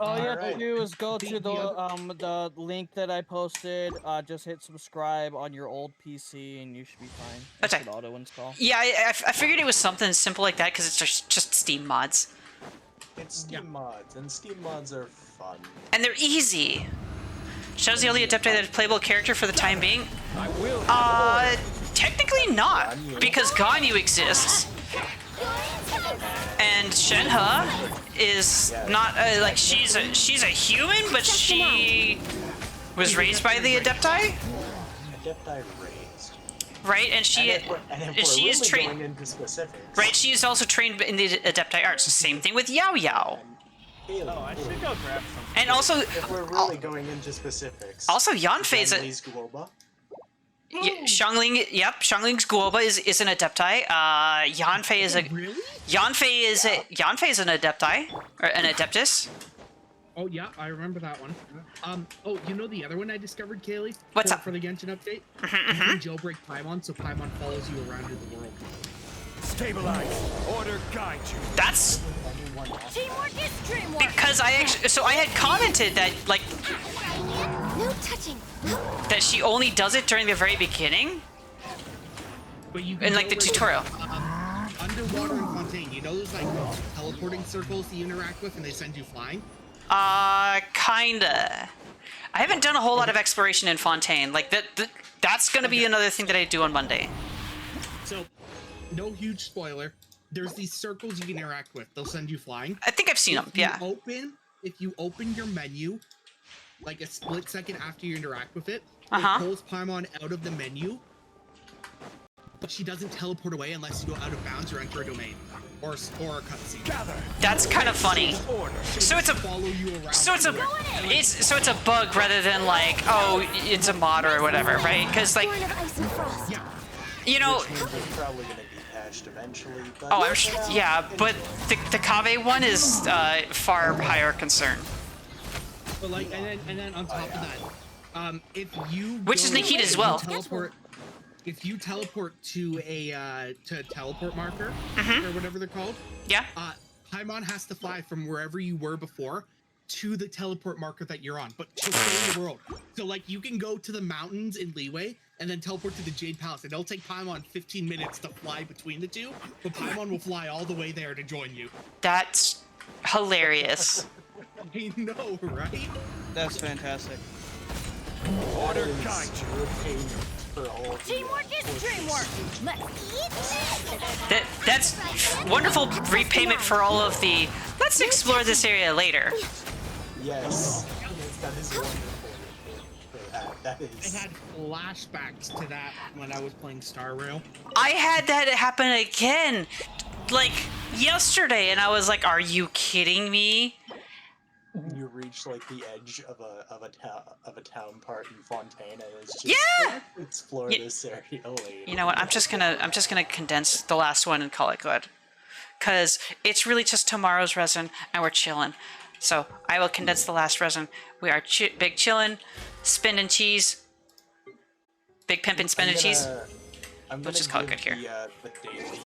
All you have to do is go to the link that I posted. Just hit subscribe on your old PC, and you should be fine. Okay. It auto install. Yeah, I figured it was something simple like that because it's just Steam mods. It's Steam mods, and Steam mods are fun. And they're easy. Shows the only Adepti that is playable character for the time being. Technically not, because Ganyu exists. And Shenhe is not like she's a human, but she was raised by the Adepti. Adepti raised. Right, and she is trained. Going into specifics. Right, she is also trained in the Adepti arts. Same thing with Yao Yao. Oh, I should go grab some. And also, if we're really going into specifics. Also, Yanfei's Xiangling, yep, Xiangling's Guoba is an Adepti. Yanfei is Yanfei is an Adepti or an Adeptus. Oh yeah, I remember that one. Oh, you know the other one I discovered, Kaylee? What's up? For the Genshin update? You can jailbreak Paimon, so Paimon follows you around in the world. Stabilize. Order guide you. That's Teamwork is dreamwork. because I had commented that like No touching. that she only does it during the very beginning. But you in like the tutorial. Underwater in Fontaine, you know those like teleporting circles you interact with and they send you flying? Kinda. I haven't done a whole lot of exploration in Fontaine. Like that's gonna be another thing that I do on Monday. So, no huge spoiler. There's these circles you can interact with. They'll send you flying. I think I've seen them. Yeah. If you open your menu, like a split second after you interact with it, it pulls Paimon out of the menu, but she doesn't teleport away unless you go out of bounds or enter a domain or a cutscene. That's kind of funny. So it's a bug rather than like, oh, it's a mod or whatever, right? Because like, you know. Probably gonna be patched eventually. But Oh, I'm sure. Yeah, but the Kave one is far higher concern. But like, and then on top of that, if you is Nikita as well. If you teleport to a teleport marker or whatever they're called, Paimon has to fly from wherever you were before to the teleport marker that you're on, but she'll stay in the world. So like, you can go to the mountains in Leeway and then teleport to the Jade Palace. It'll take Paimon 15 minutes to fly between the two, but Paimon will fly all the way there to join you. That's hilarious. I know, right? That's fantastic. Order guide you. for all of the, Teamwork is dreamwork. Let's eat this. That's wonderful repayment for all of the. Let's explore this area later. Yes, that is wonderful. That is. I had flashbacks to that when I was playing Star Rail. I had that happen again, like yesterday, and I was like, "Are you kidding me?" You reach like the edge of a town part in Fontaine, and it's just Yeah! explore this area later. You know what? I'm just gonna condense the last one and call it good, cause it's really just tomorrow's resin, and we're chilling. So I will condense the last resin. We are big chillin', spinning cheese, big pimpin' spinning cheese. I'm We'll just call it good here. The daily